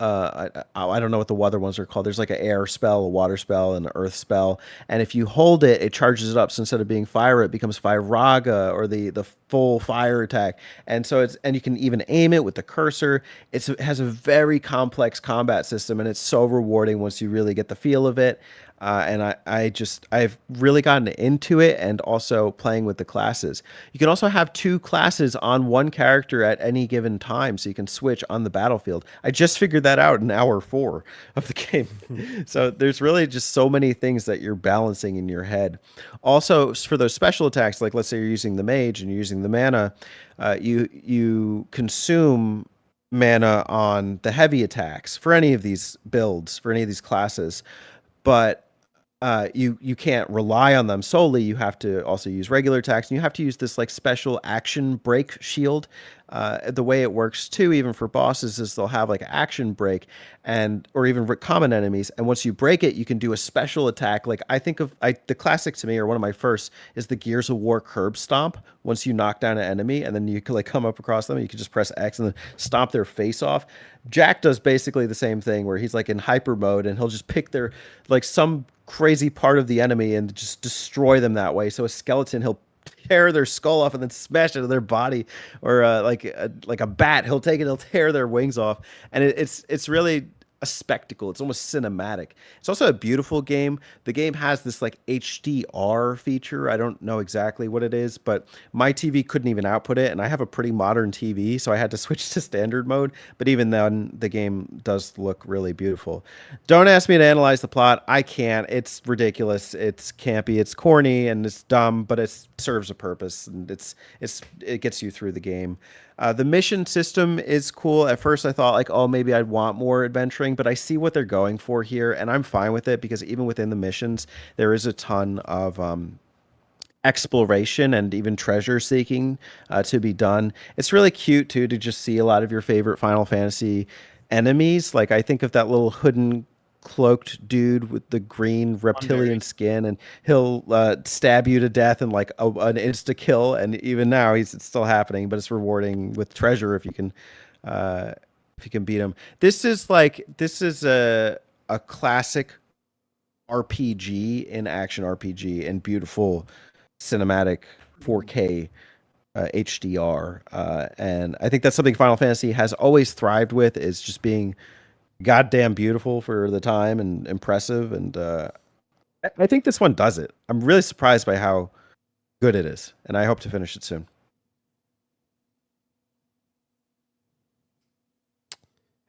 Speaker 2: I don't know what the other ones are called. There's like an air spell, a water spell, and an earth spell. And if you hold it, it charges it up. So instead of being fire, it becomes Firaga, or the full fire attack. And so you can even aim it with the cursor. It has a very complex combat system, and it's so rewarding once you really get the feel of it. And I've really gotten into it, and also playing with the classes. You can also have 2 classes on one character at any given time, so you can switch on the battlefield. I just figured that out in hour 4 of the game. So there's really just so many things that you're balancing in your head. Also, for those special attacks, like let's say you're using the mage and you're using the mana, you consume mana on the heavy attacks for any of these builds, for any of these classes. But you can't rely on them solely. You have to also use regular attacks, and you have to use this like special action break shield. The way it works too, even for bosses, is they'll have like action break, and or even common enemies. And once you break it, you can do a special attack. Like I think of the classic to me, or one of my first, is the Gears of War curb stomp. Once you knock down an enemy, and then you can like come up across them, you can just press X and then stomp their face off. Jack does basically the same thing, where he's like in hyper mode, and he'll just pick their like some crazy part of the enemy and just destroy them that way. So a skeleton, he'll tear their skull off and then smash it into their body, or like a bat, he'll take it, he'll tear their wings off, and it's really a spectacle. It's almost cinematic. It's also a beautiful game. The game has this like HDR feature. I don't know exactly what it is, but my TV couldn't even output it, and I have a pretty modern TV, so I had to switch to standard mode. But even then, the game does look really beautiful. Don't ask me to analyze the plot. I can't. It's ridiculous. It's campy. It's corny and it's dumb, but it serves a purpose, and it gets you through the game. The mission system is cool. At first I thought like, oh, maybe I'd want more adventuring, but I see what they're going for here, and I'm fine with it, because even within the missions, there is a ton of exploration and even treasure seeking to be done. It's really cute too to just see a lot of your favorite Final Fantasy enemies. Like I think of that little hooded cloaked dude with the green reptilian skin, and he'll stab you to death in like an insta kill, and even now it's still happening, but it's rewarding with treasure if you can beat him. This is a classic RPG in action RPG and beautiful cinematic 4K HDR, and I think that's something Final Fantasy has always thrived with, is just being goddamn beautiful for the time and impressive, and I think this one does it. I'm really surprised by how good it is, and I hope to finish it soon.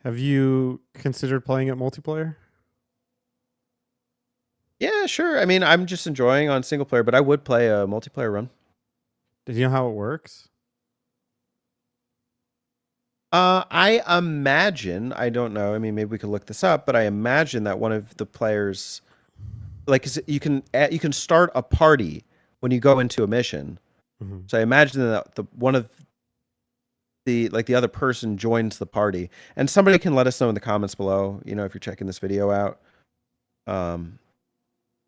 Speaker 3: Have you considered playing it multiplayer?
Speaker 2: Yeah, sure. I mean, I'm just enjoying on single player, but I would play a multiplayer run.
Speaker 3: Did you know how it works?
Speaker 2: I imagine, I don't know. I mean, maybe we could look this up, but I imagine that one of the players, like, you can start a party when you go into a mission.
Speaker 3: Mm-hmm.
Speaker 2: So I imagine that one of the other person joins the party, and somebody can let us know in the comments below, if you're checking this video out. But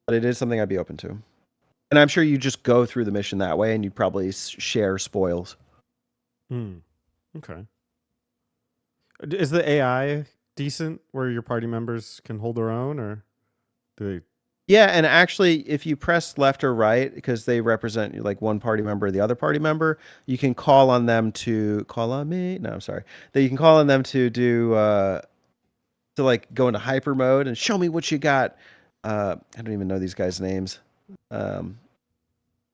Speaker 2: it is something I'd be open to, and I'm sure you just go through the mission that way, and you'd probably share spoils.
Speaker 3: Okay. Is the AI decent where your party members can hold their own, or do they?
Speaker 2: Yeah, and actually, if you press left or right, because they represent like one party member or the other party member, you can call on them to call on me. No, I'm sorry. That you can call on them to do to like go into hyper mode and show me what you got. I don't even know these guys' names.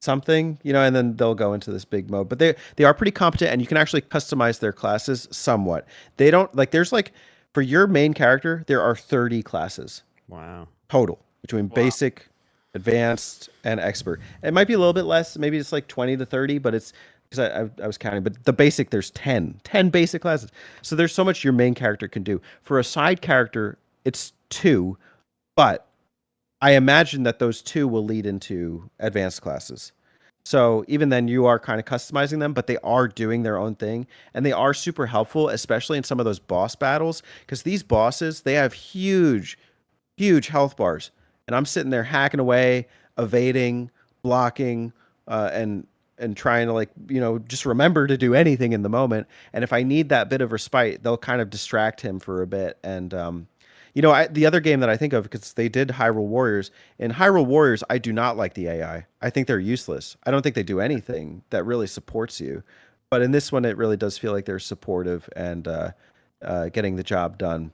Speaker 2: Something, and then they'll go into this big mode. But they are pretty competent, and you can actually customize their classes somewhat. They don't like there's like for your main character, there are 30 classes.
Speaker 3: Wow.
Speaker 2: Total between basic, advanced, and expert. It might be a little bit less, maybe it's like 20 to 30, but it's because I was counting, but the basic, there's 10 basic classes. So there's so much your main character can do. For a side character, it's 2, but I imagine that those 2 will lead into advanced classes. So even then, you are kind of customizing them, but they are doing their own thing, and they are super helpful, especially in some of those boss battles, because these bosses, they have huge health bars, and I'm sitting there hacking away, evading, blocking, and trying to just remember to do anything in the moment. And if I need that bit of respite, they'll kind of distract him for a bit, and the other game that I think of, because they did Hyrule Warriors. In Hyrule Warriors, I do not like the AI. I think they're useless. I don't think they do anything that really supports you. But in this one, it really does feel like they're supportive and getting the job done.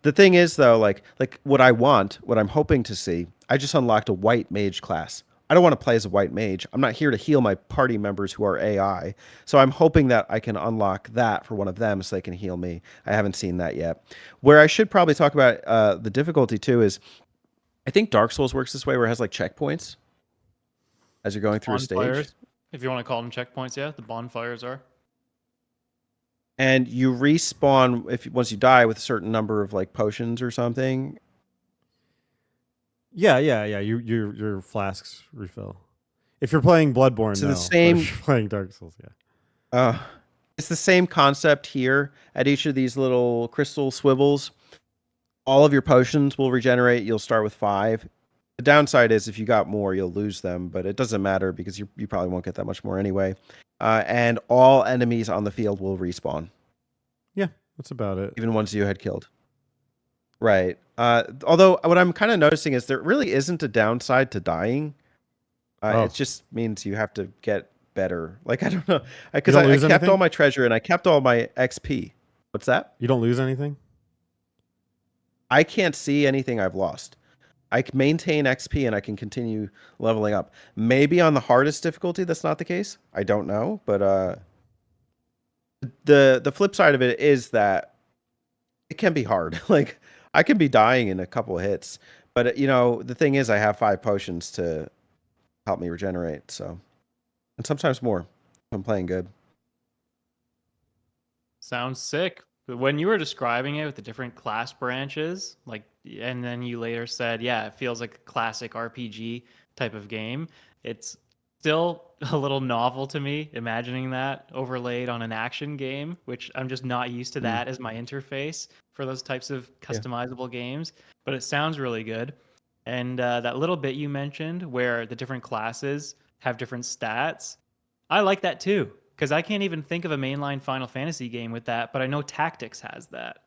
Speaker 2: The thing is, though, like what I'm hoping to see, I just unlocked a white mage class. I don't want to play as a white mage. I'm not here to heal my party members who are AI. So I'm hoping that I can unlock that for one of them so they can heal me. I haven't seen that yet. Where I should probably talk about the difficulty too is I think Dark Souls works this way, where it has like checkpoints as you're going through a stage.
Speaker 5: If you want to call them checkpoints, yeah, the bonfires are.
Speaker 2: And you respawn once you die with a certain number of like potions or something.
Speaker 3: Yeah. Your flasks refill. If you're playing Bloodborne,
Speaker 2: So
Speaker 3: no.
Speaker 2: the
Speaker 3: But
Speaker 2: same-
Speaker 3: if you're playing Dark Souls, yeah.
Speaker 2: It's the same concept here at each of these little crystal swivels. All of your potions will regenerate. You'll start with 5. The downside is if you got more, you'll lose them, but it doesn't matter because you probably won't get that much more anyway. And all enemies on the field will respawn,
Speaker 3: Yeah, that's about it.
Speaker 2: even ones you had killed. Right. Although what I'm kind of noticing is there really isn't a downside to dying.
Speaker 3: Oh.
Speaker 2: It just means you have to get better. Like, I don't know. Because
Speaker 3: don't
Speaker 2: I
Speaker 3: lose
Speaker 2: kept
Speaker 3: anything?
Speaker 2: all my treasure and I kept all my XP. What's that?
Speaker 3: You don't lose anything?
Speaker 2: I can't see anything I've lost. I can maintain XP and I can continue leveling up. Maybe on the hardest difficulty that's not the case. I don't know, but the flip side of it is that it can be hard. Like, I can be dying in a couple of hits, but the thing is I have 5 potions to help me regenerate, so, and sometimes more if I'm playing good.
Speaker 5: Sounds sick. But when you were describing it with the different class branches, like, and then you later said, yeah, it feels like a classic RPG type of game. It's still a little novel to me, imagining that overlaid on an action game, which I'm just not used to that as my interface for those types of customizable games. But it sounds really good. And that little bit you mentioned where the different classes have different stats, I like that too. Because I can't even think of a mainline Final Fantasy game with that, but I know Tactics has that,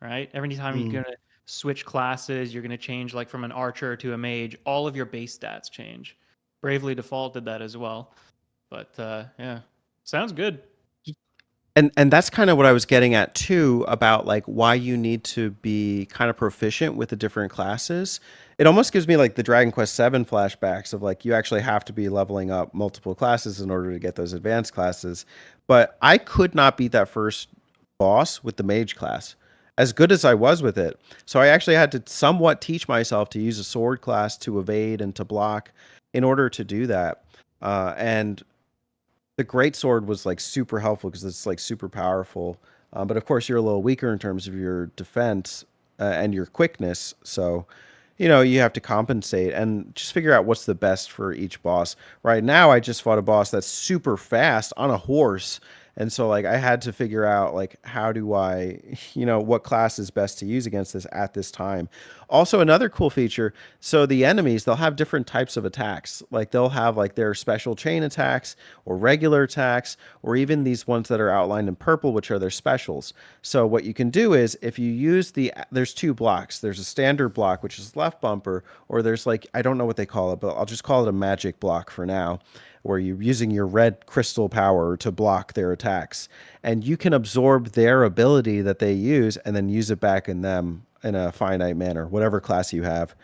Speaker 5: right? Every time you're going to switch classes, you're going to change like from an archer to a mage, all of your base stats change. Bravely Default did that as well. But yeah, sounds good.
Speaker 2: And that's kind of what I was getting at too, about like why you need to be kind of proficient with the different classes. It almost gives me like the Dragon Quest VII flashbacks of like you actually have to be leveling up multiple classes in order to get those advanced classes. But I could not beat that first boss with the mage class, as good as I was with it. So I actually had to somewhat teach myself to use a sword class to evade and to block in order to do that. And the great sword was like super helpful because it's like super powerful. But of course, you're a little weaker in terms of your defense and your quickness. So, you have to compensate and just figure out what's the best for each boss. Right now, I just fought a boss that's super fast on a horse. And so like I had to figure out like how do I, what class is best to use against this at this time. Also another cool feature, so the enemies, they'll have different types of attacks. Like they'll have like their special chain attacks or regular attacks or even these ones that are outlined in purple, which are their specials. So what you can do is if you use there's 2 blocks. There's a standard block, which is left bumper, or there's like, I don't know what they call it, but I'll just call it a magic block for now, where you're using your red crystal power to block their attacks. And you can absorb their ability that they use and then use it back in them in a finite manner, whatever class you have.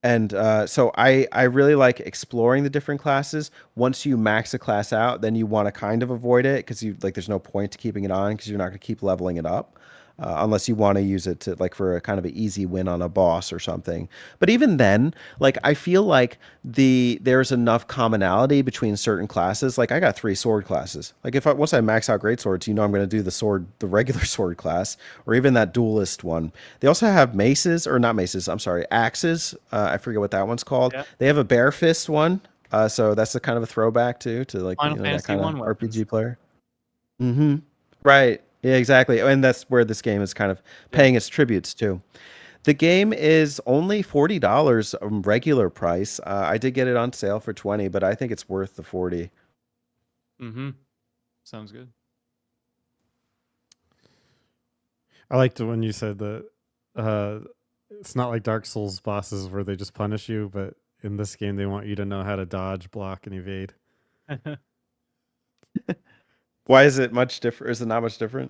Speaker 2: And so I really like exploring the different classes. Once you max a class out, then you want to kind of avoid it because there's no point to keeping it on because you're not going to keep leveling it up. Unless you want to use it to like for a kind of an easy win on a boss or something. But even then, like I feel like there's enough commonality between certain classes. Like I got 3 sword classes. Like once I max out great swords, I'm going to do the regular sword class, or even that duelist one. They also have maces, or not maces. I'm sorry, axes. I forget what that one's called.
Speaker 5: Yeah.
Speaker 2: They have a bare fist one. So that's a kind of a throwback too to like
Speaker 5: Final
Speaker 2: that
Speaker 5: Fantasy
Speaker 2: kind of
Speaker 5: 1 weapons.
Speaker 2: RPG player. Mm-hmm. Right. Yeah, exactly. And that's where this game is kind of paying its tributes to. The game is only $40 regular price. I did get it on sale for $20, but I think it's worth the $40.
Speaker 5: Mm-hmm. Sounds good.
Speaker 3: I liked it when you said that it's not like Dark Souls bosses where they just punish you, but in this game they want you to know how to dodge, block, and evade.
Speaker 2: Why is it much different? Is it not much different?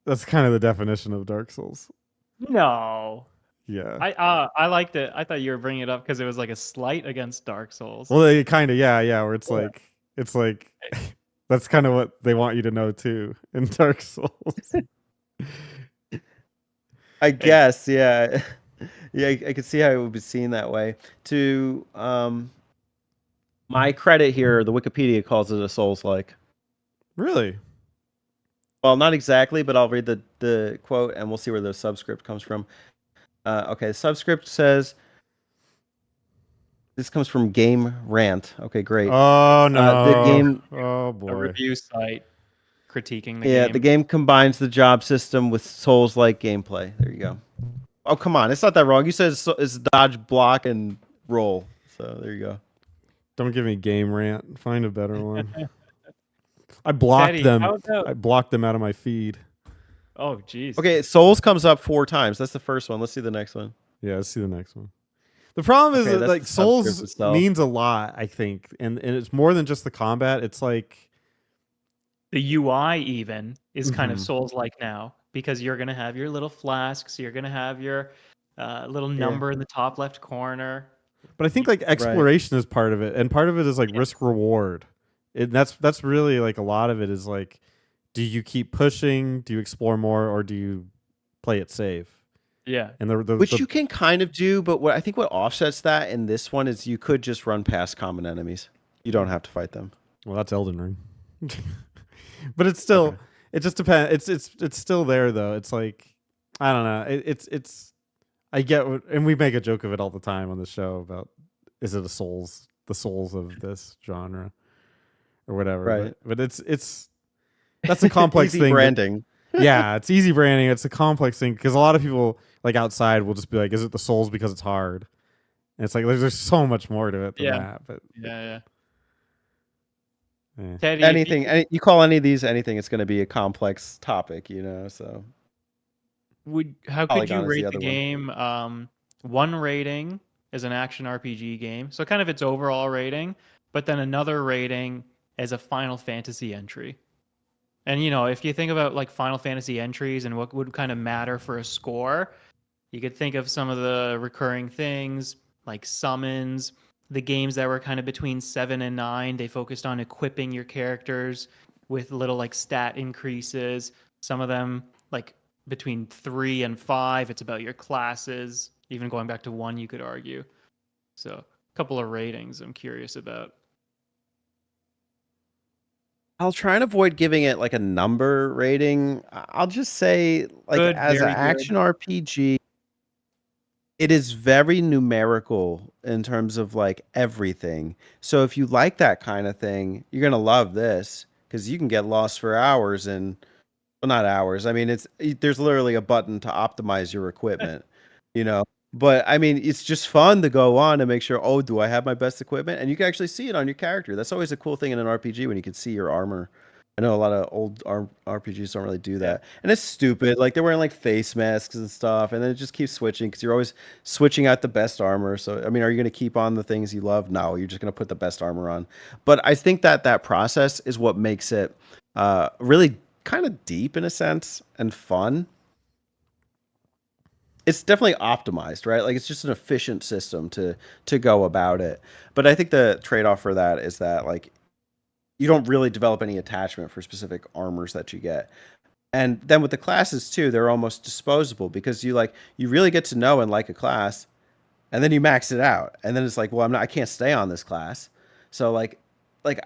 Speaker 3: That's kind of the definition of Dark Souls.
Speaker 5: No.
Speaker 3: Yeah.
Speaker 5: I liked it. I thought you were bringing it up because it was like a slight against Dark Souls.
Speaker 3: Well, they kind of, yeah, where it's like that's kind of what they want you to know too in Dark Souls.
Speaker 2: I guess, yeah. Yeah, I could see how it would be seen that way. To my credit here, the Wikipedia calls it a Souls-like.
Speaker 3: Really?
Speaker 2: Well, not exactly, but I'll read the quote and we'll see where the subscript comes from. Okay, subscript says this comes from Game Rant. Okay, great.
Speaker 3: Oh no!
Speaker 2: The game,
Speaker 3: Oh
Speaker 5: A
Speaker 3: boy!
Speaker 5: review site critiquing the
Speaker 2: yeah,
Speaker 5: game.
Speaker 2: the game combines the job system with Souls-like gameplay. There you go. Oh, come on, it's not that wrong. You said it's dodge, block, and roll. So there you go.
Speaker 3: Don't give me game rant. Find a better one. I blocked
Speaker 5: Teddy,
Speaker 3: them.
Speaker 5: how about-
Speaker 3: I blocked them out of my feed.
Speaker 5: Oh, geez.
Speaker 2: Okay, Souls comes up 4 times. That's the first one. Let's see the next one.
Speaker 3: Yeah, let's see the next one. The problem is
Speaker 2: Okay,
Speaker 3: that
Speaker 2: that's
Speaker 3: like
Speaker 2: the subscript
Speaker 3: Souls
Speaker 2: itself.
Speaker 3: means a lot, I think, and it's more than just the combat. It's like
Speaker 5: The UI even is kind of
Speaker 3: Mhm.
Speaker 5: Souls-like now because you're gonna have your little flasks. You're gonna have your little number in the top left corner.
Speaker 3: But I think like exploration is part of it, and part of it is like
Speaker 5: Yeah.
Speaker 3: risk reward. That's really like a lot of it is like, do you keep pushing? Do you explore more, or do you play it safe?
Speaker 5: Yeah.
Speaker 3: And the
Speaker 2: Which you can kind of do, but what I think what offsets that in this one is you could just run past common enemies. You don't have to fight them.
Speaker 3: well, that's Elden Ring. But it's still it just depends. It's still there though. It's like I don't know. It's I get what, and we make a joke of it all the time on the show about is it the souls of this genre or whatever.
Speaker 2: Right.
Speaker 3: But it's that's a complex
Speaker 2: Easy
Speaker 3: thing.
Speaker 2: branding.
Speaker 3: Yeah, it's easy branding. It's a complex thing because a lot of people like outside will just be like, "Is it the Souls because it's hard?" And it's like there's so much more to it than
Speaker 5: Yeah.
Speaker 3: that. But
Speaker 5: Yeah.
Speaker 3: eh.
Speaker 5: Teddy,
Speaker 2: Anything, you call any of these anything, it's going to be a complex topic, you know. So
Speaker 5: how could you
Speaker 2: Polygon is the
Speaker 5: rate the
Speaker 2: other one.
Speaker 5: game? One rating is an action RPG game, so kind of its overall rating, but then another rating as a Final Fantasy entry. And you know, if you think about like Final Fantasy entries and what would kind of matter for a score, you could think of some of the recurring things like summons, the games that were kind of between 7 and 9. They focused on equipping your characters with little like stat increases. Some of them like between 3 and 5, it's about your classes. Even going back to 1, you could argue. So a couple of ratings I'm curious about.
Speaker 2: I'll try and avoid giving it like a number rating. I'll just say, like,
Speaker 5: Good,
Speaker 2: as an
Speaker 5: very good.
Speaker 2: action RPG, it is very numerical in terms of like everything. So if you like that kind of thing, you're gonna love this because you can get lost for hours and, well, not hours. I mean, there's literally a button to optimize your equipment, you know. But I mean, it's just fun to go on and make sure, oh, do I have my best equipment? And you can actually see it on your character. That's always a cool thing in an RPG when you can see your armor. I know a lot of old RPGs don't really do that. And it's stupid. Like they're wearing like face masks and stuff, and then it just keeps switching because you're always switching out the best armor. So I mean, are you going to keep on the things you love? No, you're just going to put the best armor on. But I think that process is what makes it really kind of deep in a sense and fun. It's definitely optimized, right? Like it's just an efficient system to go about it. But I think the trade-off for that is that like you don't really develop any attachment for specific armors that you get. And then with the classes too, they're almost disposable because you really get to know and like a class, and then you max it out. And then it's like, well, I can't stay on this class. So like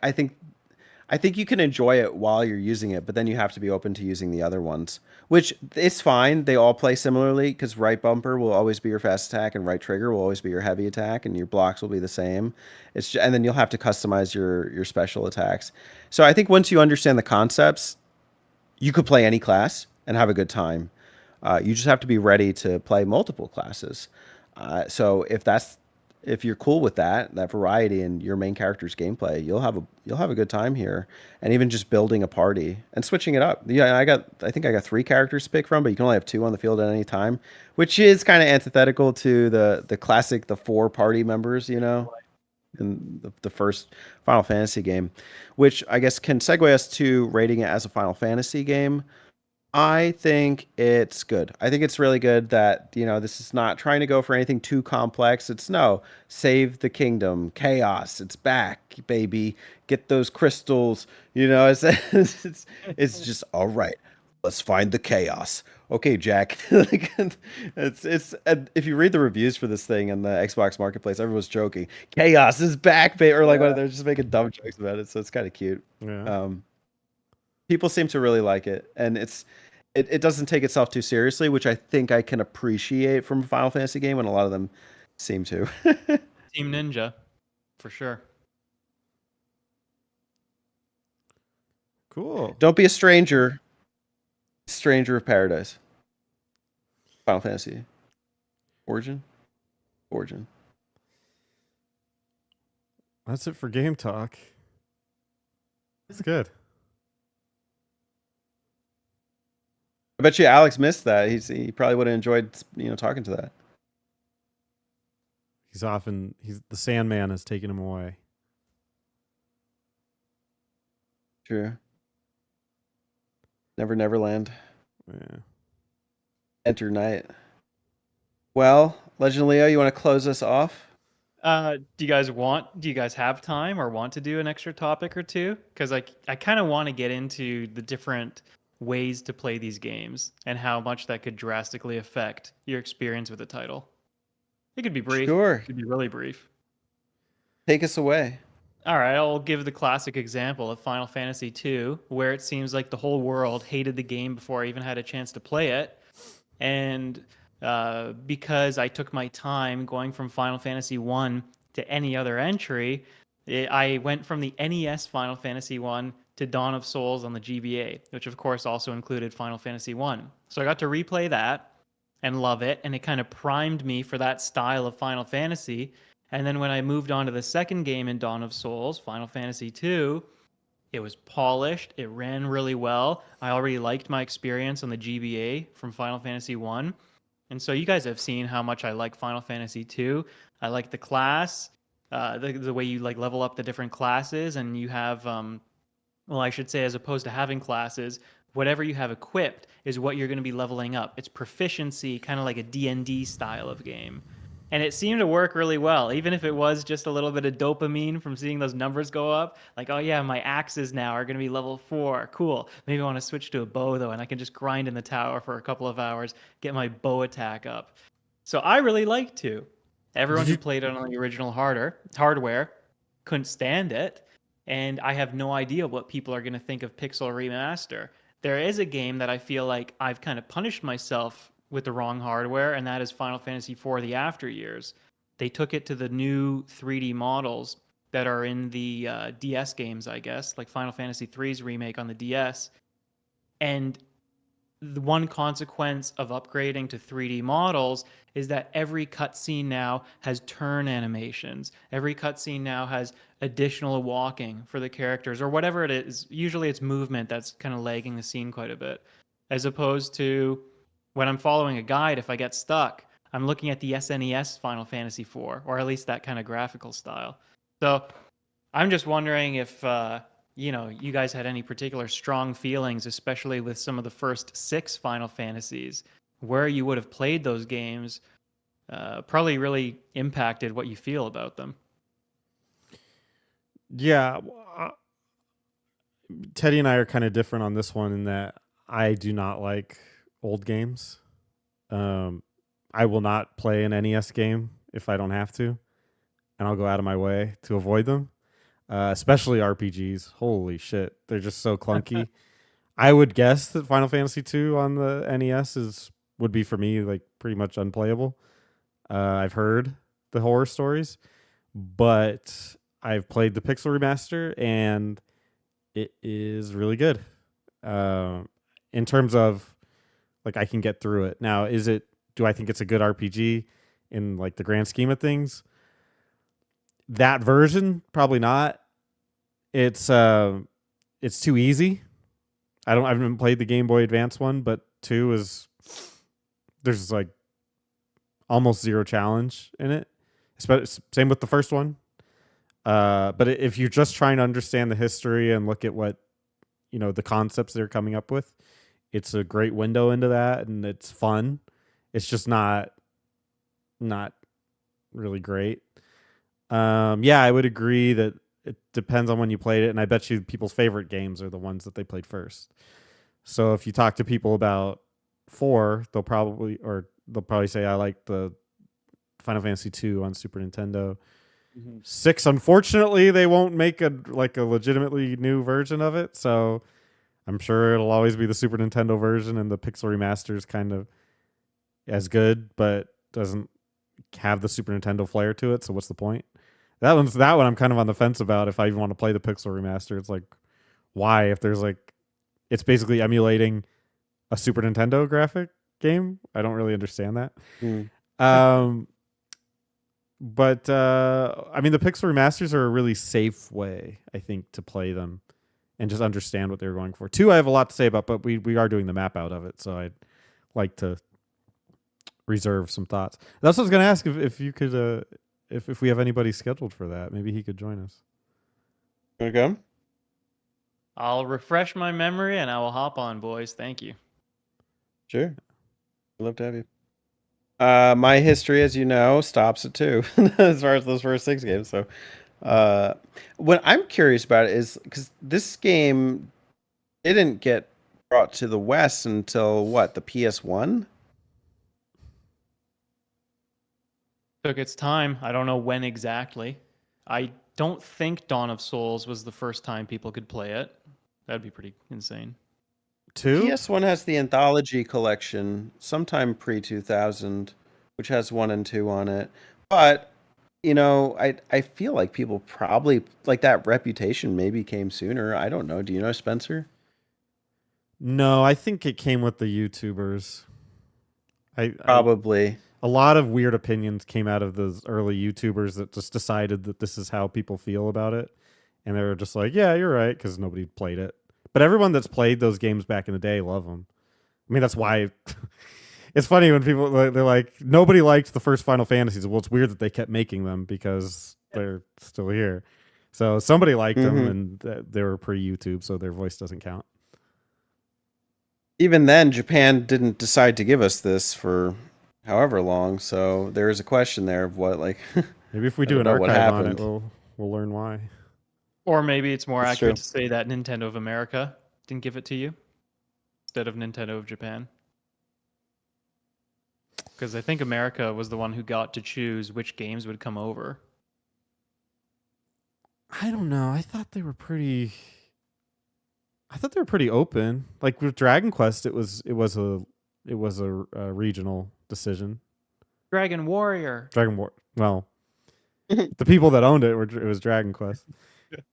Speaker 2: I think you can enjoy it while you're using it, but then you have to be open to using the other ones, which is fine. They all play similarly because right bumper will always be your fast attack and right trigger will always be your heavy attack, and your blocks will be the same. And then you'll have to customize your special attacks. So I think once you understand the concepts, you could play any class and have a good time. You just have to be ready to play multiple classes. So if you're cool with that variety and your main character's gameplay, you'll have a good time here. And even just building a party and switching it up. Yeah, I think I got 3 characters to pick from, but you can only have 2 on the field at any time, which is kind of antithetical to the classic 4 party members, you know, in the first Final Fantasy game, which I guess can segue us to rating it as a Final Fantasy game. I think it's good. I think it's really good that, you know, this is not trying to go for anything too complex. It's no, save the kingdom, chaos, it's back, baby. Get those crystals, you know, it's just all right. Let's find the chaos. Okay, Jack. it's if you read the reviews for this thing in the Xbox Marketplace, everyone's joking. Chaos is back, baby, or like they're just making dumb jokes about it, so it's kind of cute.
Speaker 3: Yeah.
Speaker 2: People seem to really like it, and it doesn't take itself too seriously, which I think I can appreciate from a Final Fantasy game, and a lot of them seem to.
Speaker 5: Team Ninja, for sure.
Speaker 3: Cool.
Speaker 2: Don't be a stranger. Stranger of Paradise. Final Fantasy. Origin.
Speaker 3: That's it for game talk. It's good.
Speaker 2: I bet you Alex missed that. He probably would have enjoyed talking to that.
Speaker 3: He's the Sandman has taken him away.
Speaker 2: True. Neverland.
Speaker 3: Yeah.
Speaker 2: Enter Night. Well, Legend of Leo, you want to close us off?
Speaker 5: Do you guys have time or want to do an extra topic or two? Because I kind of want to get into the different ways to play these games and how much that could drastically affect your experience with the title. It could be brief.
Speaker 2: Sure.
Speaker 5: It could be really brief.
Speaker 2: Take us away.
Speaker 5: All right, I'll give the classic example of Final Fantasy II, where it seems like the whole world hated the game before I even had a chance to play it. And because I took my time going from Final Fantasy I to any other entry, I went from the NES Final Fantasy I to Dawn of Souls on the GBA, which of course also included Final Fantasy I. So I got to replay that and love it, and it kind of primed me for that style of Final Fantasy. And then when I moved on to the second game in Dawn of Souls, Final Fantasy II, it was polished. It ran really well. I already liked my experience on the GBA from Final Fantasy I. And so you guys have seen how much I like Final Fantasy II. I like the class, the way you like level up the different classes, and you have, well, I should say, as opposed to having classes, whatever you have equipped is what you're going to be leveling up. It's proficiency, kind of like a D&D style of game. And it seemed to work really well, even if it was just a little bit of dopamine from seeing those numbers go up. Like, oh yeah, my axes now are going to be level 4. Cool. Maybe I want to switch to a bow, though, and I can just grind in the tower for a couple of hours, get my bow attack up. So I really liked to. Everyone who played it on the original hardware couldn't stand it. And I have no idea what people are going to think of Pixel Remaster. There is a game that I feel like I've kind of punished myself with the wrong hardware, and that is Final Fantasy IV: The After Years. They took it to the new 3D models that are in the DS games, I guess, like Final Fantasy III's remake on the DS. And the one consequence of upgrading to 3D models is that every cutscene now has turn animations. Every cutscene now has additional walking for the characters, or whatever it is. Usually it's movement that's kind of lagging the scene quite a bit, as opposed to when I'm following a guide, if I get stuck, I'm looking at the SNES Final Fantasy IV, or at least that kind of graphical style. So I'm just wondering if, you guys had any particular strong feelings, especially with some of the first 6 Final Fantasies, where you would have played those games, probably really impacted what you feel about them.
Speaker 3: Yeah. Teddy and I are kind of different on this one in that I do not like old games. I will not play an NES game if I don't have to, and I'll go out of my way to avoid them, especially RPGs. Holy shit, they're just so clunky. I would guess that Final Fantasy II on the NES would be for me like pretty much unplayable. I've heard the horror stories, but I've played the Pixel Remaster and it is really good. In terms of like I can get through it. Now, do I think it's a good RPG in like the grand scheme of things? That version, probably not. It's too easy. I haven't played the Game Boy Advance one, but 2 there's like almost zero challenge in it. Same with the first one. But if you're just trying to understand the history and look at what, the concepts they're coming up with, it's a great window into that, and it's fun. It's just not really great. Yeah, I would agree that it depends on when you played it, and I bet you people's favorite games are the ones that they played first. So if you talk to people about 4, they'll probably say I like the Final Fantasy II on Super Nintendo. 6, unfortunately, they won't make a legitimately new version of it. So I'm sure it'll always be the Super Nintendo version, and the Pixel remaster is kind of as good, but doesn't have the Super Nintendo flair to it. So what's the point? That one I'm kind of on the fence about. If I even want to play the Pixel remaster, it's like, why? If there's like, it's basically emulating a Super Nintendo graphic game. I don't really understand that. But I mean, the Pixel remasters are a really safe way, I think, to play them and just understand what they're going for. 2, I have a lot to say about, but we are doing the map out of it, so I'd like to reserve some thoughts. That's what I was going to ask, if you could, if we have anybody scheduled for that, maybe he could join us.
Speaker 2: Want to go?
Speaker 5: I'll refresh my memory and I will hop on, boys. Thank you.
Speaker 2: Sure. I'd love to have you. My history, as you know, stops at 2 as far as those first 6 games. So, what I'm curious about is because this game didn't get brought to the West until what, the PS1?
Speaker 5: Took its time. I don't know when exactly. I don't think Dawn of Souls was the first time people could play it. That'd be pretty insane.
Speaker 3: 2?
Speaker 2: PS1 has the Anthology collection sometime pre-2000, which has 1 and 2 on it. But, you know, I feel like people probably, like, that reputation maybe came sooner. I don't know. Do you know, Spencer?
Speaker 3: No, I think it came with the YouTubers.
Speaker 2: Probably.
Speaker 3: A lot of weird opinions came out of those early YouTubers that just decided that this is how people feel about it. And they were just like, yeah, you're right, because nobody played it. But everyone that's played those games back in the day love them. I mean, that's why it's funny when people, they're like, nobody liked the first Final Fantasies. Well, it's weird that they kept making them because they're still here. So somebody liked them, and they were pre-YouTube, so their voice doesn't count.
Speaker 2: Even then, Japan didn't decide to give us this for however long. So there is a question there of what, like,
Speaker 3: maybe if we
Speaker 2: I
Speaker 3: do
Speaker 2: don't
Speaker 3: an
Speaker 2: know what
Speaker 3: archive on it,
Speaker 2: happened.
Speaker 3: we'll learn why.
Speaker 5: Or maybe it's more
Speaker 2: That's
Speaker 5: accurate
Speaker 2: true.
Speaker 5: to say that Nintendo of America didn't give it to you instead of Nintendo of Japan. Because I think America was the one who got to choose which games would come over.
Speaker 3: I don't know. I thought they were pretty open. Like with Dragon Quest, it was a regional decision.
Speaker 5: Dragon Warrior.
Speaker 3: Dragon War. Well, the people that owned it it was Dragon Quest,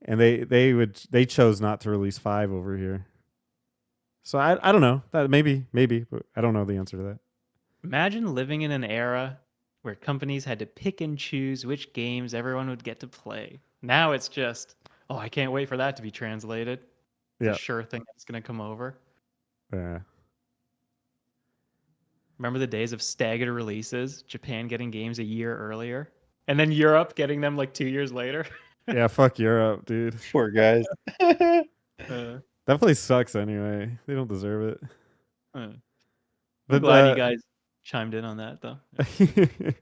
Speaker 3: and they chose not to release 5 over here. So I don't know. That maybe, but I don't know the answer to that.
Speaker 5: Imagine living in an era where companies had to pick and choose which games everyone would get to play. Now it's just, oh, I can't wait for that to be translated. It's
Speaker 3: Yeah.
Speaker 5: a sure thing that's going to come over.
Speaker 3: Yeah.
Speaker 5: Remember the days of staggered releases? Japan getting games a year earlier, and then Europe getting them like 2 years later.
Speaker 3: Yeah. Fuck Europe, dude.
Speaker 2: Poor guys.
Speaker 3: That place sucks anyway. They don't deserve it.
Speaker 5: I'm
Speaker 3: But,
Speaker 5: glad you guys chimed in on that, though.
Speaker 3: But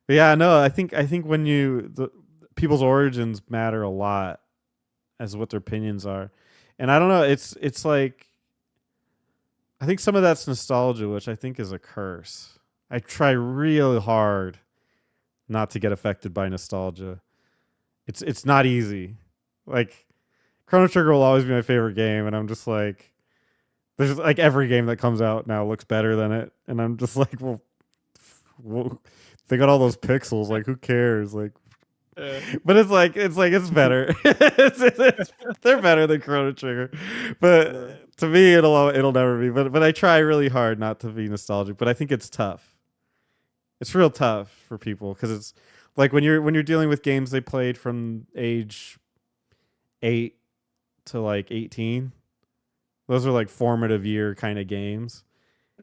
Speaker 3: yeah, no, I think when people's origins matter a lot as what their opinions are. And I don't know, it's like I think some of that's nostalgia, which I think is a curse. I try really hard not to get affected by nostalgia. It's not easy. Like Chrono Trigger will always be my favorite game, and I'm just like, there's like every game that comes out now looks better than it, and I'm just like, well they got all those pixels, like who cares? Like, but it's better. They're better than Chrono Trigger, but to me it'll never be. But I try really hard not to be nostalgic, but I think it's tough. It's real tough for people because it's like when you're dealing with games they played from age 8 to like 18. Those are like formative year kind of games.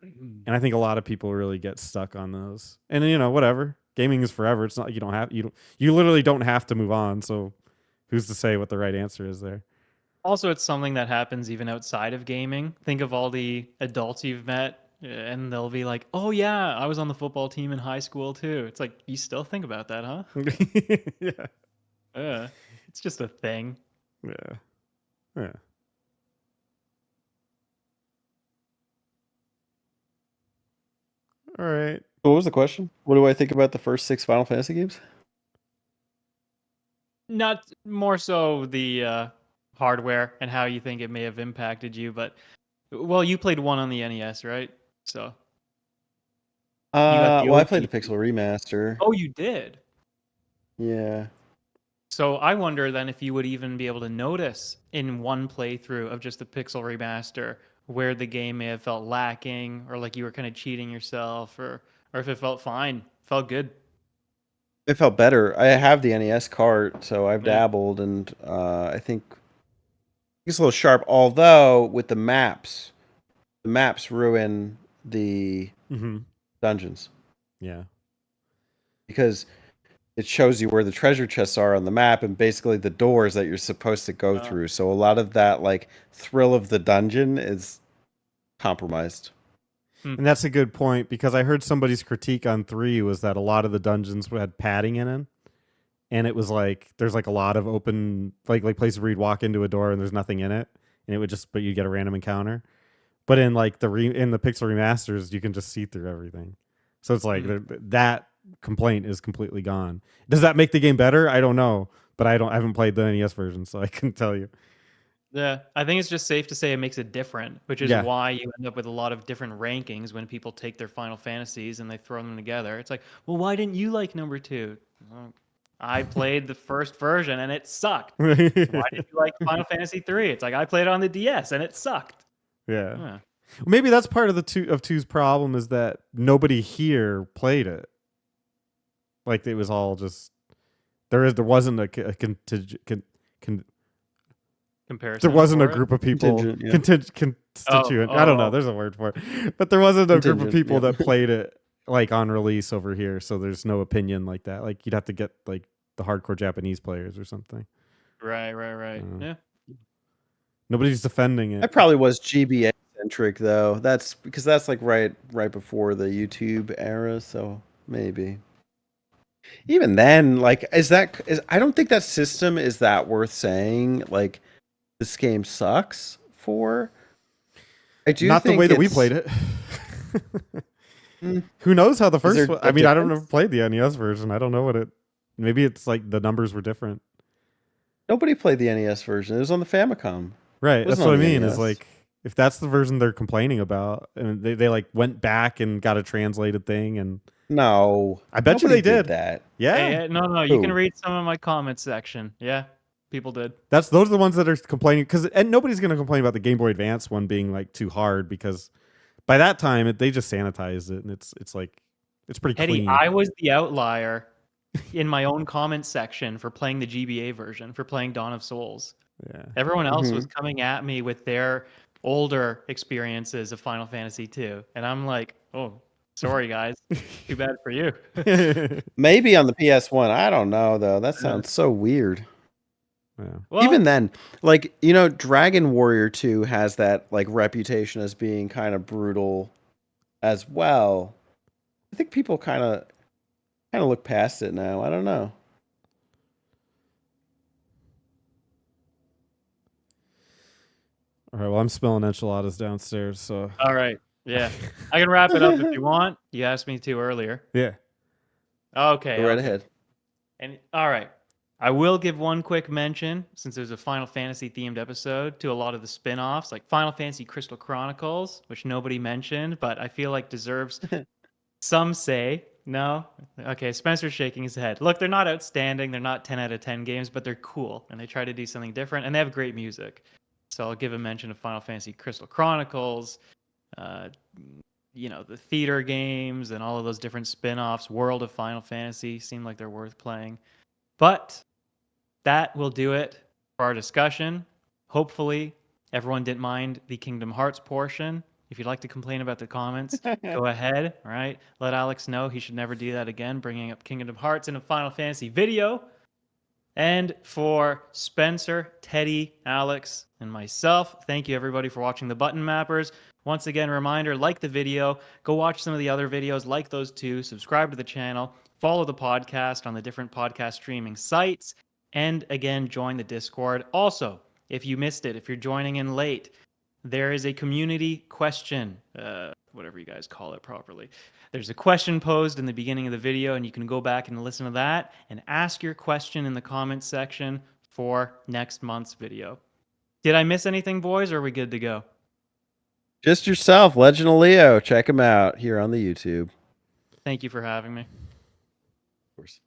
Speaker 3: And I think a lot of people really get stuck on those. And you know, whatever. Gaming is forever. It's not you literally don't have to move on. So who's to say what the right answer is there?
Speaker 5: Also, it's something that happens even outside of gaming. Think of all the adults you've met, and they'll be like, "Oh yeah, I was on the football team in high school too." It's like, you still think about that, huh?
Speaker 3: Yeah.
Speaker 5: It's just a thing.
Speaker 3: Yeah. Yeah. All right.
Speaker 2: What was the question? What do I think about the first 6 Final Fantasy games?
Speaker 5: Not more so the hardware and how you think it may have impacted you. But well, you played one on the NES, right? So got the
Speaker 6: Well, I played
Speaker 5: OG.
Speaker 6: the Pixel Remaster.
Speaker 5: oh, you did.
Speaker 6: Yeah.
Speaker 5: So I wonder then if you would even be able to notice in one playthrough of just the Pixel Remaster where the game may have felt lacking, or like you were kind of cheating yourself, or if it felt fine, felt good.
Speaker 6: It felt better. I have the NES cart, so I've
Speaker 5: Yeah.
Speaker 6: dabbled, and I think it's a little sharp. Although with the maps ruin the
Speaker 3: Mm-hmm.
Speaker 6: dungeons
Speaker 3: Yeah.
Speaker 6: because it shows you where the treasure chests are on the map and basically the doors that you're supposed to go
Speaker 5: Oh.
Speaker 6: through. So a lot of that like thrill of the dungeon is compromised.
Speaker 3: And that's a good point because I heard somebody's critique on 3 was that a lot of the dungeons had padding in them. And it was like there's like a lot of open like places where you'd walk into a door and there's nothing in it, and it would just but you get a random encounter. But in like in the Pixel Remasters, you can just see through everything. So it's like that complaint is completely gone. Does that make the game better? I don't know, but I haven't played the NES version, so I couldn't tell you.
Speaker 5: Yeah, I think it's just safe to say it makes it different, which is
Speaker 3: Yeah.
Speaker 5: why you end up with a lot of different rankings when people take their Final Fantasies and they throw them together. It's like, well, why didn't you like number 2? Well, I played the first version and it sucked. Why did you like Final Fantasy 3? It's like I played it on the DS and it sucked.
Speaker 3: Yeah.
Speaker 5: Yeah.
Speaker 3: Maybe that's part of the 2's problem is that nobody here played it. Like it was all just there wasn't a
Speaker 5: Comparison.
Speaker 3: there wasn't a
Speaker 5: for it.
Speaker 3: group of people
Speaker 6: Contingent, yeah.
Speaker 3: constituent. I don't know.
Speaker 5: oh.
Speaker 3: There's a word for it, but there wasn't a group of
Speaker 6: Contingent,
Speaker 3: people
Speaker 6: yeah.
Speaker 3: that played it like on release over here. So there's no opinion like that. Like you'd have to get like the hardcore Japanese players or something.
Speaker 5: Right. Yeah.
Speaker 3: Nobody's defending it.
Speaker 6: I probably was GBA centric though. That's because that's like right before the YouTube era, so maybe. Even then, like I don't think that system is that worth saying like this game sucks for. I do
Speaker 3: Not the
Speaker 6: think
Speaker 3: way that we
Speaker 6: it's-
Speaker 3: played it.
Speaker 6: Mm.
Speaker 3: Who knows how the first
Speaker 6: there
Speaker 3: one?
Speaker 6: a
Speaker 3: I mean, I don't
Speaker 6: difference?
Speaker 3: ever played the NES version. I don't know what it. Maybe it's like the numbers were different.
Speaker 6: Nobody played the NES version. It was on the Famicom.
Speaker 3: Right.
Speaker 6: It
Speaker 3: That's
Speaker 6: wasn't
Speaker 3: what I
Speaker 6: on the
Speaker 3: mean. Is
Speaker 6: NES.
Speaker 3: like if that's the version they're complaining about, and they like went back and got a translated thing, and
Speaker 6: No,
Speaker 3: I bet you
Speaker 6: nobody
Speaker 3: they did.
Speaker 6: that.
Speaker 3: yeah,
Speaker 5: Hey, no, you can
Speaker 6: Who?
Speaker 5: read some of my comment section. Yeah, people did.
Speaker 3: those are the ones that are complaining because and nobody's going to complain about the Game Boy Advance one being like too hard because by that time they just sanitized it and it's like it's pretty
Speaker 5: Eddie,
Speaker 3: clean.
Speaker 5: I was the outlier in my own comment section for playing the GBA version, for playing Dawn of Souls.
Speaker 3: Yeah.
Speaker 5: Everyone else
Speaker 6: Mhm.
Speaker 5: was coming at me with their older experiences of Final Fantasy 2. And I'm like, oh, sorry, guys. Too bad for you.
Speaker 6: Maybe on the PS1. I don't know though. That sounds so weird.
Speaker 3: Yeah.
Speaker 5: Well,
Speaker 6: Even then, like Dragon Warrior 2 has that like reputation as being kind of brutal as well. I think people kind of look past it now. I don't know.
Speaker 3: All right. Well, I'm smelling enchiladas downstairs, so
Speaker 5: all right. Yeah. I can wrap it up if you want. You asked me to earlier.
Speaker 3: yeah.
Speaker 5: Okay.
Speaker 6: Go right
Speaker 5: okay.
Speaker 6: ahead.
Speaker 5: And all right. I will give one quick mention, since there's a Final Fantasy themed episode, to a lot of the spin-offs, like Final Fantasy Crystal Chronicles, which nobody mentioned, but I feel like deserves some say. No? Okay, Spencer's shaking his head. Look, they're not outstanding. They're not 10 out of 10 games, but they're cool, and they try to do something different, and they have great music. So I'll give a mention of Final Fantasy Crystal Chronicles, the theater games, and all of those different spin-offs. World of Final Fantasy seem like they're worth playing. But that will do it for our discussion. Hopefully, everyone didn't mind the Kingdom Hearts portion. If you'd like to complain about the comments, go ahead. All right. Let Alex know he should never do that again, bringing up Kingdom Hearts in a Final Fantasy video. And for Spencer, Teddy, Alex, and myself, thank you everybody for watching the Button Mappers. Once again, reminder, like the video, go watch some of the other videos, like those two, subscribe to the channel, follow the podcast on the different podcast streaming sites, and again, join the Discord. Also, if you missed it, if you're joining in late, there is a community question, whatever you guys call it properly. There's a question posed in the beginning of the video, and you can go back and listen to that and ask your question in the comments section for next month's video. Did I miss anything, boys, or are we good to go?
Speaker 6: Just yourself, Legend of Leo. Check him out here on the YouTube.
Speaker 5: Thank you for having me.
Speaker 6: Of course.